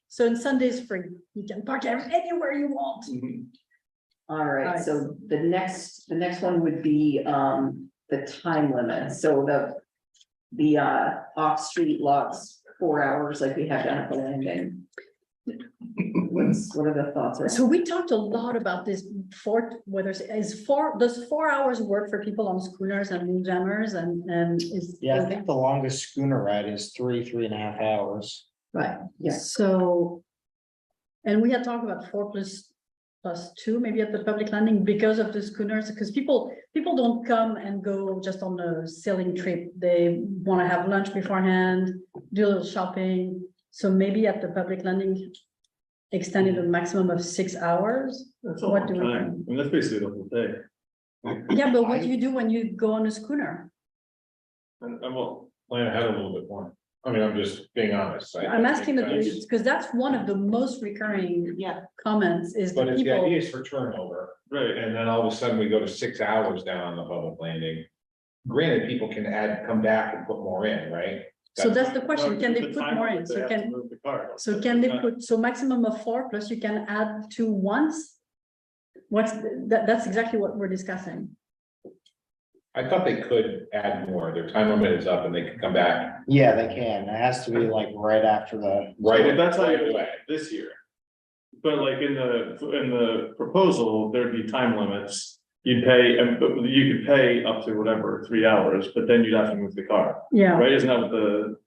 So on Sunday's free, you can park anywhere you want. All right, Alright. so the next one would be, the time limit, so the off-street lots, 4 hours like we have down at the landing. What are the thoughts? around- So we talked a lot about this does 4 hours work for people on schooners and windjammers and is. Yeah, I think the longest schooner ride is 3.5 hours. Right, yeah, So. And we had talked about 4 plus 2, maybe at the public landing because of the schooners, because people don't come and go just on a sailing trip. They want to have lunch beforehand, do a little shopping. So maybe at the public landing, extended a maximum of 6 hours. That's a What long do we time. think? I mean, that's basically the whole day. Yeah, but what do you do when you go on a schooner? And we'll plan ahead a little bit more. I mean, I'm just being honest. I'm asking because- because that's one of the most recurring comments is But that if the people. idea is for turnover, Right, and then all of a sudden we go to 6 hours down on the public landing. Granted, people can come back and put more in, right? So that's the question, can they The put time more that in? they So have to can, move the car. so can they Not- put, so maximum of 4 plus you can add 2 once? That's exactly what we're discussing. I thought they could add more. Their time limit is up and they can come back Yeah, they can. It has to be like right after the. right, Well, that's right like away. this year. But like in the proposal, there'd be time limits. You'd pay, and but you could pay up to whatever, 3 hours, but then you'd have to move the car, Yeah, right? Isn't that what the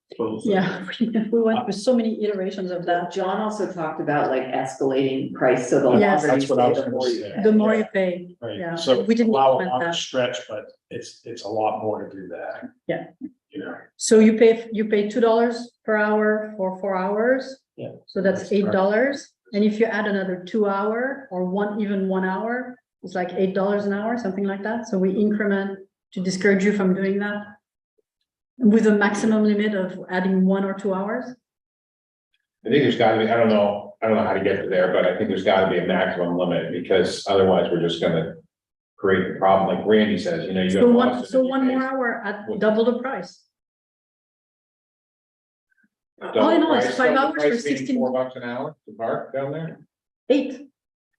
Yeah, we went through so many iterations of that. John also talked about like escalating price, so the Yes. longer you That's what I stay, was the gonna more you say. pay. The more you pay, Right, yeah, so we didn't allow a implement longer that. stretch, but it's a lot more to do that. Yeah. You know, So you pay $2 per hour for 4 hours. Yeah. So that's That's correct. $8. And if you add another 2 hour or even 1 hour, it's like $8 an hour, something like that. So we increment to discourage you from doing that. With a maximum limit of adding 1 or 2 hours. I think there's gotta be, I don't know how to get to there, but I think there's gotta be a maximum limit, because otherwise we're just gonna create the problem, like Randy says, you know, you. So got one, Boston so and one you more pay hour at What? double the price. double All in all, price, it's 5 double hours for price, meaning 16. $4 an hour to park down there? 8.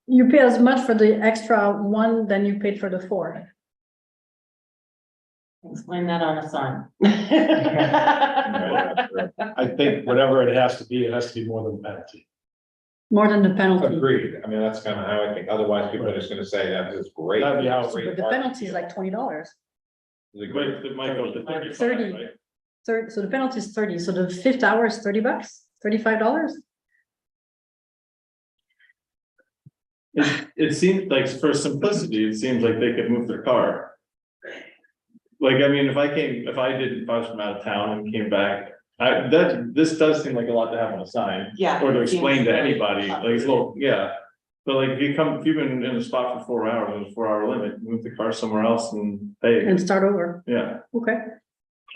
You pay as much for the extra 1 than you paid for the 4. Explain that on a sign. I think whatever it has to be more than penalty. More than the penalty. Agreed, I mean, that's kind of how I think, otherwise people are just gonna say that is great. That'd be how- It's a great But the parking penalty is deal. like $20. It's a great- It might go to 35, 30. right? So the penalty is 30. So the 5th hour is $30, $35. It seems like for simplicity, it seems like they could move their car. Like, I mean, if I was from out of town and came back, this does seem like a lot to have on a sign. Yeah. Or to it seems explain to very anybody, like, it's a little, yeah. But like, if you've been in a spot for 4 hours, there's a 4-hour limit, move the car somewhere else and pay, And start over. yeah, Okay.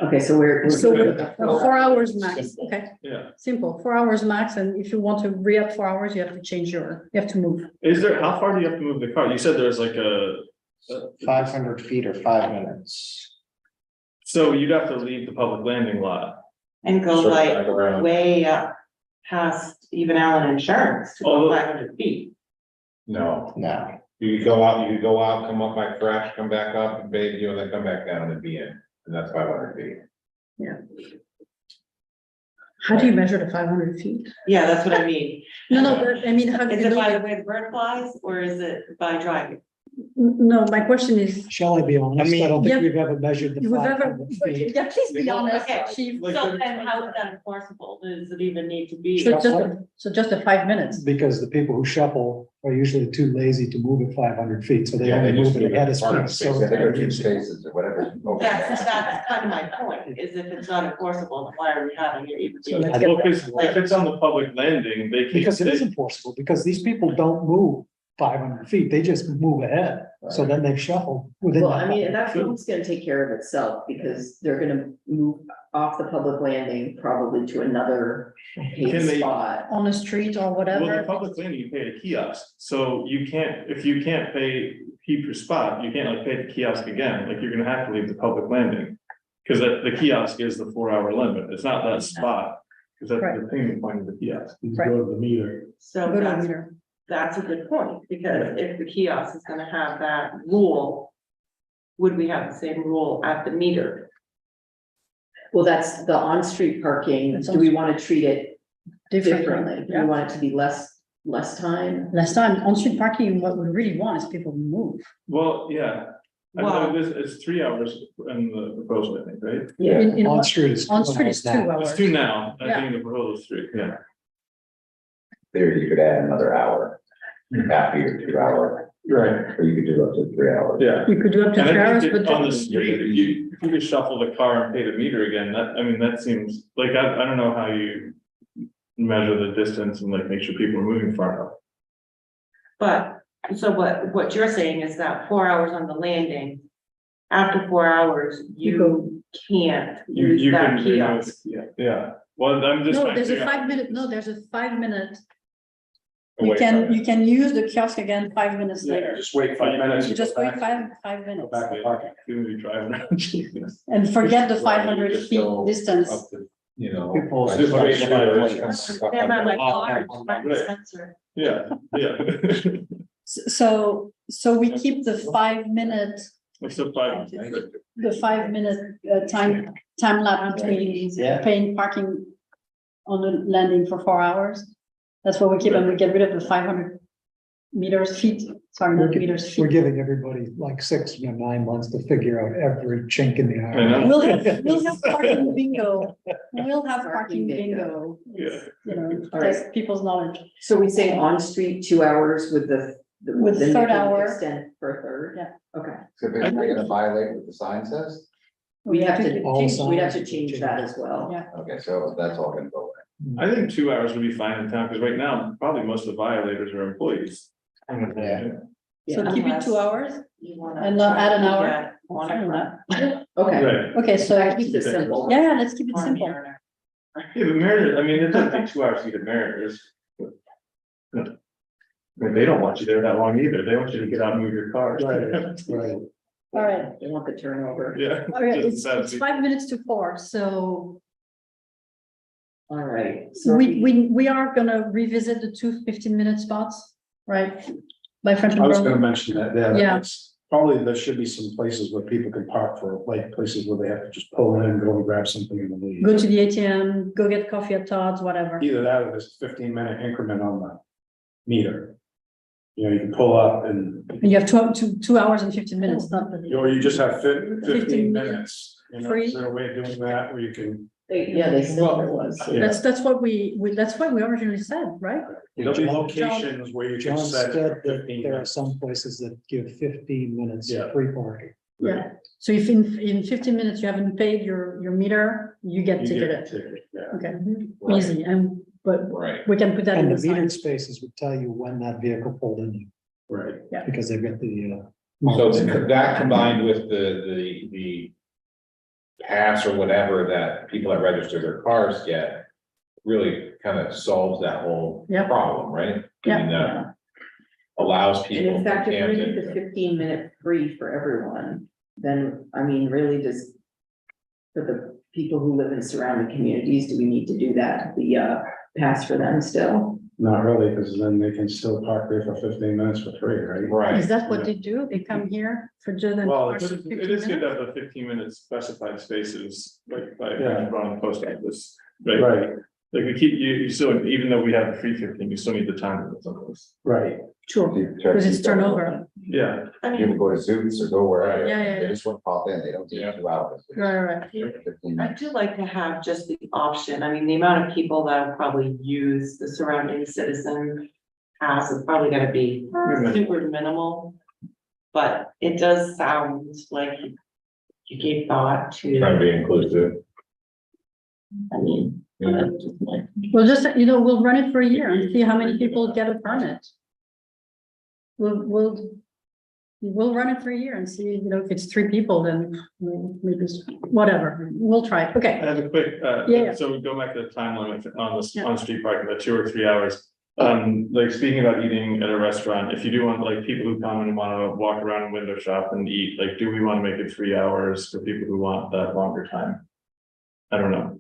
Okay, so we're. So good with the 4 hours max. Simple. Okay. yeah. Simple, 4 hours max, and if you want to re-up 4 hours, you have to you have to move. How far do you have to move the car? You said there's like a. 500 feet or 5 minutes. So you'd have to leave the public landing lot. And go Circle like back around. way up past even Allen Insurance to Oh. go 500 feet. No, No, you could go out, come up by Fresh, come back up and bathe you, and then come back down and be in, and that's 500 feet. How do you measure the 500 feet? Yeah, that's what I mean. No, but I mean, how do Is you it know by the that? way the bird flies or is it by driving? No, my question is, Shall I be honest? I don't Yeah. think we've ever measured the you have ever, 500 feet. yeah, please be honest, Okay. chief. So then how is that enforceable? Does it even need to be? So just the 5 minutes. Because the people who shuffle are usually too lazy to move at 500 feet, so they Yeah, only they just move it move ahead it of part of speed. the So So they go 2 spaces or whatever. That's kind of my point, is if it's not enforceable, then why are we having it even? So be- let's get Well, because if it's on the public landing, they can. Because it is enforceable, because these people don't move 500 feet, they just move ahead. So then they shuffle within. Well, that I mean, 500 and that feet. road's gonna take care of itself, because they're gonna move off the public landing probably to another Can paid they- spot. On the street or Well, the whatever. public landing, you pay a kiosk, so you can't, if you can't pay per spot, you can't like pay the kiosk again, like you're gonna have to leave the public landing. Cause the kiosk is the 4-hour limit, it's not that spot, cause that's the payment point of the kiosk. You go to the meter. So Go to the that's, meter. that's a good point, because if the kiosk is gonna have that rule, would we have the same rule at the meter? Well, that's the on-street parking. That's Do we wanna treat it differently? Differently, Do we yeah. want it to be less time? Last time, on-street parking, what we really want is people to move. Well, yeah, I Well- know it's 3 hours in the proposal, I think, right? Yeah. In On what- street is. On street is 2 now. hours. It's 2 now, I Yeah. think the proposal is 3, yeah. There, you could add another hour after your 2-hour, Right. or you could do up to 3 hours. Yeah. You could do up to And 3 I hours, think but. that on the street, if you just shuffle the car and pay the meter again, that seems, like, I don't know how you measure the distance and like make sure people are moving far enough. But, so what you're saying is that 4 hours on the landing, after 4 hours, you can't use You that can, kiosk. yeah, well, I'm just. No, trying to there's a figure out- 5 minute, no, there's a 5 minute. Away from it. You can use the kiosk again 5 minutes Yeah, later. Just wait 5 minutes. You just wait 5 Go minutes back to parking. Soon we drive around, Jesus. and forget the Right, 500 just feet go distance. Up to, you know. People- I just wanna make sure Stand it's- by my car, my Right. dispenser. Yeah, yeah. So we keep the 5 minute, What's the 5? the 5 minute time lapse between Yeah. paying parking on the landing for 4 hours. That's what we keep, and we get rid of the 500 meters, feet, sorry, not meters, We're feet. giving everybody like 6 or 9 months to figure out every chink in the I eye. know. We'll have parking bingo. We'll have parking Parking bingo. Yeah. You know, All right. test people's knowledge. So we say on street 2 hours with the. With the then third you can hour. Extend for a third. Yeah. Okay, So if they're gonna violate what the sign says, we have to, All we'd have to signs change that as well. Yeah. okay, so that's all gonna go away. I think 2 hours would be fine in town, because right now, probably most of the violators are employees. Yeah. So keep it 2 hours You wanna and not add an hour. Yeah, on it. Okay, Right, Okay, so that keeps it simple. yeah, let's keep it On simple. Mariner. yeah, but Mariners, I mean, it doesn't take 2 hours to get to Mariners. I mean, they don't want you there that long either, they want you to get out and move your car. Right. All right. They want the turnover. Yeah. All right, Just it's 5 minutes to 4, so All right. So we are gonna revisit the 2 15-minute spots, right? By French I and was Pearl. gonna mention that, yeah. Yeah. that's- Probably there should be some places where people can park for, like, places where they have to just pull in, go and grab something and leave. Go to the ATM, go get coffee at Todd's, whatever. Either that or this 15-minute increment on the meter. You know, you can pull up and, And you have 2 hours and 15 minutes, not the. or you just have 15 15 minutes. You know, free. is there a way of doing that where you can, they still there was. Yeah. That's what that's what we originally said, right? there'll be locations where you John can set said it for that 15 there are minutes. some places that give 15 minutes Yeah. free parking. Yeah. So if in 15 minutes you haven't paid your meter, you get You get a ticketed. ticket, yeah. Okay, Right. easy, but Right. we can put that in And the the metered sign. spaces would tell you when that vehicle pulled in, Right. because they've got the, So that combined with the pass or whatever that people that register their cars get, really kind of solves that whole Yep. problem, right? Yeah. I mean, allows And people. in fact, if from we do the Camden- 15-minute free for everyone, then, I mean, really just. For the people who live in surrounding communities, do we need to do that, the pass for them still? Not really, because then they can still park there for 15 minutes for free, right? Right. Is that what they do? They come here for just. Well, it is good to have the 15-minute specified spaces, like by Yeah. around the post office, right? Right, Like we keep, you still, even though we have the free 15, you still need the time limit on those. right. Sure, because it's turnover. Yeah, People go to Zoots or go wherever. Yeah, yeah, They yeah. just want to pop in, they don't take 2 hours. Right. 15 I minutes. do like to have just the option. I mean, the amount of people that will probably use the surrounding citizen pass is probably gonna be super minimal. But it does sound like you gave thought Trying to, to be inclusive. I mean. Yeah. that's just my- We'll just, we'll run it for a year and see how many people get a permit. We'll run it for a year and see, if it's 3 people, then maybe, whatever, we'll try. I Okay, have a quick, Yeah. so we go back to the time limit on this, Yeah. on street parking, the 2 or 3 hours. Like speaking about eating at a restaurant, if you do want, like, people who come and wanna walk around and window shop and eat, like, do we wanna make it 3 hours for people who want that longer time? I don't know.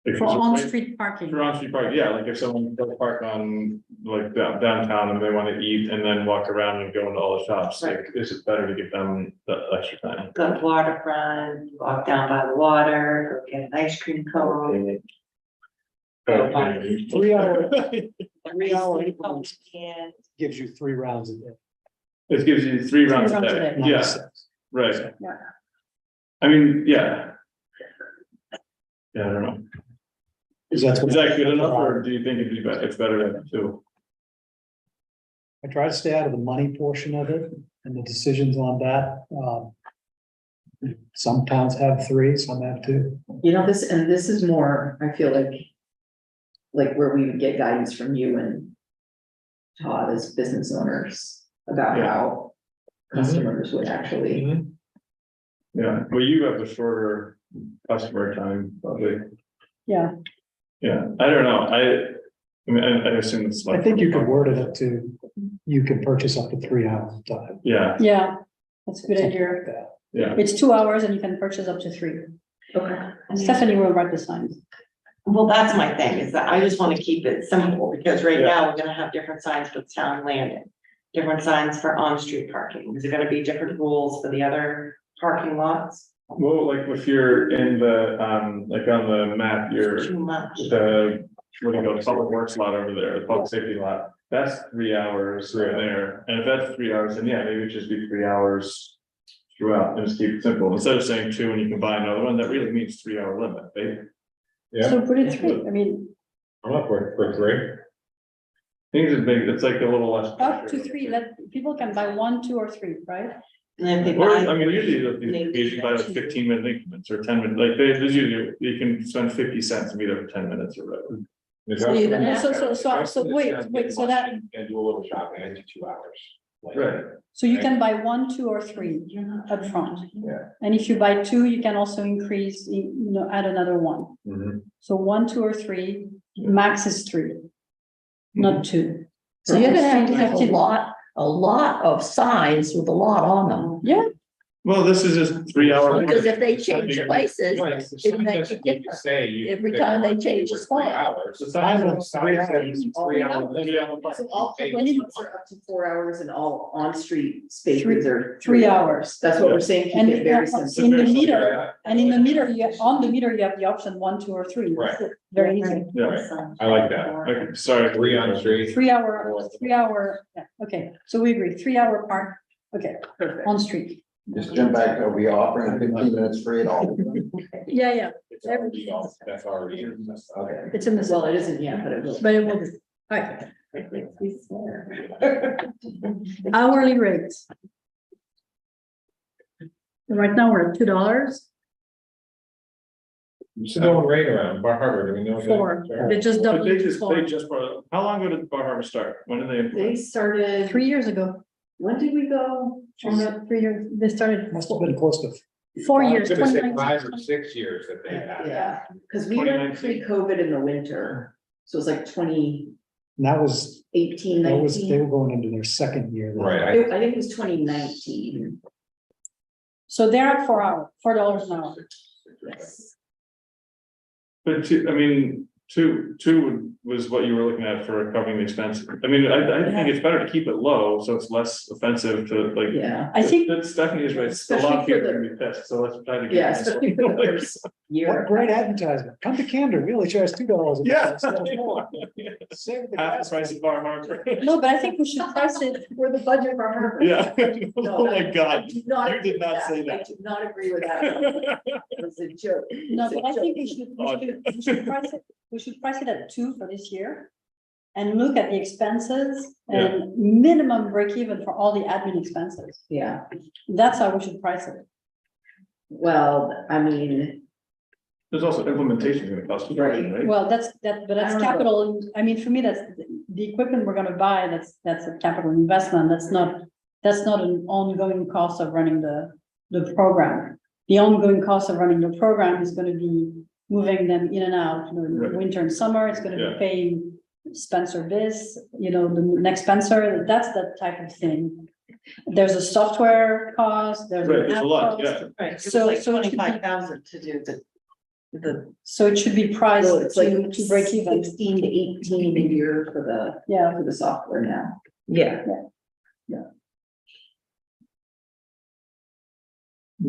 If for it's a- on-street parking. For on-street park, yeah, like if someone does park on, like downtown and they wanna eat and then walk around and go into all the shops, like, is it better to give them that extra time? Go to waterfront, walk down by the water, go get an ice cream cone. Go buy 3 hour, a 3 hour ice cream cone increments. and gives you 3 rounds a day. It gives you 3 rounds a rounds a day, day. not yeah, 6. right. Yeah. I mean, yeah. Yeah, I don't know. Is that Is that good enough, or do you think it'd be better, it's better than 2? I try to stay out of the money portion of it and the decisions on that. Some towns have 3, some have 2. This is more, I feel like where we would get guidance from you and Todd as business owners about Yeah. how customers would actually. Yeah, well, you have a shorter customer time, probably, Yeah, yeah, I don't know, I mean, I assume it's. I think you could word it up to, you can purchase up to 3 hours of time. Yeah, that's a good idea. yeah, It's 2 hours and you can purchase up to 3. Okay. Stephanie will write the signs. well, that's my thing, is that I just wanna keep it simple, because right now, we're gonna have different signs for the town landing. Different signs for on-street parking. Is it gonna be different rules for the other parking lots? well, like if you're in the, like on the map, you're Too much. the, what do you go, the public works lot over there, the public safety lot. that's 3 hours right there, and if that's 3 hours, then yeah, maybe it should just be 3 hours. Throughout, and just keep it simple, instead of saying 2 and you can buy another one, that really means 3 hour limit, right? Yeah, So put it 3, I mean, I'm up for three. Things are big, it's like a little less. up to 3, let, people can buy 1, 2, or 3, right? And then people. Or, I mean, usually you can buy like 15-minute increments or 10-minute, like there's usually, you can spend 50 cents and be there for 10 minutes or whatever. So you're gonna have- So wait, so that, And do a little shopping, I do 2 hours. Right, so you can buy 1, 2, or 3 upfront. Yeah. And if you buy 2, you can also increase, add another 1. Mhm. So 1, 2, or 3, max is 3, not 2. So you're gonna have to have 15. a lot of signs with a lot on them. Yeah, well, this is just 3 hour. Because if they change places, Right, the it sign makes doesn't it need to different. say you- Every time they change the for 3 spot. hours. The sign was 3 hours. 3 hour limit. So all public spots are up to 4 hours and all on-street spaces are 3 hours. That's what we're saying, keep And it very simple. in the meter, and in the meter, on the meter, you have the option 1, 2, or 3. Right. Very easy. Yeah, I like that. okay, sorry. 3 on street. 3 hour, yeah, okay, so we agree, 3 hour park, okay, Perfect. on street. Just jump back, are we offering 15 minutes free at all? Yeah, yeah, It's already all- That's already. Okay. it's in the, Well, it isn't yet, but it will. but it will be, alright. Hourly rates. Right now, we're at $2, You should know right around Bar Harbor, do we know? that? 4, they just But doubled they it to just, 4, they just brought, how long ago did Bar Harbor start? When did they? They implement? started, 3 years ago. when did we go? On the 3 years, they started Must have been close to 4 I years. was gonna say 2019. 5 or 6 years that they had. Yeah, because we went 2019. pre-COVID in the winter, so it was like 2018, And that was, they 19. were going into their second year. then. Right, I think it was 2019. So they're at 4 hours, $4 an hour. Yes. But I mean, two was what you were looking at for covering the expense. I mean, I think it's better to keep it low, so it's less offensive to like. Yeah, I think, That Stephanie is right, a lot of people are gonna be pissed, so let's try to. yeah, especially for the first What year. great advertisement. Come to Candor, we only charge $2. Yeah. instead of $4. Save the Half gas. the price of Bar Harbor. no, but I think we should price it, For the budget for Harvard. Yeah, No, oh my God, I do not you agree did with not say I that. do not agree with that. It was a joke. no, It's a but I think joke. we should price it at 2 for this year. And look at the expenses and minimum break even for all the admin expenses. Yeah, That's how we should price it. well, I mean, There's also implementation gonna cost you, right? Well, but I that's don't know. capital, I mean, for me, that's the equipment we're gonna buy, that's a capital investment, that's not an ongoing cost of running the program. The ongoing cost of running the program is gonna be moving them in and out, Right. winter and summer, it's gonna Yeah. be paying Spencer this, the next Spencer, that's that type of thing. There's a software cost, there's. an Right, there's a app lot, cost. yeah. Right, it was So- like so it should be- 25,000 to do the, So it should be priced well, it's like to break even, 16 to 18 a year for yeah. the software now. yeah.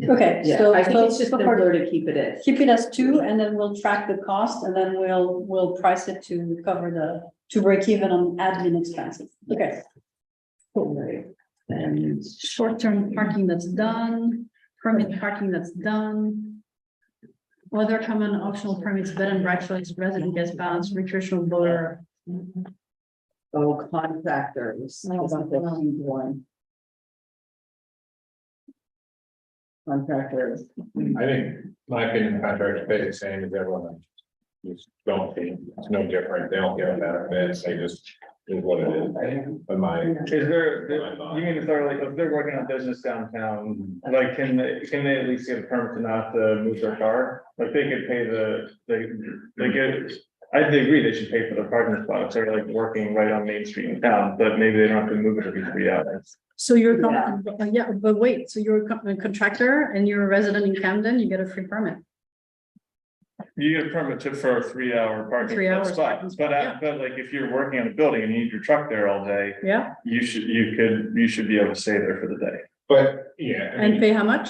Okay, Yeah, so. I think it's just so for- simpler to keep it at. Keep it as 2, and then we'll track the cost, and then we'll price it to cover to break even on admin expenses. Okay. And short-term parking, that's done, permit parking, that's done. Other common optional permits, bed and breakfast, resident guest balance, recreational boater. Oh, contractors. That's a huge one. Contractors. I think, my opinion, contractors pay the same as everyone else. Just don't pay, it's no different, they don't get benefits, they just, is what it is, but my. Is there, you mean if they're like, if they're working on business downtown, like, can they at least get a permit to not move their car? Like, they could pay they get, I agree they should pay for the parking spots, they're like working right on Main Street in town, but maybe they don't have to move it every 3 hours. So you're, yeah, but wait, so you're a contractor and you're a resident in Camden, you get a free permit. You get a permit for a 3 hour parking. 3 hours spot, parking spot, yeah. but like, if you're working on a building and you need your truck there all day, Yeah, you should be able to stay there for the day. But, yeah, I and mean, pay how much?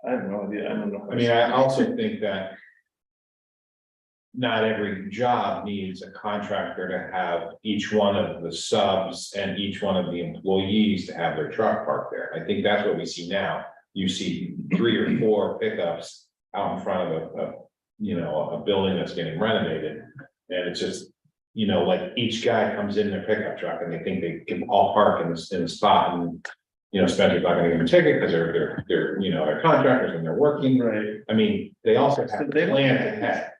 I have no idea, I don't know. I mean, I also think that. not every job needs a contractor to have each one of the subs and each one of the employees to have their truck parked there. I think that's what we see now. You see 3 or 4 pickups out in front of a building that's getting renovated. And it's just, like each guy comes in their pickup truck and they think they can all park in a spot and. Spencer's not gonna give them a ticket because they're contractors and they're working. Right. I mean, they also have to plan ahead.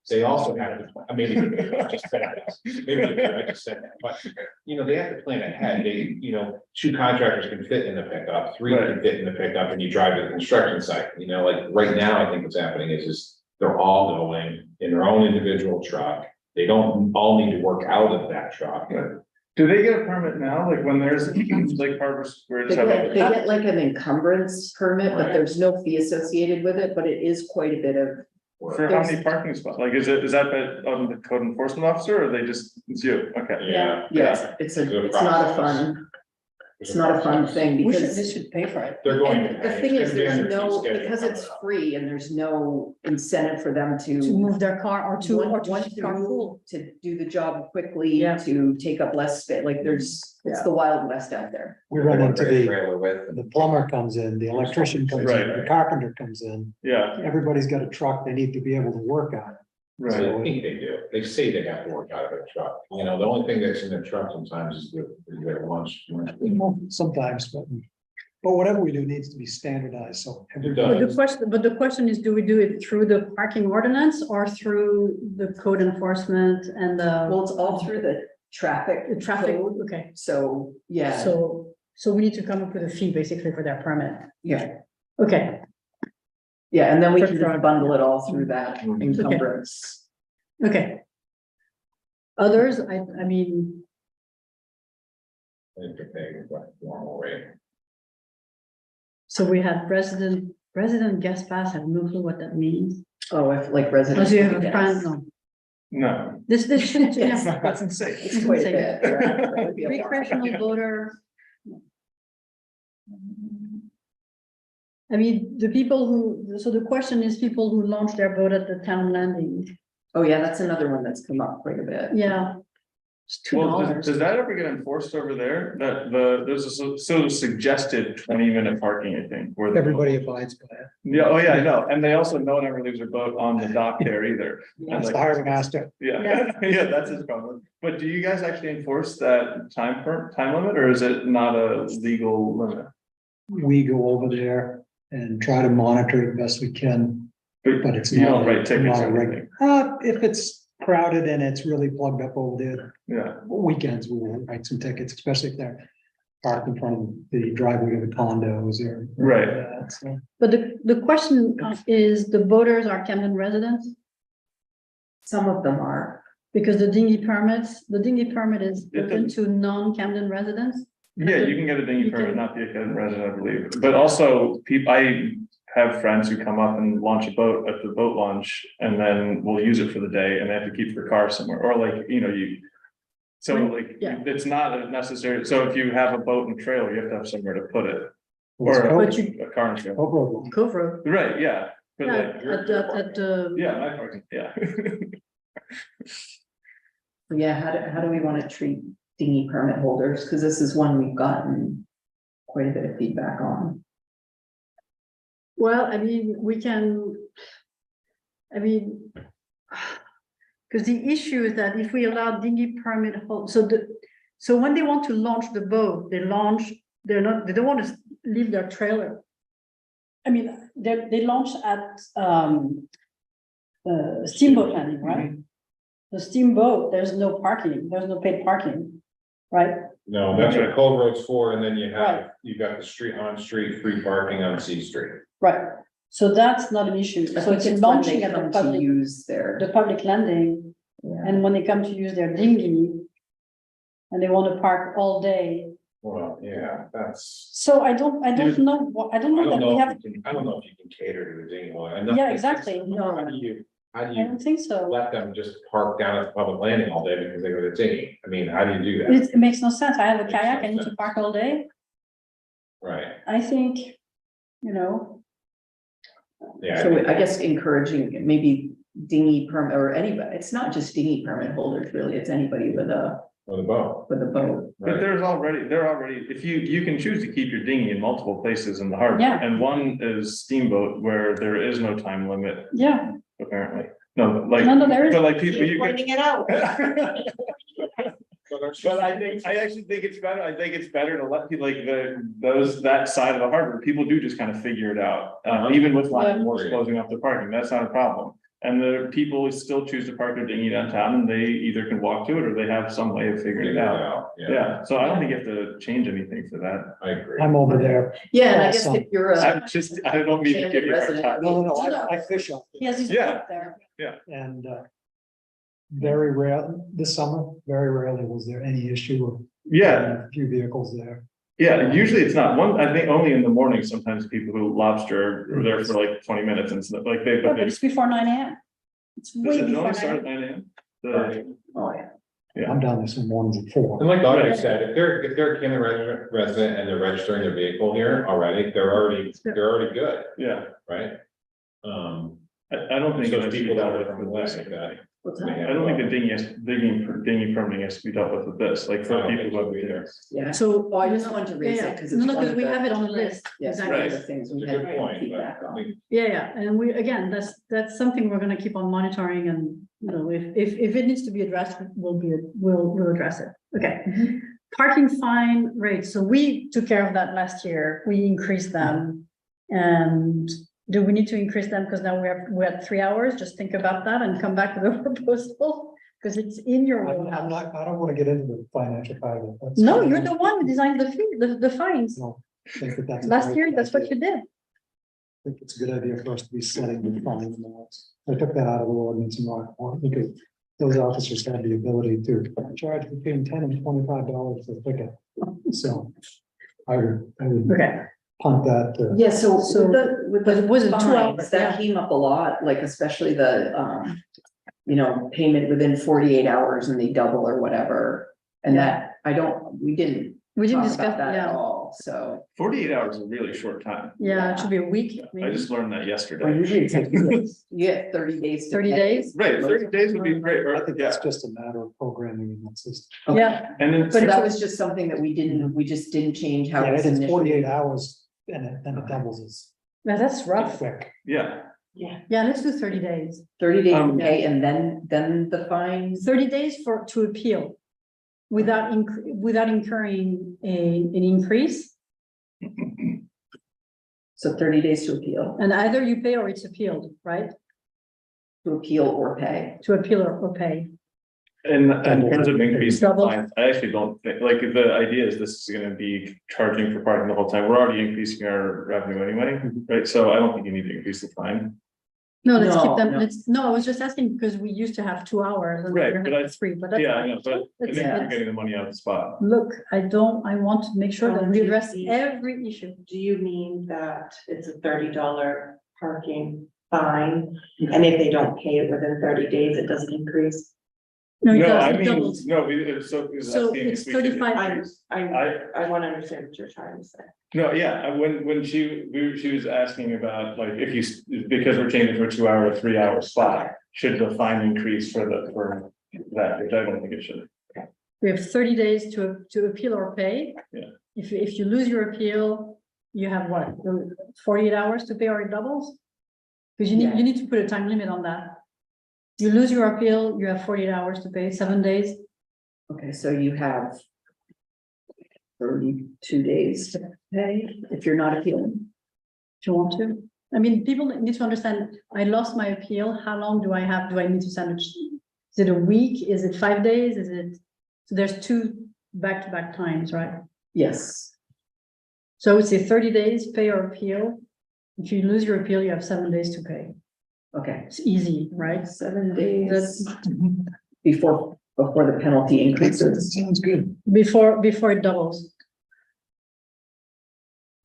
They also have to, I mean, I just said that, maybe I just said that, but, they have to plan ahead. They, 2 contractors can fit in the pickup, 3 can fit in the pickup, and you drive to the construction site, like right now, I think what's happening is they're all going in their own individual truck. They don't all need to work out of that truck, but Do they get a permit now, like when there's like Harbor Square? They get like an encumbrance permit, but there's no fee associated with it, but it is quite a bit of. For how many parking spots? Like, is that the code enforcement officer or they just, it's you? Okay. yeah. Yes, it's not a fun. It's not a fun thing We should, because. they should pay for it. They're going. And the thing is, it's gonna be there's under no, fee schedule. because it's free and there's no incentive for them To move their car or to want keep car full. to do the job quickly, Yeah. to take up less space, like it's the Wild West out there. We run into Trailer with. the plumber comes in, the electrician comes Right. in, the carpenter comes in. Yeah, Everybody's got a truck, they need to be able to work on it. right. I think they do. They say they have to work out of their truck. The only thing that's in their truck sometimes is their lunch. Well, sometimes, but whatever we do needs to be standardized, so does. everybody. But the question is, do we do it through the parking ordinance or through the code enforcement and the Well, it's all through the traffic. traffic? code, Okay, So, yeah, so we need to come up with a fee basically for that permit. yeah, Okay, yeah, and then we For can truck. just bundle it all through that Mhm. encumbrance. okay. Others, I mean, I think they're paying what normal rate. so we had resident guest pass, I have no clue what that means. Oh, if like residents. Unless you have a yes. friend, no. No, This should, Yes. yeah. that's insane. It's quite a bit. Yeah, that would be a lot. Recreational voter. I mean, the people who, so the question is people who launch their boat at the town landing. Oh, yeah, that's another one that's come up quite a bit. Yeah. It's Well, $2. does that ever get enforced over there? There's a so suggested 20-minute parking, I think. Where Everybody abides by it. Yeah, oh yeah, I know. And they also, no one ever leaves their boat on the dock there either. That's the harbor master. Yeah, yeah, that's his problem. But do you guys actually enforce that time limit or is it not a legal limit? We go over there and try to monitor it best we can, but it's You not. don't write tickets not a or reg- anything. If it's crowded and it's really plugged up over there, Yeah, weekends we will write some tickets, especially if they're parked in front of the driveway of the condos or. Right. So, But the question is, the boaters are Camden residents? Some of them are. Because the dinghy permit is It open to non-Camden residents? yeah, you can get a dinghy You permit, can- not be a Camden resident, I believe. But also I have friends who come up and launch a boat at the boat launch and then will use it for the day and they have to keep their car somewhere or like, so like, Yeah. it's not necessary. So if you have a boat and trailer, you have to have somewhere to put it. it's Or But you- a car and trailer. Cove Cove Road. Right, yeah. But Yeah, like, at the. yeah, my parking, yeah. Yeah, how do we want to treat dinghy permit holders? Because this is one we've gotten quite a bit of feedback on. Well, I mean, because the issue is that if we allow dinghy permit, so when they want to launch the boat, they don't want to leave their trailer. I mean, they launch at, steamboat landing, right? The steamboat, there's no parking, there's no paid parking, right? No, that's what Cove Road's for, and then Right. you got the street on street, free parking on C Street. Right, so that's not an issue, I so think it's when launching they at the come to public, use their. the public landing. Yeah. And when they come to use their dinghy. And they want to park all day, Well, yeah, that's. so I don't know I that don't we know have, if you can, I don't know if you can cater to the dinghy line. Yeah, exactly. No, how do you I don't think so. let them just park down at the public landing all day because they go to dinghy? I mean, how do you do that? It makes no sense, I have a Makes no kayak, I need to sense. park all day, Right, I think, So yeah. I guess encouraging, maybe dinghy permit or anybody, it's not just dinghy permit holders, really, it's anybody with a On the boat. boat. But there already, if you can choose to keep your dinghy in multiple places in the harbor. Yeah. And one is steamboat where there is no time limit, Yeah, apparently. No, like, no, there is. but like people, you can. Pointing it out. But I actually think it's better, I think it's better to let people like that side of the harbor, people do just kind of figure it out. Even with Yeah. more closing off the parking, that's not a problem. And the people still choose to park their dinghy downtown and they either can walk to it or they have some way of figuring it out. Yeah, so I don't think you have to change anything for that. I agree. I'm over there. Yeah, and I guess Awesome. if you're a. I don't mean to give you a hard time. No, I fish up He has his Yeah. boat there. and, very rare, this summer, very rarely was there any issue of. Yeah, A few vehicles there. yeah, usually it's not one, I think only in the morning, sometimes people who lobster are there for like 20 minutes and stuff, like Yeah, but it's before 9 AM. It's Does way it before only 9 start at AM. 9 AM? The- Oh, yeah. I'm down there some mornings at 4. And like Audrey said, if they're a Camden resident and they're registering their vehicle here already, they're already good, Yeah, right? I don't think. So it has to be people that dealt are with from with West this. like that. What's may that? have- I don't think the dinghy permitting has to be dealt with this, like I for don't people think who so have. either. Yeah. So. Oh, I just wanted to raise it because it's No, one because of we the. have it on the list. Yes, one Exactly. of the things we It's a had good point, feedback but on. Yeah, and we, again, that's something we're gonna keep on monitoring and, you know, if it needs to be addressed, we'll address it. Okay. Parking fine rates, so we took care of that last year, we increased them. And do we need to increase them, because now we're at 3 hours, just think about that and come back to the proposal, because it's in your. I don't want to get into the financial part of it. That's- No, you're the one who designed the fee, the fines, No, I think that that's a last great year, that's what idea. you did. I think it's a good idea for us to be setting the fine amounts. I took that out of the ordinance in Rockport because those officers have the ability to charge between $10 and $25 for a ticket. So I would Okay. punt that. Yeah, so So- with but it wasn't 2 fines, hours, that yeah. came up a lot, like especially the, payment within 48 hours and they double or whatever. And that, we didn't We didn't talk discuss, about that at yeah, all, so. 48 hours is a really short time. yeah, it should be a week, I maybe. just learned that Well, yesterday. usually it's like, you get 30 days. to 30 pay. days? Right, 30 days would be great, I right? think Yeah, that's just a matter of programming in that system. Okay. Yeah, and then. So that was just something that we just didn't change how. Yeah, it was it's initially. 48 hours and it doubles as yeah, that's rough. quick. Yeah, Yeah, let's do 30 days. 30 days to Um, pay and then the fines. 30 days to appeal without incurring an increase, So 30 days to appeal, and either you pay or it's appealed, right? to appeal or pay. To appeal or pay. and in terms of increasing Double. fines, I actually don't think, like, the idea is this is gonna be charging for parking the whole time. We're already increasing our revenue anyway, right? So I don't think you need to increase the fine. No, let's keep No, them, no. I was just asking because we used to have 2 hours and Right, we're but gonna I- have 3, but that's. Yeah, I fine. know, but I It's- think we're it's- getting the money out of the spot. Look, I want to make sure that we Do you address see- every issue. Do you mean that it's a $30 parking fine? And if they don't pay it within 30 days, it doesn't increase? No, it No, does, I it mean, doubles. no, it's So asking if it's we should- 35. I want to understand what you're trying to say. No, yeah, when she was asking about, like, if you, because we're changing from a 2 hour to 3 hour spot, should the fine increase for that, which I don't think it should. We have 30 days to appeal or pay. Yeah. If you lose your appeal, you have what, 48 hours to pay or it doubles? Because Yeah. you need to put a time limit on that. You lose your appeal, you have 48 hours to pay, 7 days. Okay, so you have 32 days to pay if you're not appealing. If you want to. I mean, people need to understand, I lost my appeal, how long do I have, do I need to send it? Is it a week? Is it 5 days? Is it, so there's 2 back-to-back times, right? Yes. So I would say 30 days, pay or appeal. If you lose your appeal, you have 7 days to pay. Okay, It's easy, right? 7 days That's before the penalty increases. Sounds good. before it doubles.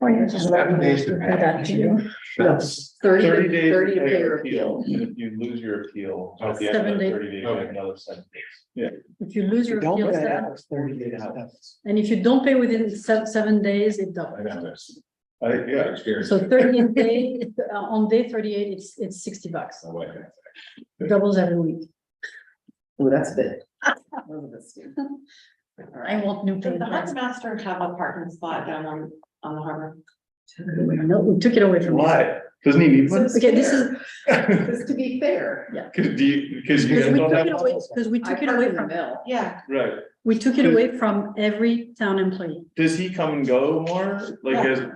Oh, yeah, just 7 days to add that to you. Yes, 30 30 days. 30 to to pay your appeal. And if you lose your appeal, at the end 7 of days. 30 days, you have another 7 days. If you lose your Don't appeal, pay that, it's 30 days. and if you don't pay within 7 days, it I doubles. know this. Yeah, Experience. So 30 day, on day 38, it's $60. My wife has Doubles every week. Oh, that's a bit. That's a bit steep. I want new Does paint. the harbor master have a parking spot down on the harbor? No, we took it away from. him. Why? Doesn't he need one? Okay, this is, Because to be fair, Cause you because guys we don't took have. it away, because we I took it park away in the from, mill. Yeah, Right, we took it away from every town employee. does he come and go more, like, Yeah. as,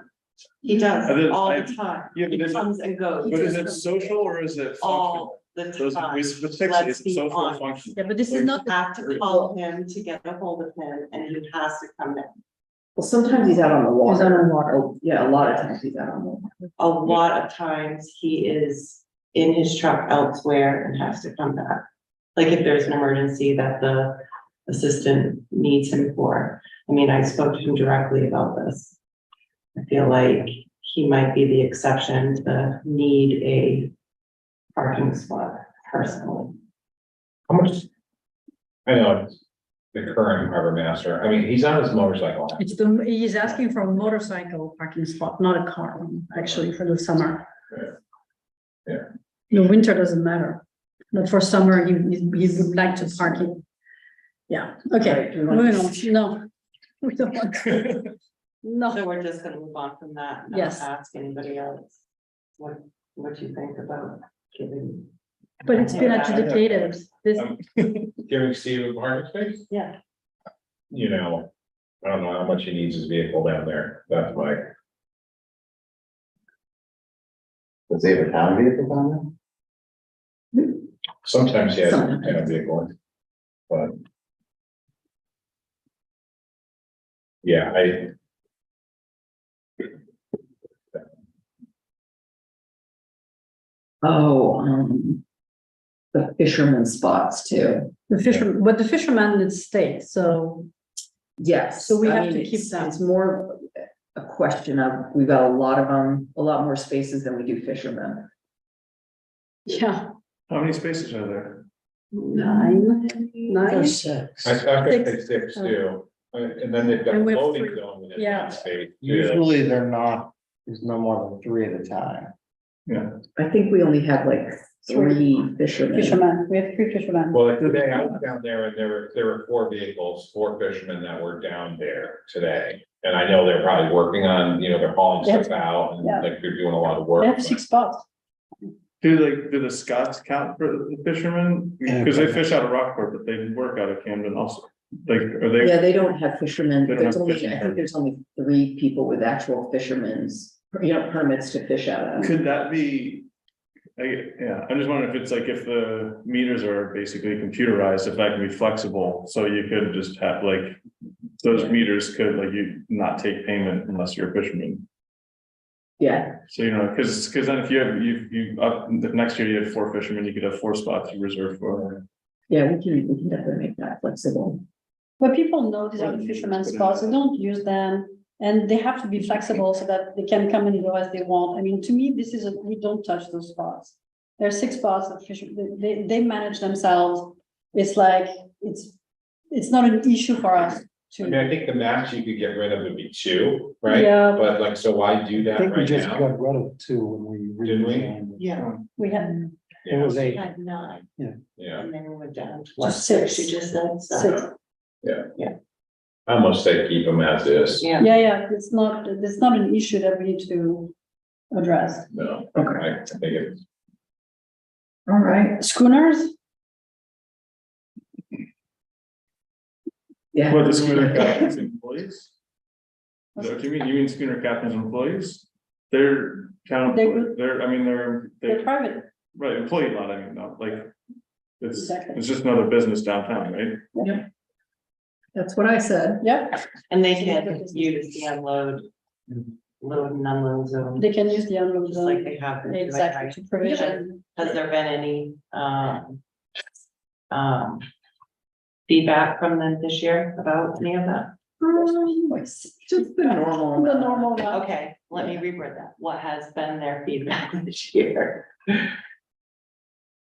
he does all I- the time. yeah, but He is it- comes and goes. but is it social or is it functional? All the Those, time. it's Let's be social or honest. functional. Yeah, but this is You not, have to call him to get a hold of him and he has to come down. Well, sometimes he's out on the water. He's out on the water. Oh, yeah, a lot of times he's out on the water. A lot of times he is in his truck elsewhere and has to come back. Like if there's an emergency that the assistant needs him for. I mean, I spoke to him directly about this. I feel like he might be the exception to need a parking spot personally. How much? I know it's the current harbor master, I mean, he's on his motorcycle. it's the, he's asking for a motorcycle parking spot, not a car one, actually, for the summer. Yeah. The winter doesn't matter, but for summer, he would like to park it. Yeah, okay, moving on, no. We don't want to. No, So we're just gonna move on from that and not Yes. ask anybody else what you think about giving. but it's been adjudicated, this, Giving Steve a parking space, Yeah, you know, I don't know how much he needs his vehicle down there, that's my. Does he have a town vehicle down Sometimes he has a Sometimes. kind of vehicle. But. Yeah, The fisherman spots too. the fisherman, but the fisherman did stay, so. Yes. So we I have mean, to keep it's- them. It's more a question of, we've got a lot of them, a lot more spaces than we do fishermen. Yeah, How many spaces are there? nine. I thought they six Oh. too, and then they've got And we have loading three. zone within Yeah. that space. Usually they're not, there's no more than three at a time. Yeah, I think we only had like three fishermen. Fisherman, we have three fishermen. Well, like today I was down there and there were four vehicles, four fishermen that were down there today. And I know they're probably working on, you know, they're hauling Yeah. stuff out and Yeah. like they're doing a lot of work. They have but- 6 spots. do the Scots count for the fishermen? Yeah. Cause they fish out of Rockport, but they work out of Camden also, like, are they? Yeah, they don't have fishermen. They don't There's have only, I fishermen. think there's only three people with actual fishermen's, permits to fish out of. Could that be? Yeah, I'm just wondering if it's like, if the meters are basically computerized, if that can be flexible, so you could just have like. Those meters could, like, you not take payment unless you're a fisherman, Yeah, so you know, cause then if you have, you up, the next year you have 4 fishermen, you could have 4 spots you reserve for. yeah, we can definitely make that flexible. But people know these are the fishermen spots, they don't use them, and they have to be flexible so that they can come and go as they want. I mean, to me, this is, we don't touch those spots. There are 6 spots that they manage themselves. It's like, it's not an issue for us I mean, to. I think the max you could get rid of would be 2, right? Yeah. But like, so why do I that think we right just now? got rid of 2 when we. Did we? redesigned it. yeah. We had It was 8. Had 9. Yeah, And then we went down to Just 6, 6. you just said. 6. I almost say keep them as is, Yeah. Yeah, it's not an issue that we need to address. no, Okay. I think it's. All right. Schooners, Yeah. What, the schooner captain's employees? Is that what you mean? You mean schooner captain's employees? They're town, They're- they're, I mean, they're, they're private. right, employee lot, I mean, no, like. It's, Exactly. it's just another business downtown, right? That's what I said. Yep, And they can use the unload, load and unload zone, they can use the unload just like zone. they have. been doing, Exactly, right? to provision. Has there been any, feedback from them this year about any of that? Just the normal. The normal one. Okay, let me reword that. What has been their feedback this year?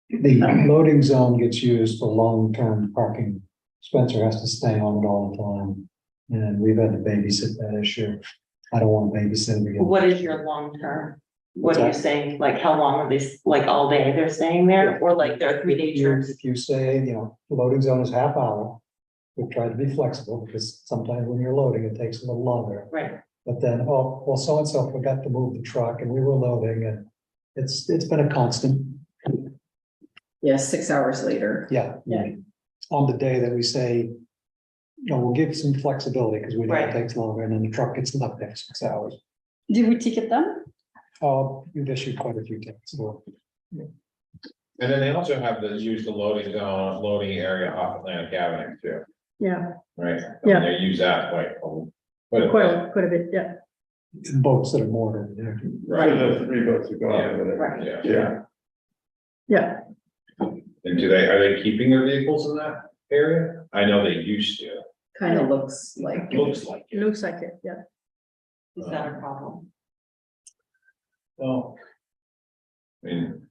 The loading zone gets used for long-term parking. Spencer has to stay on it all the time. And we've had to babysit that issue. I don't want to babysit it again. What is your long term? What are you saying? Like, how long are they, like, all day they're staying there, or like they're 3-day trips? If you say, you know, the loading zone is half hour, we try to be flexible, because sometimes when you're loading, it takes a little longer. Right, But then, oh, well, so-and-so forgot to move the truck and we were loading, and it's been a constant, Yeah, 6 hours later. yeah. Yeah. On the day that we say, you know, we'll give some flexibility, because we know it Right. takes longer, and then the truck gets left there 6 hours. Did we ticket them? You've issued quite a few tickets, so. And then they also have the use the loading zone, loading area off Atlantic Avenue too, Yeah, right? Yeah. They use that quite a bit. quite a bit, yeah. Boats that are moored over there. For Right, the 3 boats that go out with it. right. yeah. Yeah, Yeah, And are they keeping their vehicles in that area? I know they used to, Kind of looks like. looks like it. looks like it, yeah. Is that a problem? Well. I mean,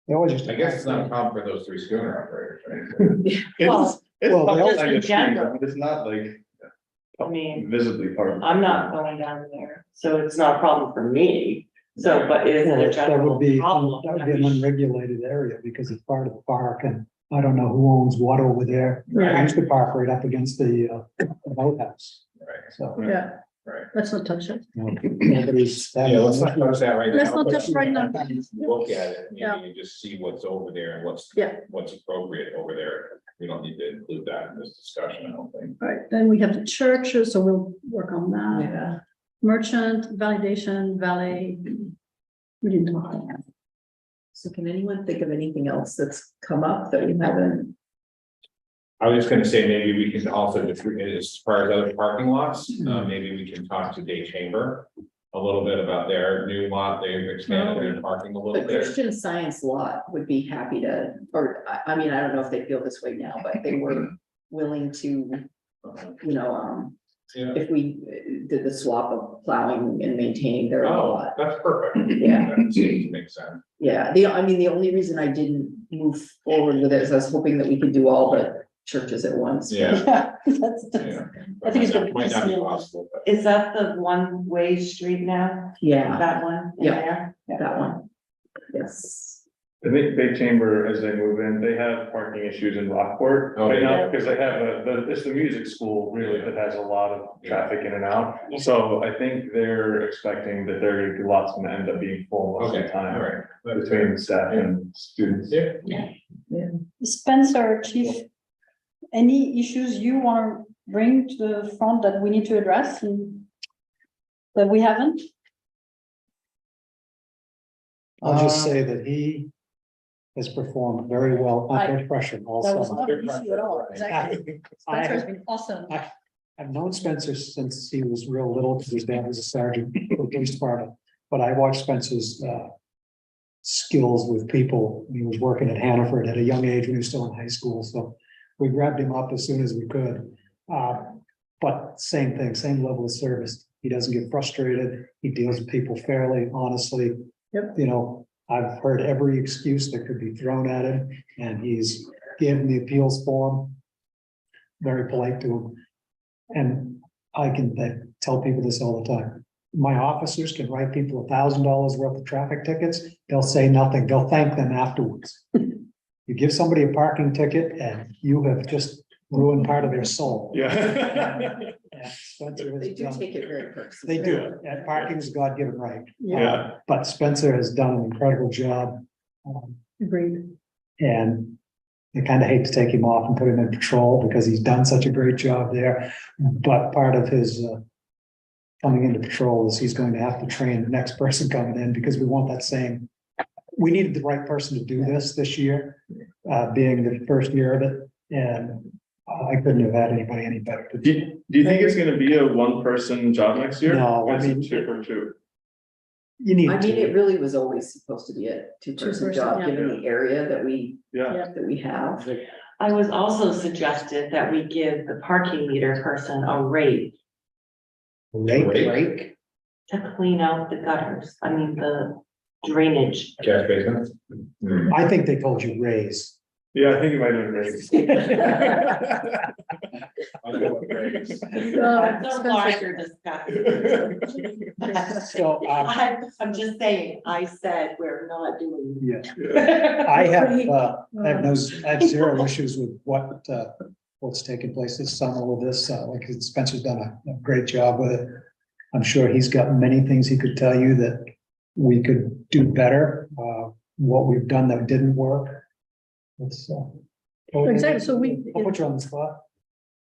They always used to. I guess it's not a problem for those 3 schooner operators, right? Well, It's well, they public just in street, general. but it's not like I mean, visibly part of. I'm not going down there, so it's not a problem for me. So, but is it a That would general be, problem? that would be an unregulated area, because it's part of the park, and I don't know who owns what over there. I used to park right up against the boathouse, Right, so. Yeah, right. let's not touch it. you know, nobody's. Yeah, let's not touch that right now. Let's not touch right now. Look at it, Yeah. maybe, and just see what's over there and Yeah. what's appropriate over there. We don't need to include that in this discussion, I don't think. Right, then we have the churches, so we'll work on that. Yeah. Merchant, validation, valet. We didn't talk about that. So can anyone think of anything else that's come up that we haven't? I was just gonna say, maybe we can also, as far as other parking lots, maybe we can talk to Day Chamber. A little bit about their new lot, they've expanded their parking a The little bit. Christian Science lot would be happy to, or I mean, I don't know if they feel this way now, but they were willing to, you know, Yeah, if we did the swap of plowing and maintaining their oh, lot. that's perfect. Yeah. That seems to make sense. Yeah, I mean, the only reason I didn't move forward with it is I was hoping that we could do all the churches at once. Yeah, Yeah, that's, yeah. I think it's gonna That might not be be- possible, but. Is that the one-way street now? Yeah, That one in Yeah. there? that one. Yes. I think Bay Chamber, as they move in, they have parking issues in Rockport Oh, right yeah. now, because they have it's the music school really that has a lot of traffic in and out. So I think they're expecting that their lot's gonna end up being full most of Okay, the time. all right. Between staff and students. Yeah. Spencer, chief, any issues you want to bring to the front that we need to address and that we haven't? I'll just say that he has performed very well under pressure all That was summer. not an issue at all, exactly. Spencer has been awesome. I've known Spencer since he was real little, because his dad was a sergeant for the police department, but I watched Spencer's skills with people. He was working at Hannaford at a young age when he was still in high school, so we grabbed him up as soon as we could. But same thing, same level of service. He doesn't get frustrated. He deals with people fairly, honestly. Yep. You know, I've heard every excuse that could be thrown at him, and he's given the appeals form. Very polite to him. And I can tell people this all the time. My officers can write people $1,000 worth of traffic tickets. They'll say nothing. They'll thank them afterwards. You give somebody a parking ticket and you have just ruined part of their soul. Yeah. And Spencer has They do done- take it very personally. They do, and parking is a God-given right. Yeah. But Spencer has done an incredible job. Agreed. And I kind of hate to take him off and put him in patrol because he's done such a great job there. But part of his coming into patrol is he's going to have to train the next person coming in, because we want that same. We needed the right person to do this year, being the first year of it, and I couldn't have had anybody any better. to Do you think it's gonna be a one-person job next year? No, Or I is it mean- two for two? You need I mean, it to, really was always supposed to be a two-person Two-person, job, yeah. given the area that we Yeah. have. I was also suggested that we give the parking meter person a rate Rake. to clean out the gutters, I mean, the drainage. Catch basins? Hmm. I think they told you raise. Yeah, I think you might have been great. I'll go with Greg's. No longer discussing. So, I'm just saying, I said we're not doing. yeah, I have zero issues with what's taking place this summer with this, like Spencer's done a great job with it. I'm sure he's got many things he could tell you that we could do better, what we've done that didn't work. It's, Exactly, so I'll put you on the spot.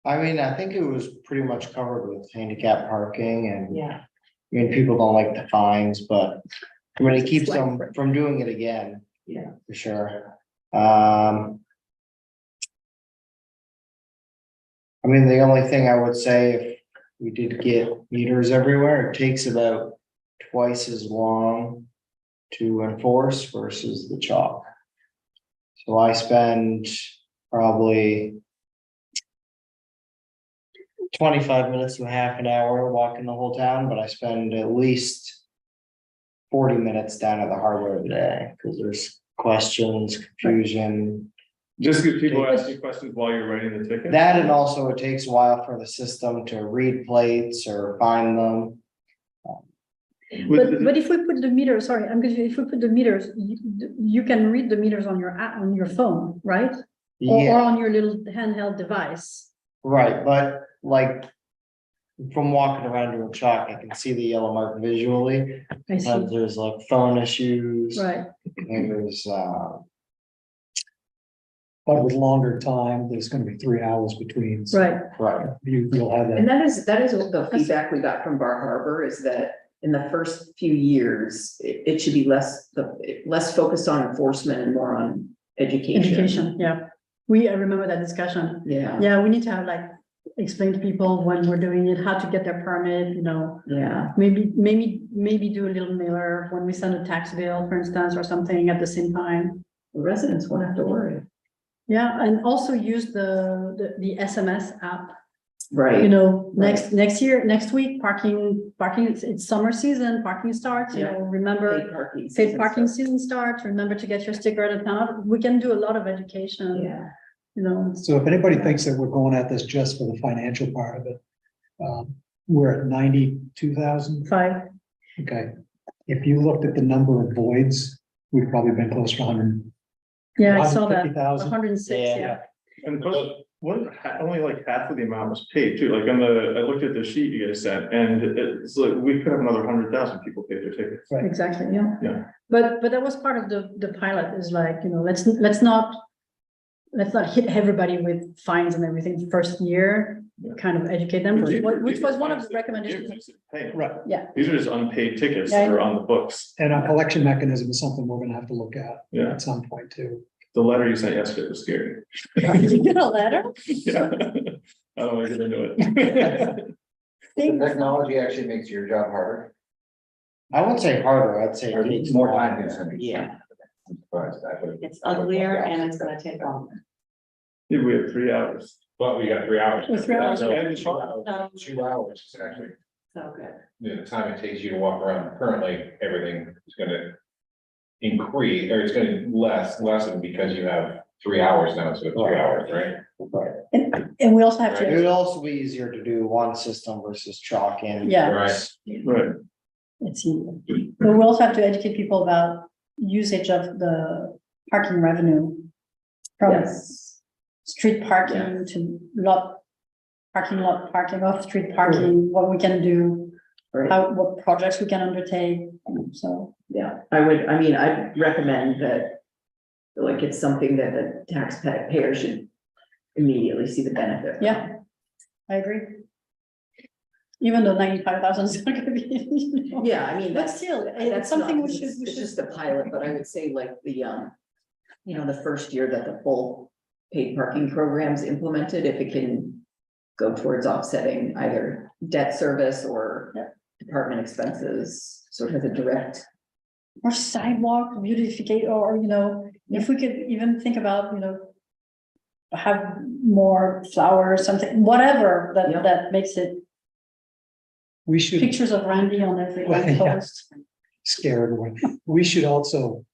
I mean, I think it was pretty much covered with handicap parking and. Yeah. I mean, people don't like the fines, but I mean, it keeps them from doing it again. Yeah. For sure. I mean, the only thing I would say, if we did get meters everywhere, it takes about twice as long to enforce versus the chalk. So I spend probably 25 minutes to half an hour walking the whole town, but I spend at least 40 minutes down at the harbor every day, because there's questions, confusion. Just because people ask you questions while you're writing the ticket. That, and also it takes a while for the system to read plates or find them. But if we put the meters, sorry, I'm confused, if we put the meters, you can read the meters on your app, on your phone, right? Or Yeah, on your little handheld device. right, but like from walking around doing chalk, I can see the yellow mark visually. I see, Sometimes there's like phone issues. right, And there's, But with longer time, there's gonna be 3 hours between. So right. right, You'll have And that. that is the feedback we got from Bar Harbor, is that in the first few years, it should be less focused on enforcement and more on education. Education, yeah. I remember that discussion. Yeah, Yeah, we need to have like, explain to people when we're doing it, how to get their permit, yeah, maybe do a little mailer when we send a tax bill, for instance, or something at the same time. the residents won't have to worry. Yeah, and also use the SMS app, Right. next week, parking, it's summer season, parking starts, remember. Paid parking. Paid parking season starts, remember to get your sticker at the town. We can do a lot of education, Yeah, So if anybody thinks that we're going at this just for the financial part of it, we're at 92,000. 5, Okay. If you looked at the number of voids, we've probably been close to 100. yeah, I saw that, 150,000. 106, yeah. And plus, only like half of the amount was paid too, like I looked at the sheet you guys sent, and it's like, we could have another 100,000 people pay their tickets. Right. Exactly, yeah. Yeah. But that was part of the pilot, is like, let's not hit everybody with fines and everything the first year, kind of educate them, which was one of the recommendations. Hey, Right. Yeah. these are just unpaid tickets Yeah, I that are on the books. And a collection mechanism is something we're gonna have to look at Yeah, at some point too. the letter you sent yesterday was scary. Did you get a letter? Yeah. I don't want to get into it. The technology actually makes your job harder. I wouldn't say harder, I'd say. Or it takes more longer. time consuming. Yeah, I'm surprised. I would've- It's uglier and it's gonna take longer. Yeah, we have 3 hours. But we got 3 hours. Oh, 3 hours. So, No, 2 hours is actually, so good. the time it takes you to walk around currently, everything is gonna increase, or it's gonna lessen because you have 3 hours now instead of 3 hours, right? right. And we also have It to, would also be easier to do one system versus chalk in. Yeah. Right. Right. it's easier. But we also have to educate people about usage of the parking revenue. From yes, street parking to parking lot parking, off-street parking, what we can do, right. what projects we can undertake, so. Yeah, I'd recommend that, like, it's something that the taxpayer should immediately see the benefit. from. Yeah. I agree. Even though 95,000 is not gonna be. Yeah, I mean, But that's, still, that's it's something not- we should, It's just a pilot, but I would say like the first year that the full paid parking program's implemented, if it can go towards offsetting either debt service or Yeah. department expenses, so it has a direct. or sidewalk beautification, or, if we could even think about, have more flowers, something, whatever, Yeah. that makes it We should pictures of Randy on every Well, yeah. post. scare everyone. We should also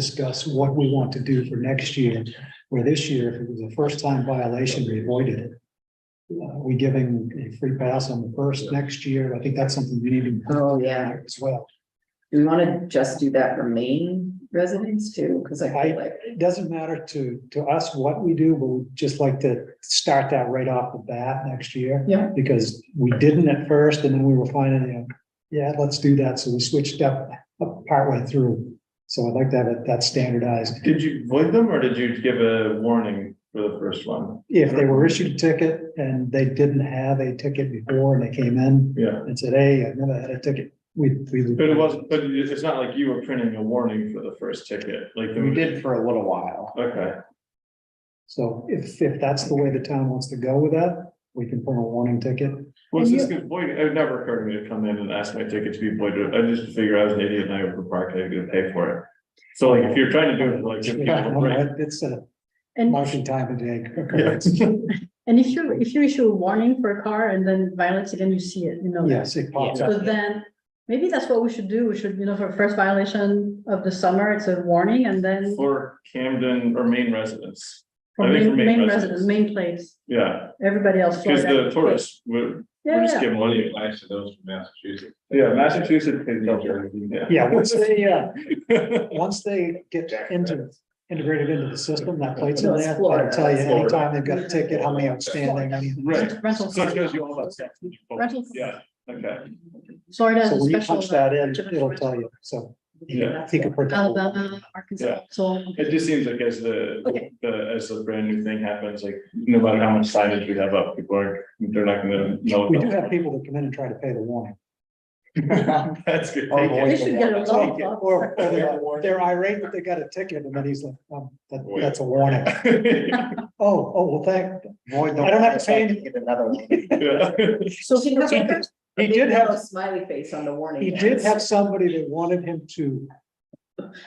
discuss what we want to do for next year. Where this year, if it was a first time violation, we avoided it. We giving a free pass on the first next year. I think that's something we need to. Oh, yeah. As well. Do we want to just do that for Maine residents too? Because I feel like, It doesn't matter to us what we do, but we'd just like to start that right off the bat next year. Yeah. Because we didn't at first, and then we were finding, yeah, let's do that. So we switched up partway through. So I'd like to have that standardized. Did you void them or did you give a warning for the first one? If they were issued a ticket and they didn't have a ticket before and they came in Yeah, and said, hey, I've never had a ticket, we. but it wasn't, but it's not like you were printing a warning for the first ticket, like. We did for a little while. Okay, So if that's the way the town wants to go with that, we can put a warning ticket. well, this is void, it would never occurred to me to come in and ask my ticket to be voided, I just figured I was an idiot and I overparked, I could pay for it. So like, if you're trying to do it, like, give people a break. It's a And, marking time of day. and if you issue a warning for a car and then violates it, then you see it, you know. Yes, it pops So up. then, maybe that's what we should do. We should, for first violation of the summer, it's a warning and then For Camden or Maine residents, for I think for main Maine residents, main place, yeah, everybody else. because Florida. the tourists would, Yeah, we're just yeah. giving money. Nice to those from Massachusetts. Yeah, Massachusetts pays no charge, yeah. Yeah, once they get integrated into the system, that plate's in No, it's there, Florida. that'll tell you It's Florida. anytime they've got a ticket, how many outstanding. I mean, Right, Rental. so it shows you all that stuff. Rental. Yeah, okay, Florida has So a when you special. punch that in, it'll tell you, so yeah. he can print. Alabama, Arkansas, Yeah. so. It just seems like as Okay. as the brand new thing happens, like, no matter how much signage we have up, people are, they're not gonna know. We do have people that come in and try to pay the warning. That's good. Oh, boy. They should get a law. Or they're irate that they got a ticket and then he's like, that's a warning. Oh, well, Void the I don't have to pay warning, get another one. Yeah. So he Maybe did have a have, smiley face on the warning. he did have somebody that wanted him to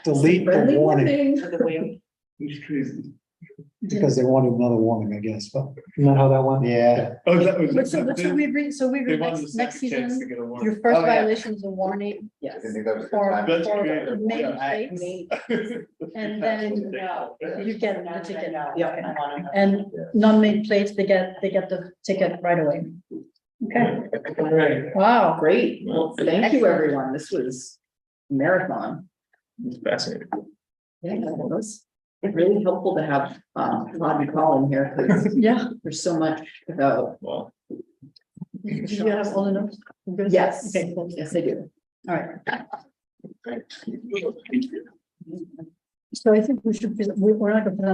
delete the Friendly warning It's crazy. because they wanted another warning, I guess, but isn't that how that went? Yeah, Oh, that was. But so we agree, They wanted the next second chance to season, get a warning. your first Oh, yeah. violation is a warning I didn't think that was a good for, time. That's for creative, main yeah. plates, and then you get the ticket. Yeah. And non-main plates, they get the ticket right away. Okay, All right. wow, Great, well, thank you, everyone, this was marathon. It's fascinating. Yeah, it was really helpful to have, Bobby Collin here, because yeah. there's so much about, Well, Did you have all the notes? Good? yes, Okay, cool. yes, I do. All right. So I think we should, we're not gonna present